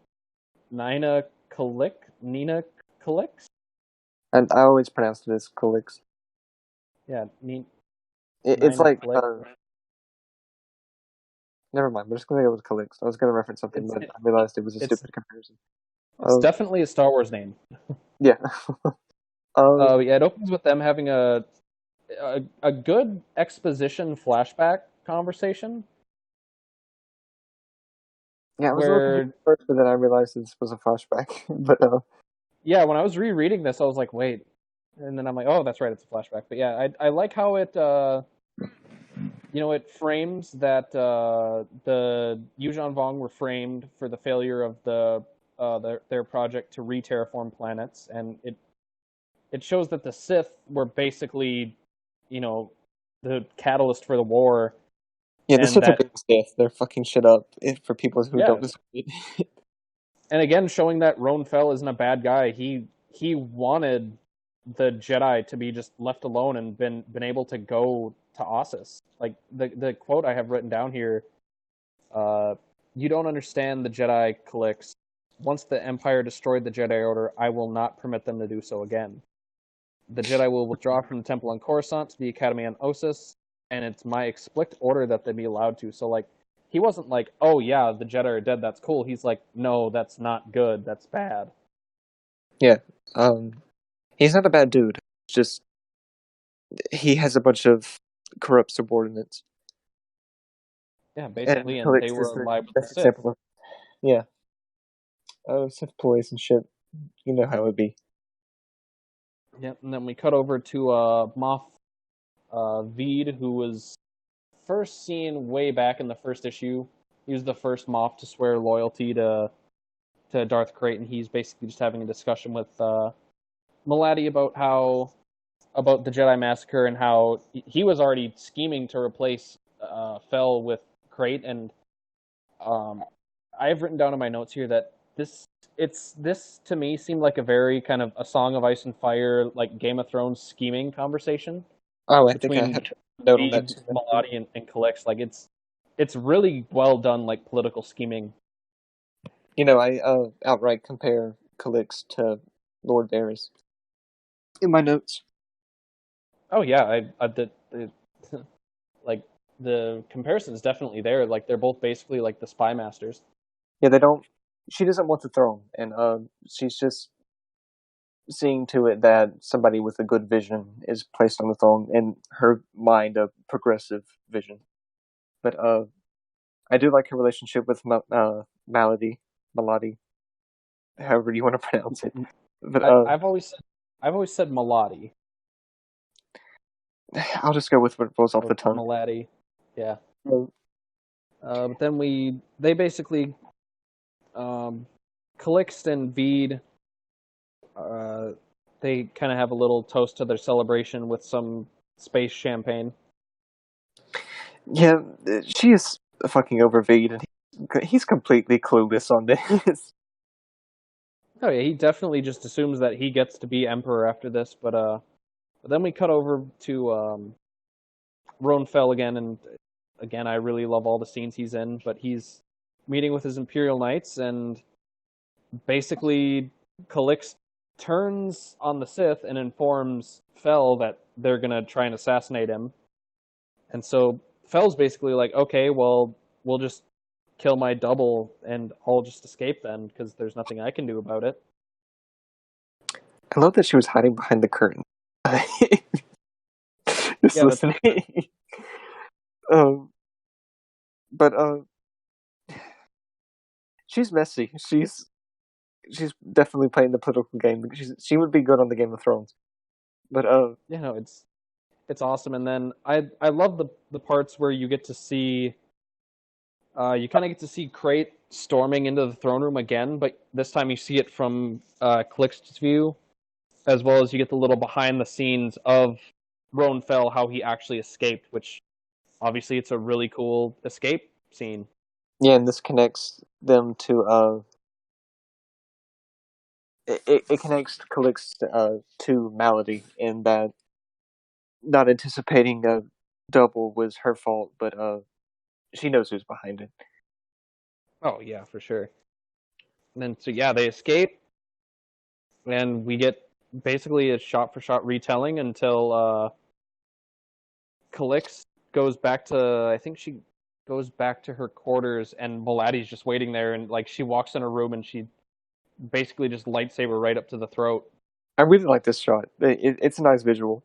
Nina Kalix. And I always pronounced it as Kalix. Yeah, It's like Kalix. never mind. I'm just gonna go with Kalix. I was gonna reference something, but I realized it was a stupid comparison. It's definitely a Star Wars name. Yeah. Yeah, it opens with them having a good exposition flashback conversation. Yeah, I was looking first, but then I realized this was a flashback. But yeah, when I was rereading this, I was like, wait, and then I'm like, oh, that's right, it's a flashback. But yeah, I like how it it frames that the Yuuzhan Vong were framed for the failure of their project to re-terraform planets, and it shows that the Sith were basically, the catalyst for the war. Yeah, the Sith are big Sith. They're fucking shit up for people who don't deserve it. And again, showing that Roan Fel isn't a bad guy. He wanted the Jedi to be just left alone and been able to go to Ossus. Like the quote I have written down here, you don't understand the Jedi, Kalix. Once the Empire destroyed the Jedi Order, I will not permit them to do so again. The Jedi will withdraw from the Temple on Coruscant to the Academy on Ossus, and it's my explicit order that they be allowed to. So, like, he wasn't like, oh yeah, the Jedi are dead, that's cool. He's like, no, that's not good, that's bad. Yeah. He's not a bad dude. It's just he has a bunch of corrupt subordinates. Yeah, basically, and they were alive with the Sith. Yeah. Sith ploys and shit. You know how it would be. Yep, and then we cut over to Moff Veed, who was first seen way back in the first issue. He was the first Moff to swear loyalty to Darth Creighton. He's basically just having a discussion with Maladi about how about the Jedi Massacre and how he was already scheming to replace Fel with Crate, and I have written down in my notes here that this to me seemed like a very kind of a Song of Ice and Fire, like Game of Thrones scheming conversation Oh, I think I between had a note on that Reed, too. Maladi, and Calex. Like it's really well done, like political scheming. You know, I outright compare Calix to Lord Varys in my notes. Oh yeah, like the comparison is definitely there. Like they're both basically like the spy masters. Yeah, they don't. She doesn't want the throne, and she's just seeing to it that somebody with a good vision is placed on the throne. In her mind, a progressive vision. But I do like her relationship with Malady, however you want to pronounce it. But I've always said Maladi. I'll just go with what rolls off the tongue. Maladi, yeah. So, But then they basically, Calixte and Veed, they kind of have a little toast to their celebration with some space champagne. yeah, she is fucking overveed, and he's completely clueless on this. Oh yeah, he definitely just assumes that he gets to be emperor after this. But then we cut over to Roan Fel again, and again, I really love all the scenes he's in. But he's meeting with his Imperial Knights, and basically, Calixte turns on the Sith and informs Fel that they're gonna try and assassinate him. And so Fel's basically like, okay, well, we'll just kill my double and I'll just escape then because there's nothing I can do about it. I love that she was hiding behind the curtain. Just Yeah, listening. But she's messy. She's definitely playing the political game. She would be good on the Game of Thrones. But you know, it's awesome. And then I love the parts where you get to see you kind of get to see Crate storming into the throne room again, but this time you see it from Calixte's view, as well as you get the little behind the scenes of Roan Fel, how he actually escaped, which obviously it's a really cool escape scene. yeah, and this connects them to it connects Calixte to Malady in that not anticipating a double was her fault, but she knows who's behind it. Oh yeah, for sure. And then so yeah, they escape, and we get basically a shot for shot retelling until Calixte goes back to, I think she goes back to her quarters, and Malady's just waiting there, and like she walks in her room and she basically just lightsaber right up to the throat. I really like this shot. It's a nice visual.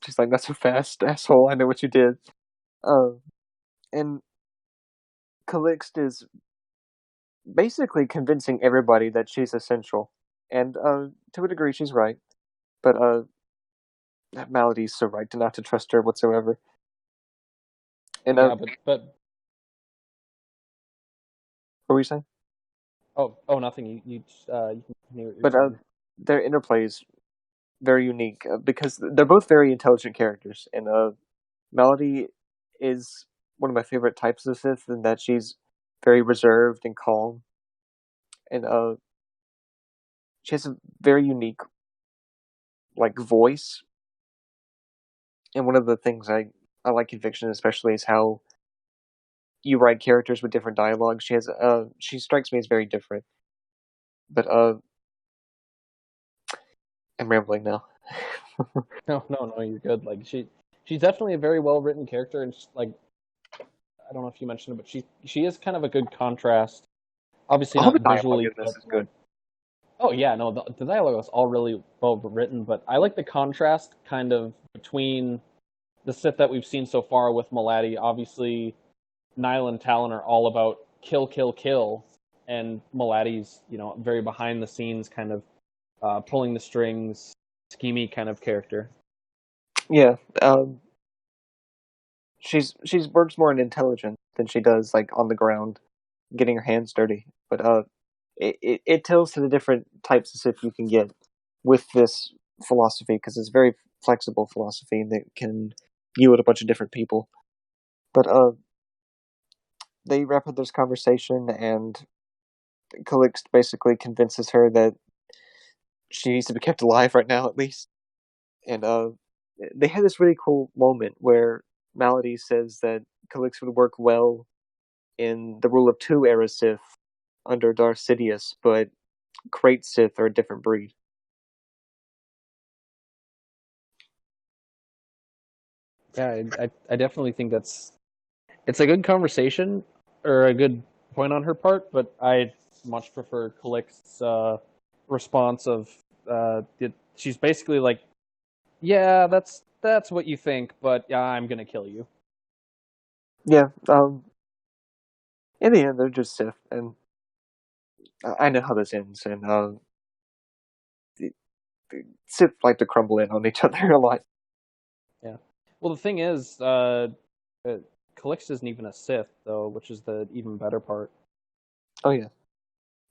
She's like, "Not so fast, asshole! I know what you did." And Calixte is basically convincing everybody that she's essential, and to a degree, she's right. But Malady's so right to not to trust her whatsoever. And Yeah, but what were you saying? oh nothing. You can continue what you're But saying. their interplay is very unique because they're both very intelligent characters, and Malady is one of my favorite types of Sith in that she's very reserved and calm, and she has a very unique like voice. And one of the things I like in fiction especially is how you write characters with different dialogue. She strikes me as very different. But I'm rambling now. No, you're good. Like she's definitely a very well written character, and like I don't know if you mentioned it, but she is kind of a good contrast. Obviously All the not dialogue visually. in this is good. Oh yeah, no, the dialogue was all really well written, but I like the contrast kind of between the Sith that we've seen so far with Malady. Obviously, Nihil and Talon are all about kill, kill, kill, and Malady's very behind the scenes, kind of pulling the strings, schemy kind of character. Yeah, she's works more in intelligence than she does like on the ground, getting her hands dirty. But it tells to the different types of Sith you can get with this philosophy because it's very flexible philosophy that can yield a bunch of different people. But they wrap up this conversation, and Calixt basically convinces her that she needs to be kept alive right now, at least. And they had this really cool moment where Malady says that Calixt would work well in the rule of 2 era Sith under Darth Sidious, but Krayt Sith are a different breed. Yeah, I definitely think it's a good conversation or a good point on her part, but I much prefer Calixt's response of she's basically like, yeah, that's what you think, but yeah, I'm gonna kill you. Yeah, in the end, they're just Sith, and I know how this ends, and the Sith like to crumble in on each other a lot. Yeah. Well, the thing is, Calixt isn't even a Sith, though, which is the even better part. Oh yeah,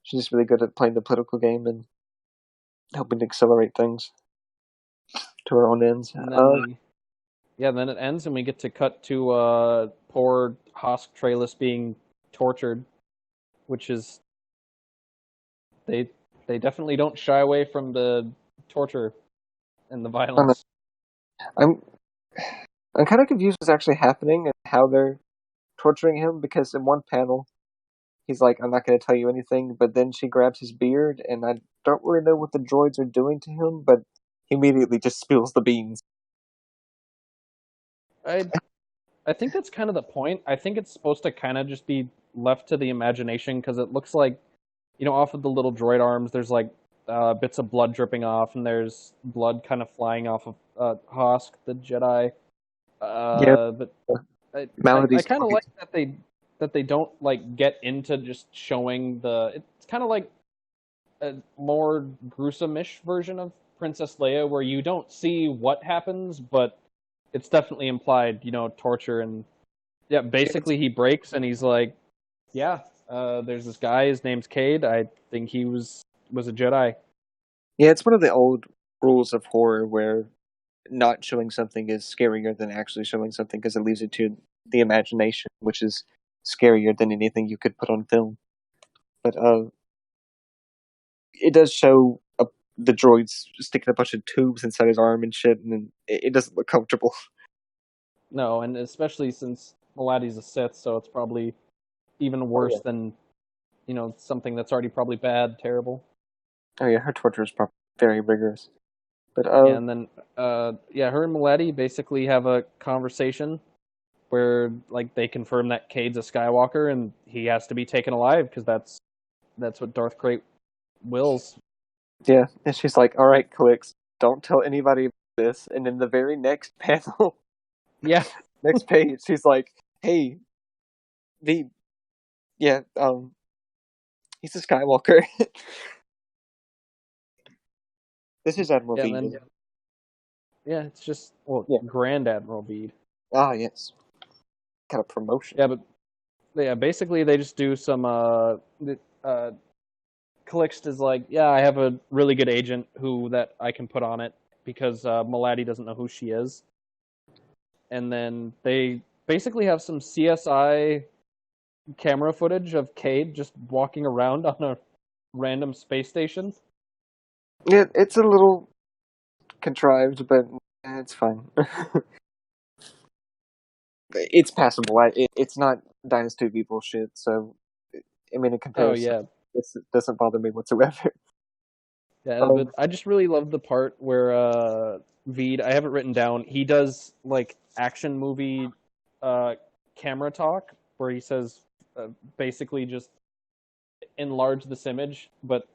she's just really good at playing the political game and helping to accelerate things to her own ends. And then then it ends, and we get to cut to poor Hosk Traylus being tortured, which is they definitely don't shy away from the torture and the violence. I'm kind of confused what's actually happening and how they're torturing him, because in one panel he's like, I'm not going to tell you anything, but then she grabs his beard, and I don't really know what the droids are doing to him, but he immediately just spills the beans. I think that's kind of the point. I think it's supposed to kind of just be left to the imagination, because it looks like, off of the little droid arms, there's like bits of blood dripping off, and there's blood kind of flying off of Hosk, the Jedi. But I kind of like that they don't like get into just showing the. It's kind of like a more gruesome-ish version of Princess Leia, where you don't see what happens, but it's definitely implied, torture. And yeah, basically he breaks and he's like, yeah, there's this guy, his name's Cade. I think he was a Jedi. Yeah, it's one of the old rules of horror where not showing something is scarier than actually showing something, because it leaves it to the imagination, which is scarier than anything you could put on film. But it does show the droids sticking a bunch of tubes inside his arm and shit, and it doesn't look comfortable. No, and especially since Malady's a Sith, so it's probably even worse than, something that's already probably bad, terrible. Oh yeah, her torture is probably very rigorous. But yeah, and then her and Malady basically have a conversation where like they confirm that Cade's a Skywalker and he has to be taken alive, because that's what Darth Krayt wills. Yeah, and she's like, all right, Calixt, don't tell anybody about this. And in the very next panel, next page, she's like, hey, he's a Skywalker. This is Admiral Beed. Yeah, it's just, Grand Admiral Beed. Ah, yes. Kind of promotion. Yeah, but basically they just do some, Calixt is like, yeah, I have a really good agent that I can put on it, because Malady doesn't know who she is. And then they basically have some CSI camera footage of Cade just walking around on a random space station. Yeah, it's a little contrived, but it's fine. It's passable. It's not Dynasty V bullshit, so I mean, in comparison, it doesn't bother me whatsoever. Yeah, but I just really love the part where Veed, I have it written down, he does like action movie camera talk, where he says basically just enlarge this image, but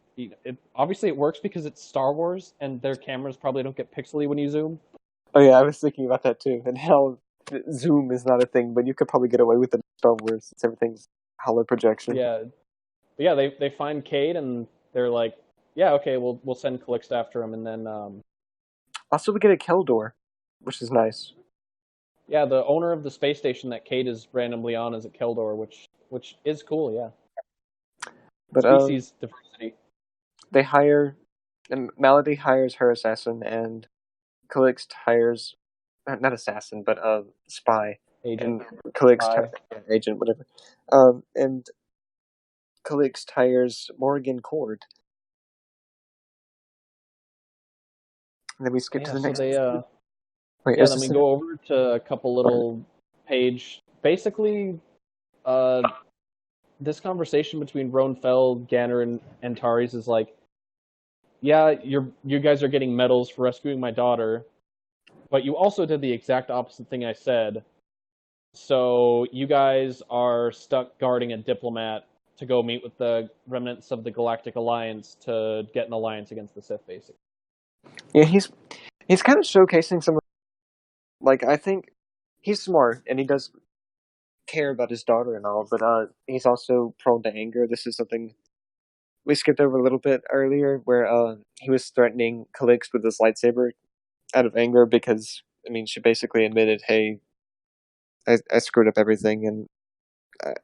obviously it works because it's Star Wars and their cameras probably don't get pixely when you zoom. Oh yeah, I was thinking about that too, and how zoom is not a thing, but you could probably get away with it in Star Wars since everything's hollow projection. Yeah, they find Cade and they're like, yeah, okay, we'll send Calixt after him, and then also we get a Kel door, which is nice. Yeah, the owner of the space station that Cade is randomly on is a Kel door, which is cool, yeah. But species diversity. They hire and Malady hires her assassin, and Calix hires not assassin, but spy, Agent. and Calix Spy. agent, whatever. And Calix hires Morrigan Cord. And then we skip to the So next. they Wait, yeah, is then we this go over to a couple little page. Basically, this conversation between Roanfell, Ganner, and Antares is like, yeah, you guys are getting medals for rescuing my daughter, but you also did the exact opposite thing I said. So you guys are stuck guarding a diplomat to go meet with the remnants of the Galactic Alliance to get an alliance against the Sith, basically. Yeah, he's kind of showcasing some. Like, I think he's smart and he does care about his daughter and all, but he's also prone to anger. This is something we skipped over a little bit earlier, where he was threatening Calix with his lightsaber out of anger because, I mean, she basically admitted, hey, I screwed up everything and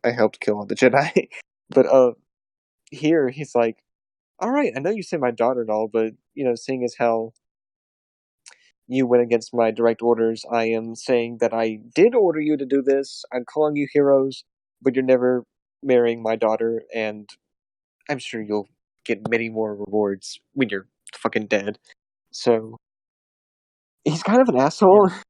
I helped kill all the Jedi. But here he's like, all right, I know you say my daughter and all, but, you know, seeing as how you went against my direct orders, I am saying that I did order you to do this. I'm calling you heroes, but you're never marrying my daughter, and I'm sure you'll get many more rewards when you're fucking dead. So he's kind of an asshole. Yeah.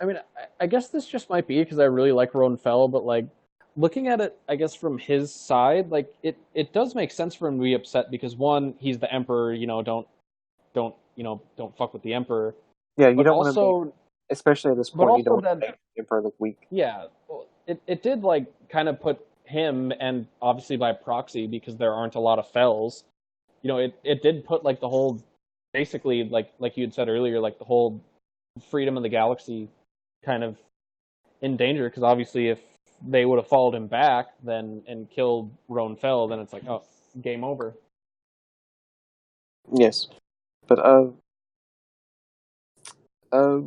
I mean, I guess this just might be because I really like Roanfell, but like looking at it, I guess from his side, like it does make sense for him to be upset because one, he's the Emperor. You know, don't fuck with the Emperor. Yeah, you But don't want to, also, especially at this but point, you don't also want to that make the Emperor look weak. yeah, well, it did like kind of put him and obviously by proxy because there aren't a lot of fells. You know, it did put like the whole basically like you had said earlier, like the whole freedom of the galaxy kind of in danger because obviously if they would have followed him back then and killed Roanfell, then it's like, oh, game over. Yes, but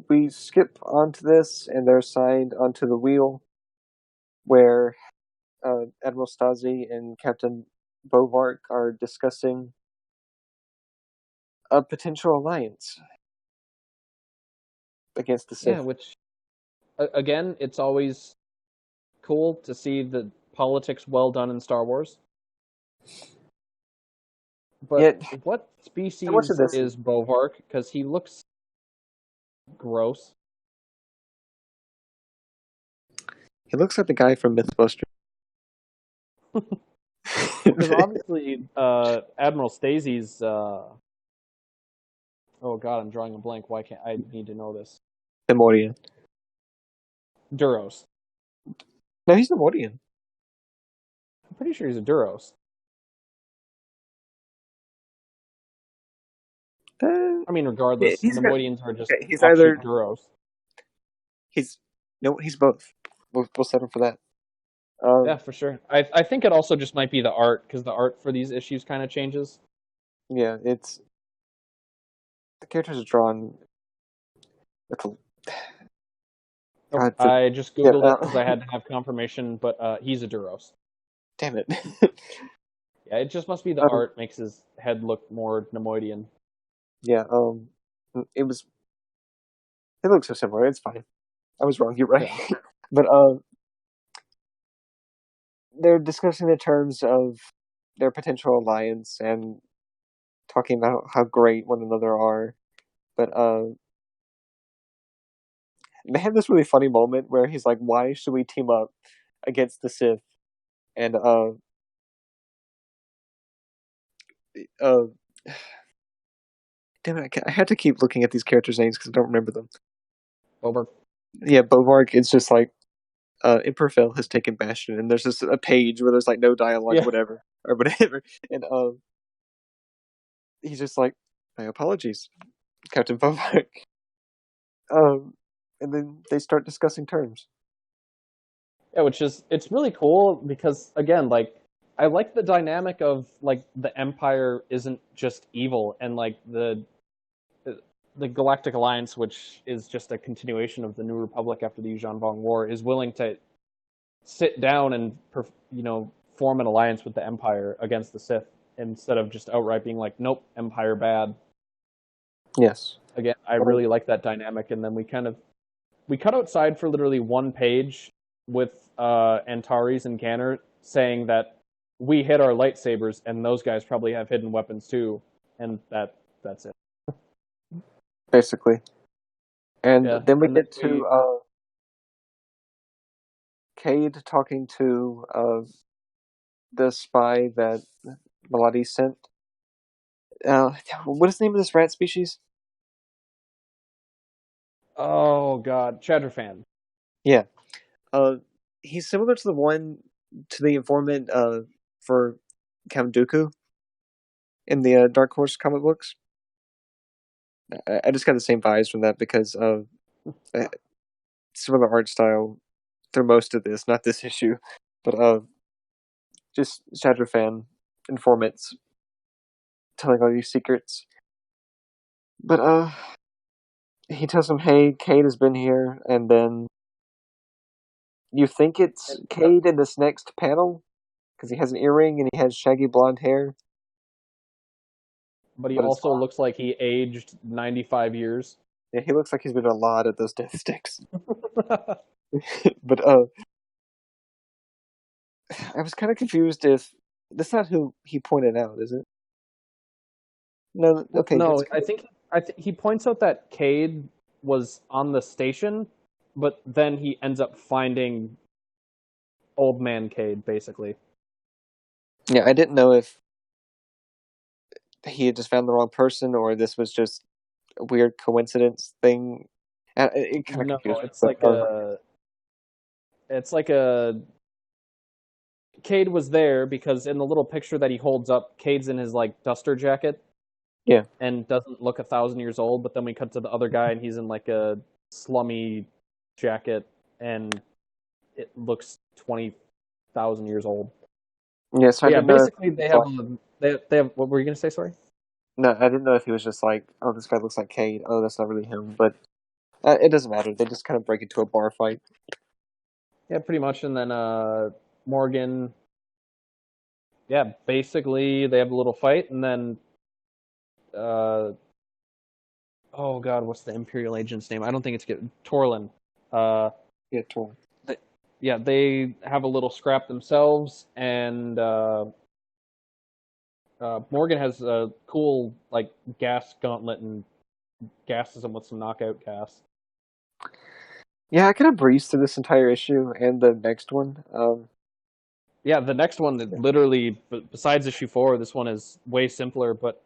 we skip onto this, and they're assigned onto the wheel, where Admiral Stasi and Captain Bovark are discussing a potential alliance against the Sith. Yeah, which again, it's always cool to see the politics well done in Star Wars. But Yet, what so species much of this, is Bovark? Because he looks gross. he looks like the guy from MythBusters. Because obviously, Admiral Stasy's. Oh God, I'm drawing a blank. Why can't I need to know this? Nemoidian. Duros. No, he's Nemoidian. I'm pretty sure he's a Duros. I mean, regardless, He's got, Nemoidians are just he's offshoot either Duros. he's both. We'll settle for that. Yeah, for sure. I think it also just might be the art because the art for these issues kind of changes. Yeah, it's the characters are drawn with a. I just googled it because I Yeah, had to have confirmation, but he's a Duros. damn it. Yeah, it just must be the art makes his head look more Nemoidian. Yeah, it was. They look so similar. It's fine. I was wrong. You're right. Yeah. But they're discussing the terms of their potential alliance and talking about how great one another are. But they have this really funny moment where he's like, "Why should we team up against the Sith?" And damn it, I had to keep looking at these characters' names because I don't remember them. Bovark. Yeah, Bovark. It's just like Emperor Phil has taken Bastion, and there's just a page where there's like no dialogue, whatever, and he's just like, "My apologies, Captain Bovark." And then they start discussing terms. Yeah, it's really cool because again, like I like the dynamic of like the Empire isn't just evil and like the Galactic Alliance, which is just a continuation of the New Republic after the Yuuzhan Vong War, is willing to sit down and form an alliance with the Empire against the Sith. instead of just outright being like, nope, Empire bad. Yes. Again, I really like that dynamic, and then we cut outside for literally one page with Antares and Canner saying that we hit our lightsabers, and those guys probably have hidden weapons too, and that's it. Basically. And Yeah, then we and get to Cade talking to the spy that Melody sent. What is the name of this rat species? Oh god, Chadrafan. Yeah. He's similar to the informant for Count Dooku in the Dark Horse comic books. I just got the same vibes from that because of similar art style through most of this, not this issue, but just Chadrafan informants telling all these secrets. But he tells him, "Hey, Cade has been here," and then you think it's Cade in this next panel because he has an earring and he has shaggy blonde hair. But he But it's also not. looks like he aged 95 years. Yeah, he looks like he's been a lot of those death sticks. But I was kind of confused if that's not who he pointed out, is it? No, okay. No, I think he points out that Cade was on the station, but then he ends up finding old man Cade, basically. Yeah, I didn't know if he had just found the wrong person or this was just a weird coincidence thing. It kind of No, confused me. it's like a Cade was there because in the little picture that he holds up, Cade's in his like duster jacket. Yeah. And doesn't look 1,000 years old, but then we cut to the other guy and he's in like a slummy jacket and it looks 20,000 years old. Yeah, so yeah, basically they have what were you gonna say, sorry? No, I didn't know if he was just like, oh, this guy looks like Cade. Oh, that's not really him. But it doesn't matter. They just kind of break into a bar fight. Yeah, pretty much. And then Morgan, yeah, basically they have a little fight, and then oh god, what's the Imperial agent's name? I don't think it's good. Torlin. Yeah, Torlin. Yeah, they have a little scrap themselves, and Morgan has a cool like gas gauntlet and gasses him with some knockout gas. Yeah, I kind of breezed through this entire issue and the next one. Yeah, the next one, literally, besides issue 4, this one is way simpler. But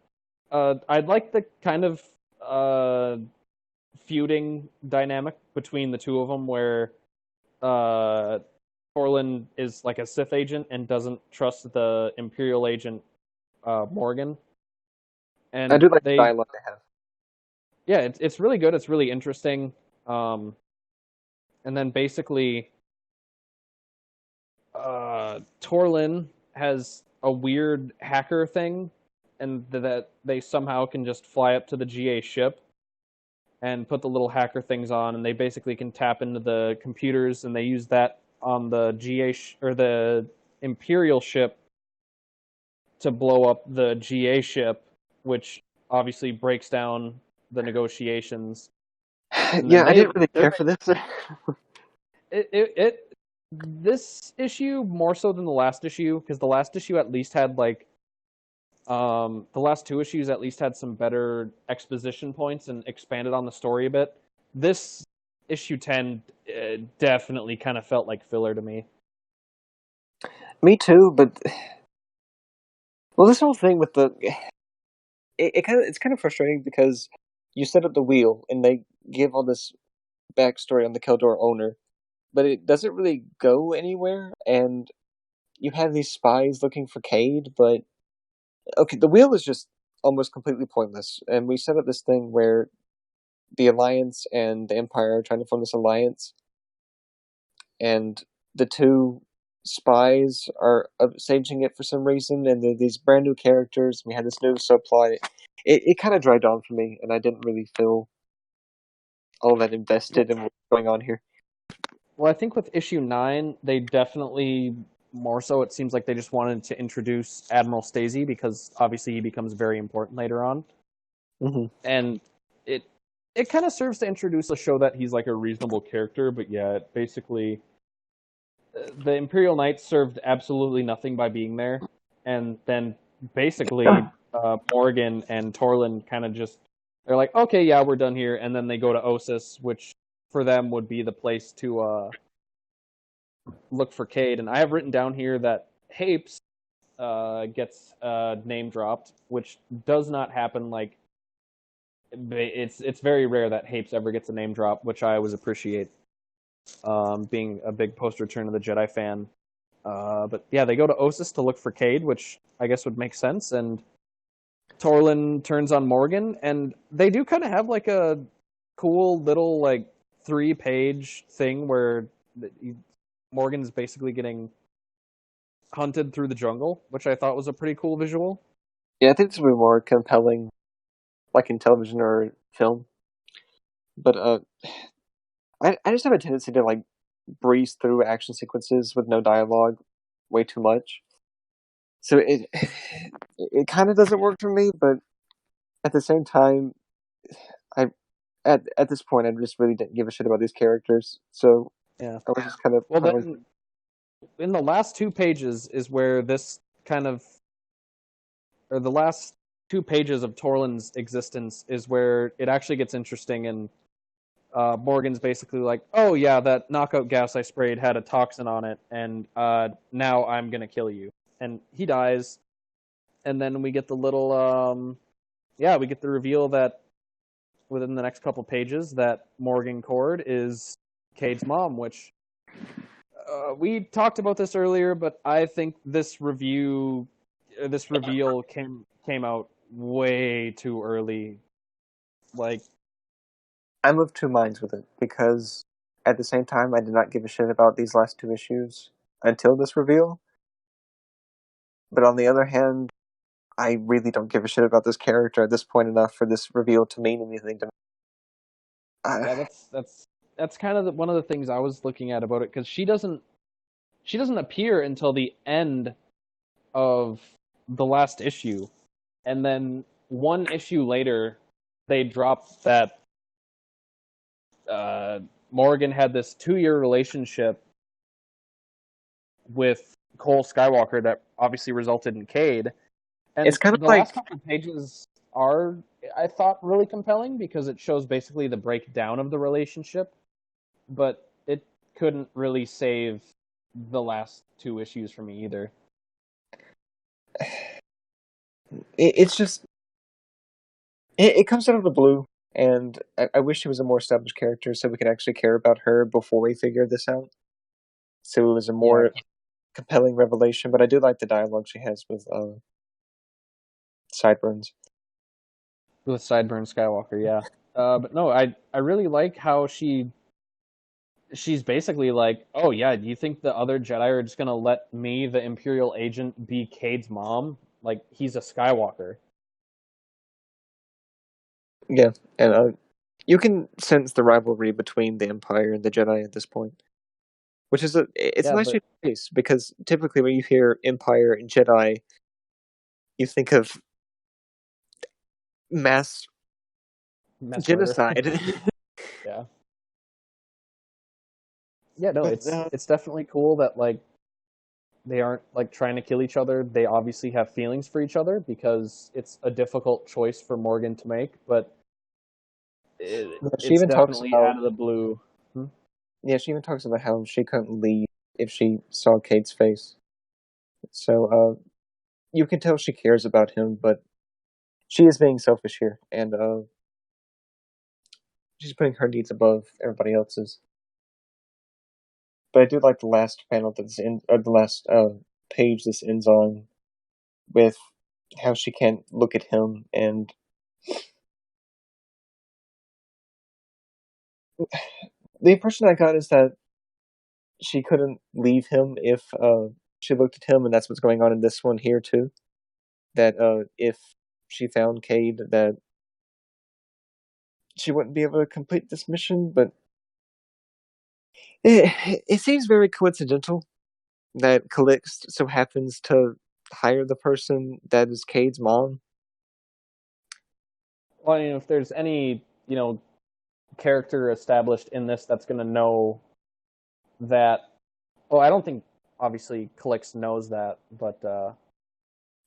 I'd like the kind of feuding dynamic between the two of them, where Torlin is like a Sith agent and doesn't trust the Imperial agent Morgan. And I do like the dialogue they have. Yeah, it's really good. It's really interesting. And then basically, Torlin has a weird hacker thing, and that they somehow can just fly up to the GA ship and put the little hacker things on, and they basically can tap into the computers, and they use that on the GA or the Imperial ship to blow up the GA ship, which obviously breaks down the negotiations. Yeah, I didn't really care for this. This issue more so than the last issue, because the last issue at least had like the last 2 issues at least had some better exposition points and expanded on the story a bit. This issue 10 definitely kind of felt like filler to me. Me too, but well, this whole thing with it's kind of frustrating because you set up the wheel and they give all this backstory on the Keldor owner, but it doesn't really go anywhere. And you have these spies looking for Cade, but okay, the wheel is just almost completely pointless. And we set up this thing where the Alliance and the Empire are trying to form this alliance, and the two spies are saging it for some reason, and they're these brand new characters. We had this new subplot. It kind of dragged on for me, and I didn't really feel all that invested in what's going on here. Well, I think with issue 9, they definitely more so, it seems like they just wanted to introduce Admiral Stacey because obviously he becomes very important later on, and it kind of serves to introduce a show that he's like a reasonable character, but yet basically the Imperial Knights served absolutely nothing by being there, and then basically Morgan and Torlin kind of just they're like, okay, yeah, we're done here, and then they go to Ossus, which for them would be the place to look for Cade. And I have written down here that Hapes gets name dropped, which does not happen. Like it's very rare that Hapes ever gets a name drop, which I always appreciate. Being a big post Return of the Jedi fan. But yeah, they go to Ossus to look for Cade, which I guess would make sense. And Torlin turns on Morgan, and they do kind of have like a cool little like 3-page thing where Morgan's basically getting hunted through the jungle, which I thought was a pretty cool visual. Yeah, I think this would be more compelling, like in television or film. But I just have a tendency to like breeze through action sequences with no dialogue way too much. So it kind of doesn't work for me, but at the same time, at this point I just really didn't give a shit about these characters. So yeah, I was just kind of then in the last 2 pages is where this kind of, or the last 2 pages of Torlin's existence is where it actually gets interesting. And Morgan's basically like, oh yeah, that knockout gas I sprayed had a toxin on it, and now I'm gonna kill you. And he dies. And then we get the little, we get the reveal that within the next couple pages that Morgan Cord is Cade's mom, which we talked about this earlier, but I think this reveal came out way too early. Like, I'm of two minds with it, because at the same time I did not give a shit about these last 2 issues until this reveal. But on the other hand, I really don't give a shit about this character at this point enough for this reveal to mean anything to me. Yeah, that's kind of one of the things I was looking at about it, because she doesn't appear until the end of the last issue, and then 1 issue later they drop that Morgan had this 2-year relationship with Cole Skywalker that obviously resulted in Cade. And it's kind of the like last couple of pages are, I thought, really compelling because it shows basically the breakdown of the relationship, but it couldn't really save the last 2 issues for me either. It's just it comes out of the blue, and I wish she was a more established character so we could actually care about her before we figure this out. So it was a more compelling revelation, but I do like the dialogue she has with Sideburns. With Sideburns Skywalker, yeah. But no, I really like how she's basically like, oh yeah, do you think the other Jedi are just gonna let me, the Imperial agent, be Cade's mom? Like, he's a Skywalker. Yeah, and you can sense the rivalry between the Empire and the Jedi at this point, which is it's a nice case, because typically when you hear Empire and Jedi, you think of mass genocide. Yeah. Yeah, no, it's definitely cool that like they aren't like trying to kill each other. They obviously have feelings for each other because it's a difficult choice for Morgan to make, but it's even definitely talks about, out of the blue. Yeah, she even talks about how she couldn't leave if she saw Cade's face. So you can tell she cares about him, but she is being selfish here, and she's putting her needs above everybody else's. But I do like the last panel that's in, or the last page this ends on, with how she can't look at him, and the impression I got is that she couldn't leave him if she looked at him, and that's what's going on in this one here too. That if she found Cade, that she wouldn't be able to complete this mission, but it seems very coincidental that Calix so happens to hire the person that is Cade's mom. Well, if there's any, character established in this that's going to know that. Well, I don't think obviously Calix knows that, but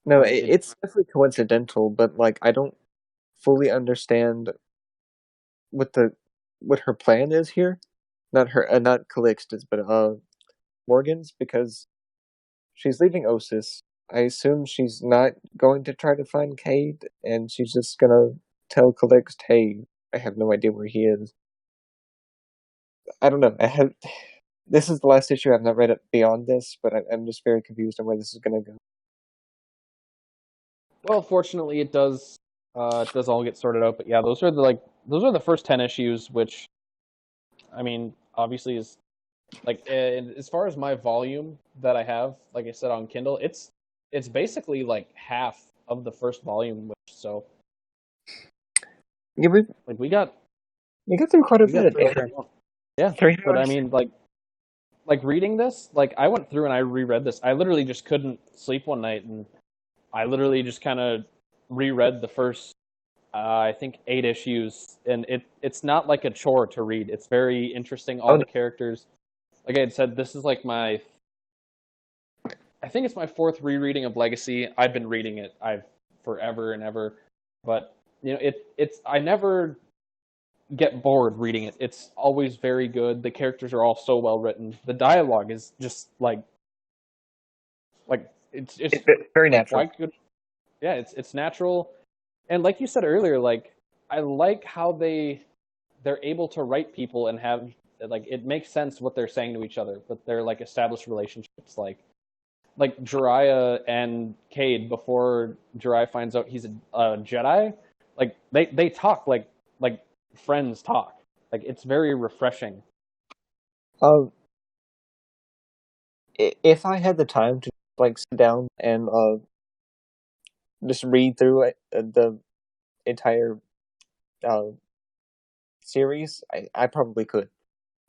No, like it's definitely coincidental, but like I don't fully understand what her plan is here. Not Calixta's, but Morgan's, because she's leaving Osis. I assume she's not going to try to find Cade, and she's just gonna tell Calixt, "Hey, I have no idea where he is." I don't know. This is the last issue. I've not read it beyond this, but I'm just very confused on where this is gonna go. Well, fortunately, it does all get sorted out. But yeah, those are the first 10 issues, which, I mean, obviously is like, as far as my volume that I have, like I said on Kindle, it's basically like half of the first volume. So yeah, we got through quite a bit. Yeah, but I mean, like reading this, like I went through and I reread this. I literally just couldn't sleep one night, and I literally just kind of reread the first, I think 8 issues, and it's not like a chore to read. It's very interesting. All the characters, like I had said, this is like I think it's my 4th rereading of Legacy. I've been reading it forever and ever, but I never get bored reading it. It's always very good. The characters are all so well written. The dialogue is just like it's very natural. It's natural, and like you said earlier, like I like how they're able to write people and have like it makes sense what they're saying to each other, but they're like established relationships, like Jiraiya and Cade before Jiraiya finds out he's a Jedi. Like they talk like friends talk. Like it's very refreshing. If I had the time to like sit down and just read through it, the entire series, I probably could.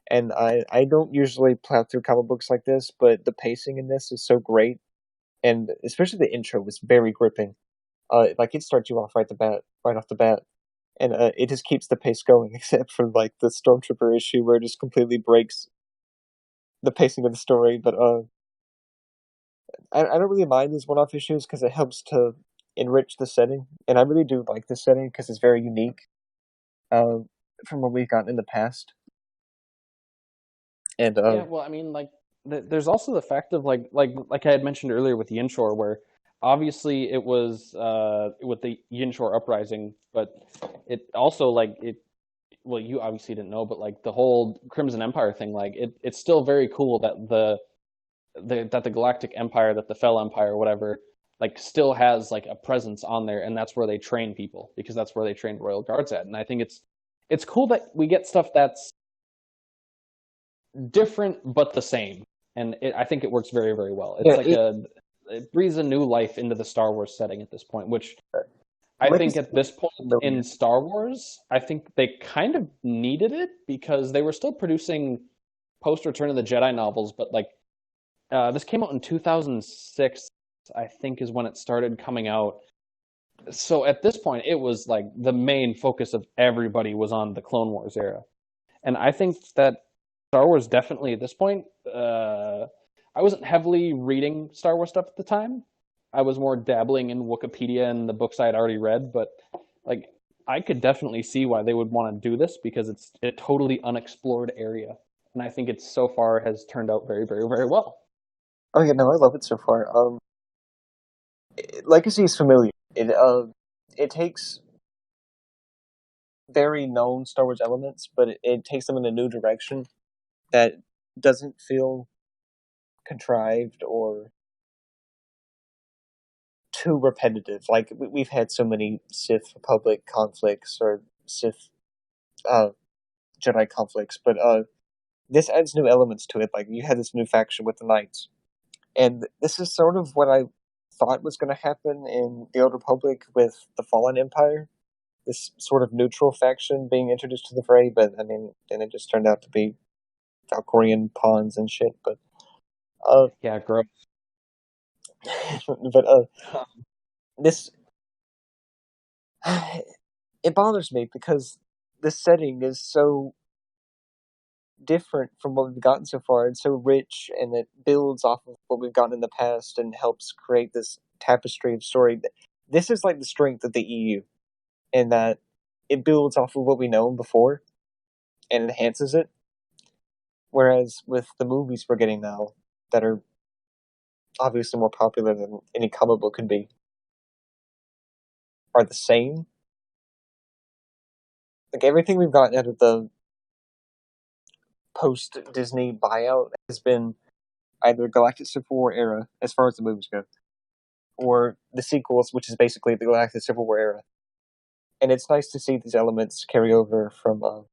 And I don't usually plow through comic books like this, but the pacing in this is so great, and especially the intro was very gripping. Like it starts you off right off the bat, and it just keeps the pace going, except for like the Stormtrooper issue where it just completely breaks the pacing of the story. But I don't really mind these one-off issues because it helps to enrich the setting, and I really do like this setting because it's very unique from what we've gotten in the past. And yeah, well, I mean, like there's also the fact of like I had mentioned earlier with Yinshore, where obviously it was with the Yinshore uprising, but it also well, you obviously didn't know, but like the whole Crimson Empire thing, like it's still very cool that the Galactic Empire, that the Fel Empire, whatever, like still has like a presence on there, and that's where they train people, because that's where they train Royal Guards at. And I think it's cool that we get stuff that's different but the same, and I think it works very, very well. It's it breathes a new life into the Star Wars setting at this point, which I think at this point in Star Wars, I think they kind of needed it, because they were still producing post Return of the Jedi novels, but like this came out in 2006, I think, is when it started coming out. So at this point, it was like the main focus of everybody was on the Clone Wars era, and I think that Star Wars definitely at this point. I wasn't heavily reading Star Wars stuff at the time. I was more dabbling in Wikipedia and the books I had already read, but like I could definitely see why they would want to do this, because it's a totally unexplored area, and I think it so far has turned out very, very, very well. Oh yeah, no, I love it so far. Legacy is familiar. It takes very known Star Wars elements, but it takes them in a new direction that doesn't feel contrived or too repetitive. Like we've had so many Sith Republic conflicts or Sith Jedi conflicts, but this adds new elements to it. Like you had this new faction with the Knights, and this is sort of what I thought was going to happen in the Old Republic with the Fallen Empire. This sort of neutral faction being introduced to the fray, but I mean, then it just turned out to be Valkorian pawns and shit. But Yeah, gross. But this it bothers me because the setting is so different from what we've gotten so far. It's so rich, and it builds off of what we've gotten in the past and helps create this tapestry of story. This is like the strength of the EU, in that it builds off of what we know before and enhances it. Whereas with the movies we're getting now, that are obviously more popular than any comic book could be, are the same. Like everything we've gotten out of the post Disney buyout has been either Galactic Civil War era, as far as the movies go, or the sequels, which is basically the Galactic Civil War era. And it's nice to see these elements carry over from the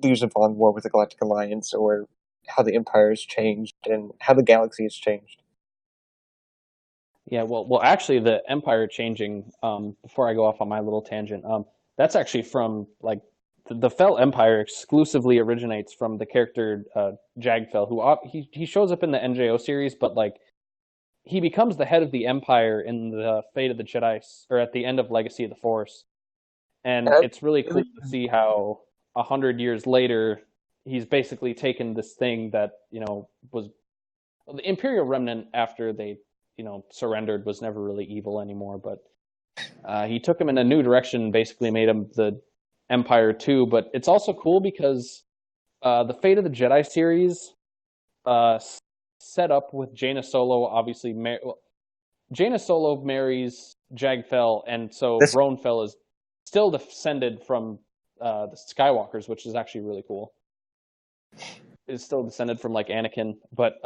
Use of Vaughn War with the Galactic Alliance, or how the Empire has changed and how the galaxy has changed. Yeah, well, actually, the Empire changing. Before I go off on my little tangent, that's actually from like the Fell Empire exclusively originates from the character Jagfell, who he shows up in the NJO series, but like he becomes the head of the Empire in the Fate of the Jedi, or at the end of Legacy of the Force, and it's really cool to see how 100 years later he's basically taken this thing that was the Imperial Remnant after they surrendered was never really evil anymore, but he took him in a new direction, basically made him the Empire too. But it's also cool because the Fate of the Jedi series set up with Jaina Solo, obviously. Jaina Solo marries Jagfell, and so Roan Fel is still descended from the Skywalkers, which is actually really cool. Is still descended from like Anakin, but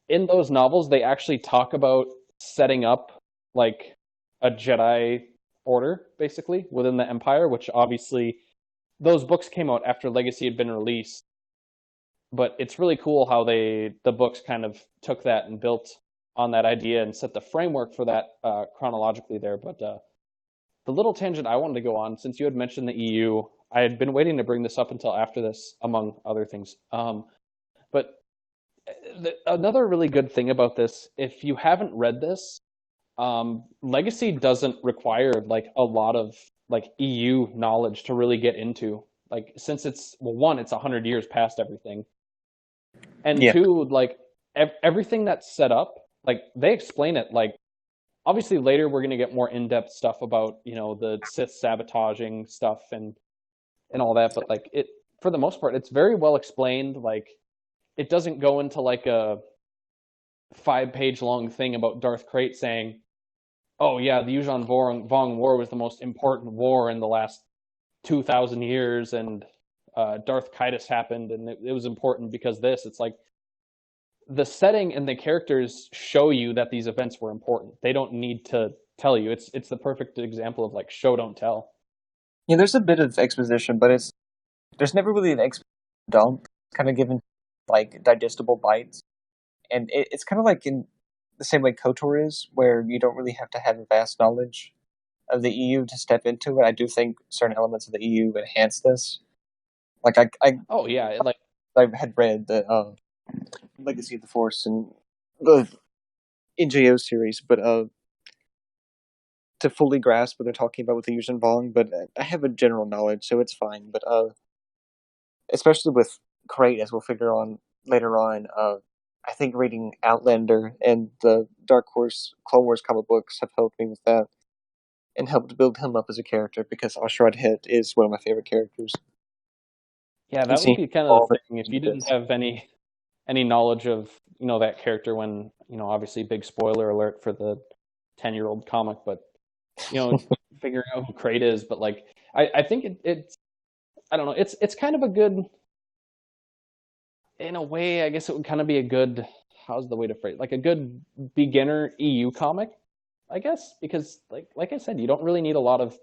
in those novels, they actually talk about setting up like a Jedi order, basically, within the Empire, which obviously those books came out after Legacy had been released. But it's really cool how the books kind of took that and built on that idea and set the framework for that chronologically there. But the little tangent I wanted to go on, since you had mentioned the EU, I had been waiting to bring this up until after this, among other things. But another really good thing about this, if you haven't read this, Legacy doesn't require like a lot of like EU knowledge to really get into. Like since it's 100 years past everything, and Yeah. 2, like everything that's set up, like they explain it. Like obviously later we're gonna get more in-depth stuff about the Sith sabotaging stuff and all that, but like it for the most part it's very well explained. Like it doesn't go into like a 5-page long thing about Darth Krayt saying, "Oh yeah, the Yuuzhan Vong War was the most important war in the last 2,000 years, and Darth Kaitis happened, and it was important because this." It's like the setting and the characters show you that these events were important. They don't need to tell you. It's the perfect example of like show don't tell. Yeah, there's a bit of exposition, but there's never really an exposition dump. It's kind of given like digestible bites, and it's kind of like in the same way KOTOR is, where you don't really have to have a vast knowledge of the EU to step into it. I do think certain elements of the EU enhance this. Like I Oh yeah, like I had read the Legacy of the Force and the NJO series, but to fully grasp what they're talking about with the Yuuzhan Vong, but I have a general knowledge, so it's fine. But especially with Krayt, as we'll figure on later on, I think reading Outlander and the Dark Horse Clone Wars comic books have helped me with that, and helped build him up as a character, because Ashrad Hit is one of my favorite characters. yeah, that would be kind of the thing if you didn't have any knowledge of that character when obviously big spoiler alert for the 10-year-old comic, but figuring out who Krayt is. But like I think it's I don't know, it's kind of a good, in a way, I guess it would kind of be a good, how's the way to phrase, like a good beginner EU comic, I guess, because like I said, you don't really need a lot of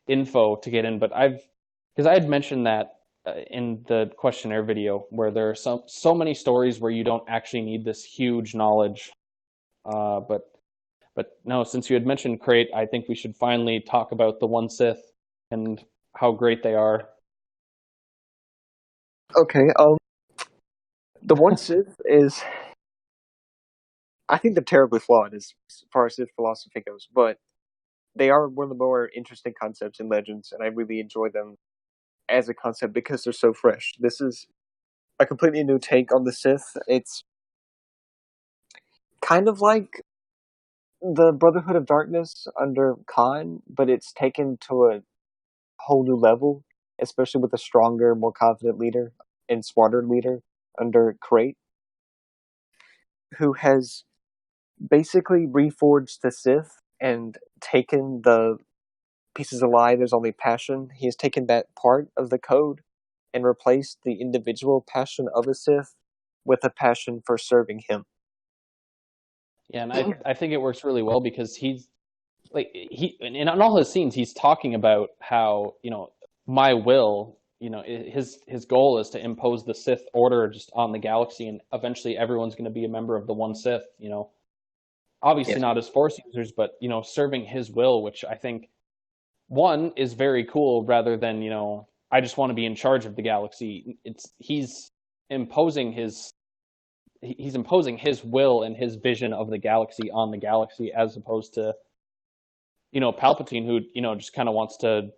info to get in. But because I had mentioned that in the questionnaire video, where there are so many stories where you don't actually need this huge knowledge. But no, since you had mentioned Krayt, I think we should finally talk about the One Sith and how great they are. Okay, The one Sith is, I think they're terribly flawed as far as Sith philosophy goes, but they are one of the more interesting concepts in Legends, and I really enjoy them as a concept because they're so fresh. This is a completely new take on the Sith. It's kind of like the Brotherhood of Darkness under Khan, but it's taken to a whole new level, especially with a stronger, more confident leader and smarter leader under Krayt, who has basically reforged the Sith and taken the pieces of lie, there's only passion. He has taken that part of the code and replaced the individual passion of a Sith with a passion for serving him. Yeah, and I think it works really well because he's like in all his scenes he's talking about how, you know, my will, you know, his goal is to impose the Sith order just on the galaxy, and eventually everyone's going to be a member of the one Sith, you know. Obviously not as Force users, but, you know, serving his will, which I think one is very cool rather than, you know, I just want to be in charge of the galaxy. He's imposing his will and his vision of the galaxy on the galaxy, as opposed to, you know, Palpatine, who, you know, just kind of wants to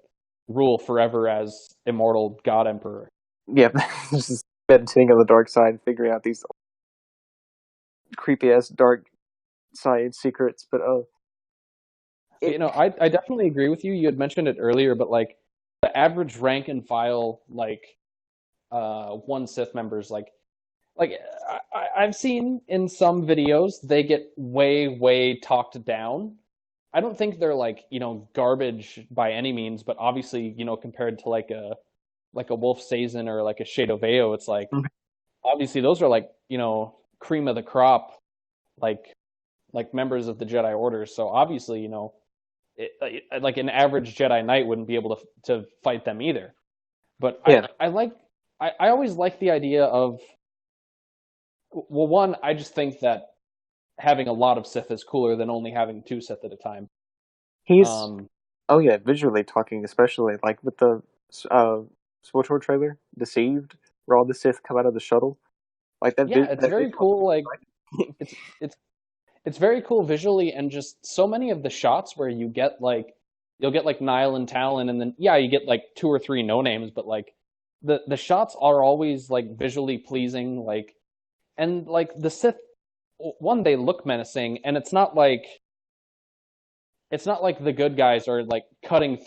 rule forever as immortal God Emperor. Yeah, just meditating on the dark side, figuring out these creepy ass dark side secrets. But you know, I definitely agree with you. You had mentioned it earlier, but like the average rank and file, like one Sith members, like I've seen in some videos they get way talked down. I don't think they're like, you know, garbage by any means, but obviously, you know, compared to like a Wolf Sazin or like a Shadow Veo, it's like obviously those are like, you know, cream of the crop, like members of the Jedi Order. So obviously, you know, like an average Jedi Knight wouldn't be able to fight them either. But yeah. I always like the idea of, well, one, I just think that having a lot of Sith is cooler than only having two Sith at a time. He's oh yeah, visually talking, especially like with the SWTOR trailer, Deceived, where all the Sith come out of the shuttle, like that. Yeah, it's very cool. Like it's very cool visually, and just so many of the shots where you get like you'll get like Nile and Talon, and then you get like 2 or 3 no names, but like the shots are always like visually pleasing, like, and like the Sith, one, they look menacing, and it's not like the good guys are like cutting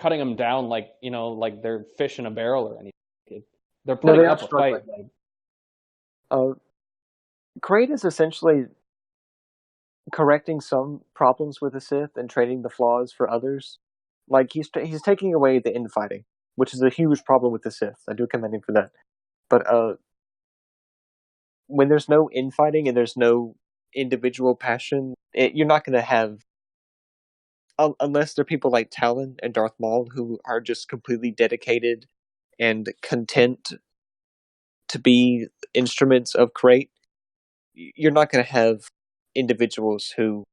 them down like, you know, like they're fish in a barrel or anything. They're putting up a fight. Krayt is essentially correcting some problems with the Sith and trading the flaws for others. Like he's taking away the infighting, which is a huge problem with the Sith. I do commend him for that. But when there's no infighting and there's no individual passion, you're not going to have, unless they're people like Talon and Darth Maul, who are just completely dedicated and content to be instruments of Krayt, you're not going to have individuals who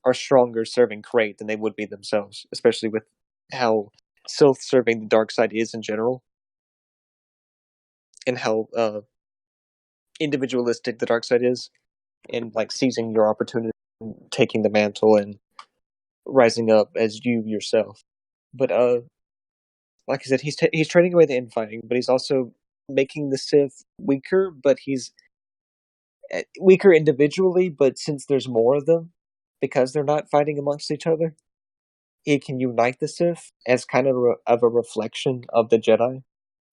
are stronger serving Krayt than they would be themselves, especially with how self-serving the dark side is in general, and how individualistic the dark side is, and like seizing your opportunity, taking the mantle, and rising up as you yourself. But like I said, he's trading away the infighting, but he's also making the Sith weaker. But he's weaker individually, but since there's more of them, because they're not fighting amongst each other, it can unite the Sith as kind of a reflection of the Jedi,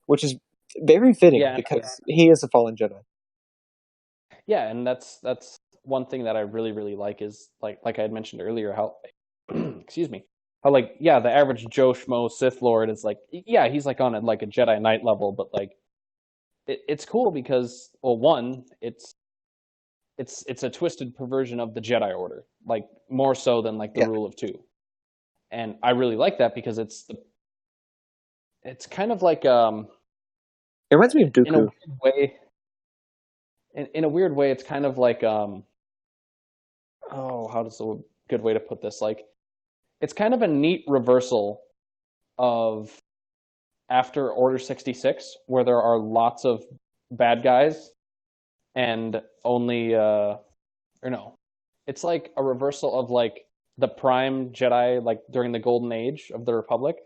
which is very fitting because he is a fallen Jedi. Yeah, and that's one thing that I really like is like I had mentioned earlier, how excuse me, how like the average Joe Schmo Sith Lord is like, he's like on a Jedi Knight level, but like it's cool because, well, one, it's a twisted perversion of the Jedi Order, like more so than like the rule of two. And I really like that because it's kind of like it reminds me of Dooku. In a weird way. In a weird way, it's kind of like how does a good way to put this? Like, it's kind of a neat reversal of after Order 66, where there are lots of bad guys and only or no, it's like a reversal of like the prime Jedi, like during the Golden Age of the Republic,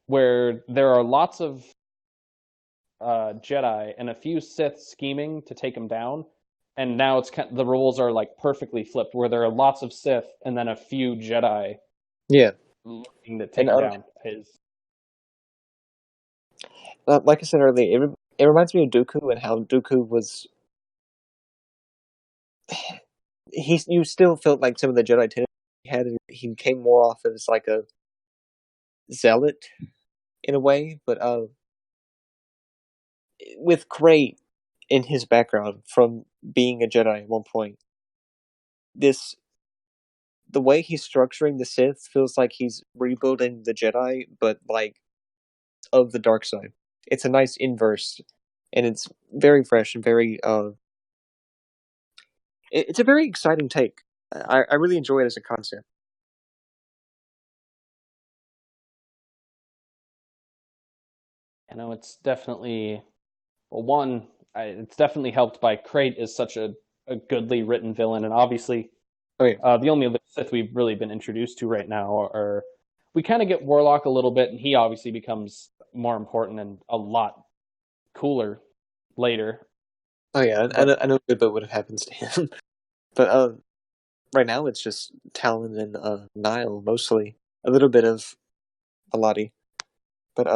where there are lots of Jedi and a few Sith scheming to take him down, and now it's the roles are like perfectly flipped, where there are lots of Sith and then a few Jedi Yeah, looking to and take him down. like I said earlier, it reminds me of Dooku and how Dooku was. You still felt like some of the Jedi tendencies he had. He came more off as like a zealot in a way, but with Krayt in his background from being a Jedi at one point, the way he's structuring the Sith feels like he's rebuilding the Jedi, but like of the dark side. It's a nice inverse, and it's very fresh and very. It's a very exciting take. I really enjoy it as a concept. You know, it's definitely it's definitely helped by Krayt is such a goodly written villain, and obviously Oh yeah, the only other Sith we've really been introduced to right now are we kind of get Warlock a little bit, and he obviously becomes more important and a lot cooler later. oh yeah. I know a good bit what happens to him, but right now it's just Talon and Nile mostly. A little bit of Alati, but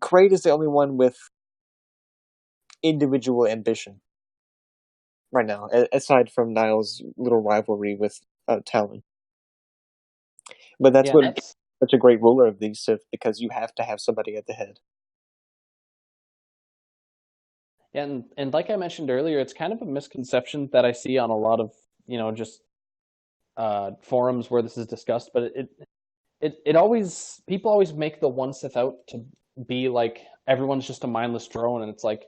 Krayt is the only one with individual ambition right now, aside from Nile's little rivalry with Talon. But that's Yeah, what makes such a great ruler of these Sith, because you have to have somebody at the head. and like I mentioned earlier, it's kind of a misconception that I see on a lot of just forums where this is discussed, but it always people always make the one Sith out to be like everyone's just a mindless drone, and it's like,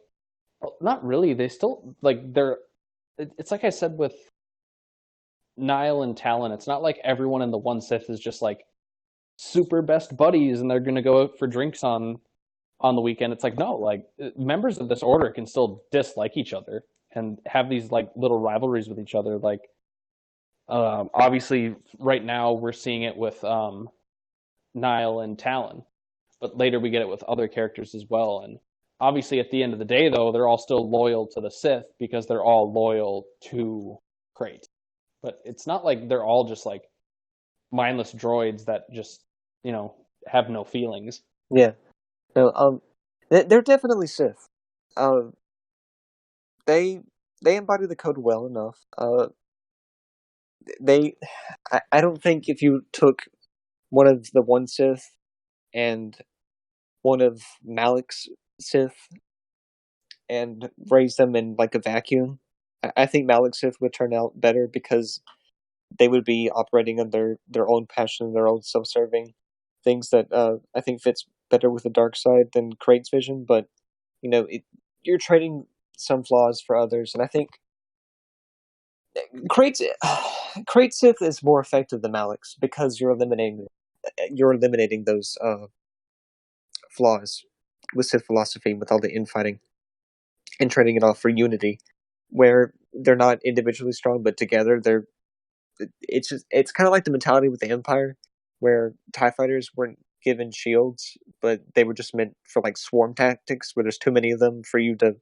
well, not really. They still like they're. It's like I said with Nile and Talon. It's not like everyone in the one Sith is just like super best buddies and they're gonna go out for drinks on the weekend. It's like no, like members of this order can still dislike each other and have these like little rivalries with each other. Like obviously, right now we're seeing it with Nile and Talon, but later we get it with other characters as well. And obviously, at the end of the day, though, they're all still loyal to the Sith because they're all loyal to Krayt. But it's not like they're all just like mindless droids that just have no feelings. Yeah, no, they're definitely Sith. They embody the code well enough. I don't think if you took one of the one Sith and one of Malik's Sith and raised them in like a vacuum, I think Malik's Sith would turn out better because they would be operating on their own passion, their own self-serving things that I think fits better with the dark side than Krayt's vision. But you're trading some flaws for others, and I think Krayt's Sith is more effective than Malik's because you're eliminating those flaws with Sith philosophy, with all the infighting, and trading it off for unity, where they're not individually strong, but together they're. It's kind of like the mentality with the Empire, where TIE fighters weren't given shields, but they were just meant for like swarm tactics, where there's too many of them for you to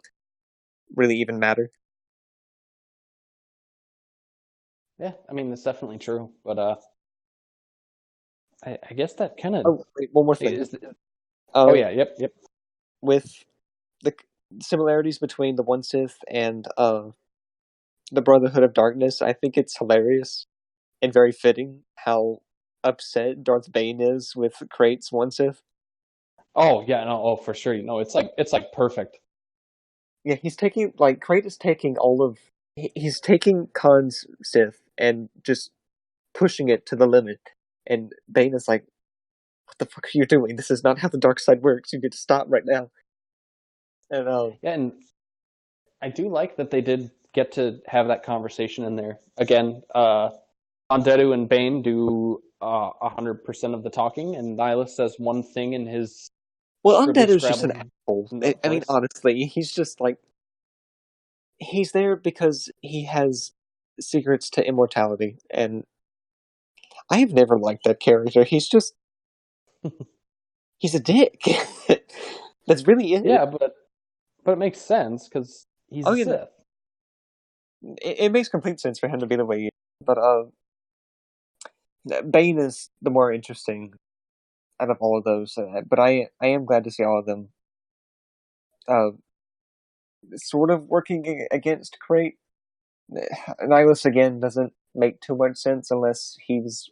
really even matter. Yeah, I mean that's definitely true, but I guess that kind of. Oh, wait, one more thing. Oh yeah, yep. With the similarities between the One Sith and the Brotherhood of Darkness, I think it's hilarious and very fitting how upset Darth Bane is with Krayt's One Sith. Oh yeah, no, oh for sure. It's like perfect. Yeah, he's taking Krayt is taking he's taking Khan's Sith and just pushing it to the limit, and Bane is like, "What the fuck are you doing? This is not how the dark side works. You need to stop right now." And Yeah, and I do like that they did get to have that conversation in there again. Ondedu and Bane do 100% of the talking, and Nihilus says one thing in his Well, scribble Undead is just an scrabble asshole. in the I mean, place. honestly, he's just like he's there because he has secrets to immortality, and I have never liked that character. He's just he's a dick. That's really it. Yeah, but it makes sense because he's Oh, a you know, Sith. it makes complete sense for him to be the way he is. But Bane is the more interesting out of all of those. But I am glad to see all of them uh, sort of working against Crate. Nihilus again doesn't make too much sense unless he's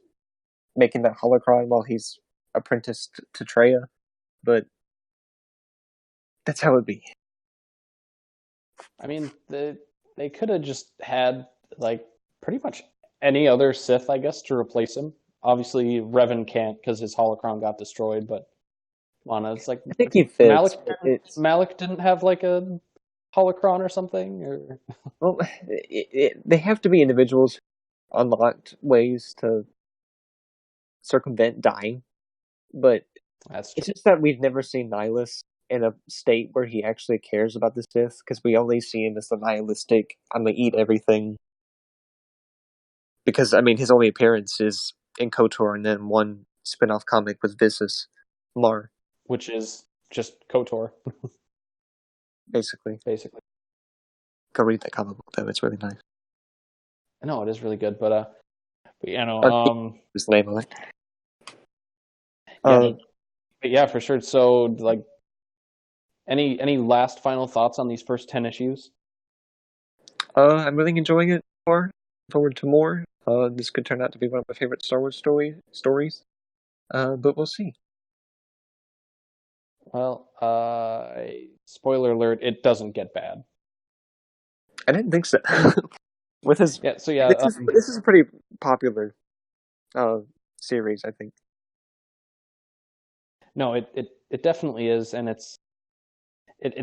making that holocron while he's apprenticed to Treya. But that's how it be. I mean, they could have just had like pretty much any other Sith, I guess, to replace him. Obviously, Revan can't because his holocron got destroyed. But come on, it's like I think he fits. Malik didn't have like a holocron or something, or Well, they have to be individuals who unlocked ways to circumvent dying, but that's it's true. just that we've never seen Nihilus in a state where he actually cares about the Sith, because we only see him as the nihilistic, I'm gonna eat everything. Because, I mean, his only appearance is in KOTOR and then one spin-off comic with Visas Mar, Which is just KOTOR, basically. basically. Go read that comic book, though. It's really nice. I know it is really good, but you know, What's the name of it? yeah, but yeah, for sure. So, like, any last final thoughts on these first 10 issues? I'm really enjoying it. Forward to more. This could turn out to be one of my favorite Star Wars stories. But we'll see. Well, spoiler alert, it doesn't get bad. I didn't think so. With his Yeah, so yeah, this is a pretty popular series, I think. no, it definitely is, and it's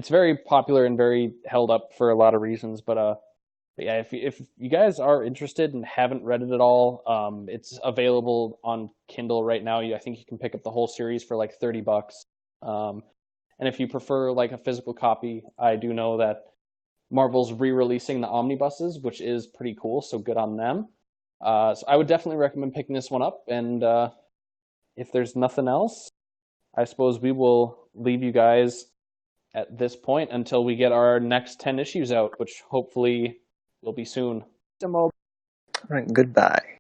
very popular and very held up for a lot of reasons. But yeah, if you guys are interested and haven't read it at all, it's available on Kindle right now. I think you can pick up the whole series for like $30. And if you prefer like a physical copy, I do know that Marvel's re-releasing the omnibuses, which is pretty cool. So good on them. So I would definitely recommend picking this one up. And if there's nothing else, I suppose we will leave you guys at this point until we get our next 10 issues out, which hopefully will be soon. All right, goodbye.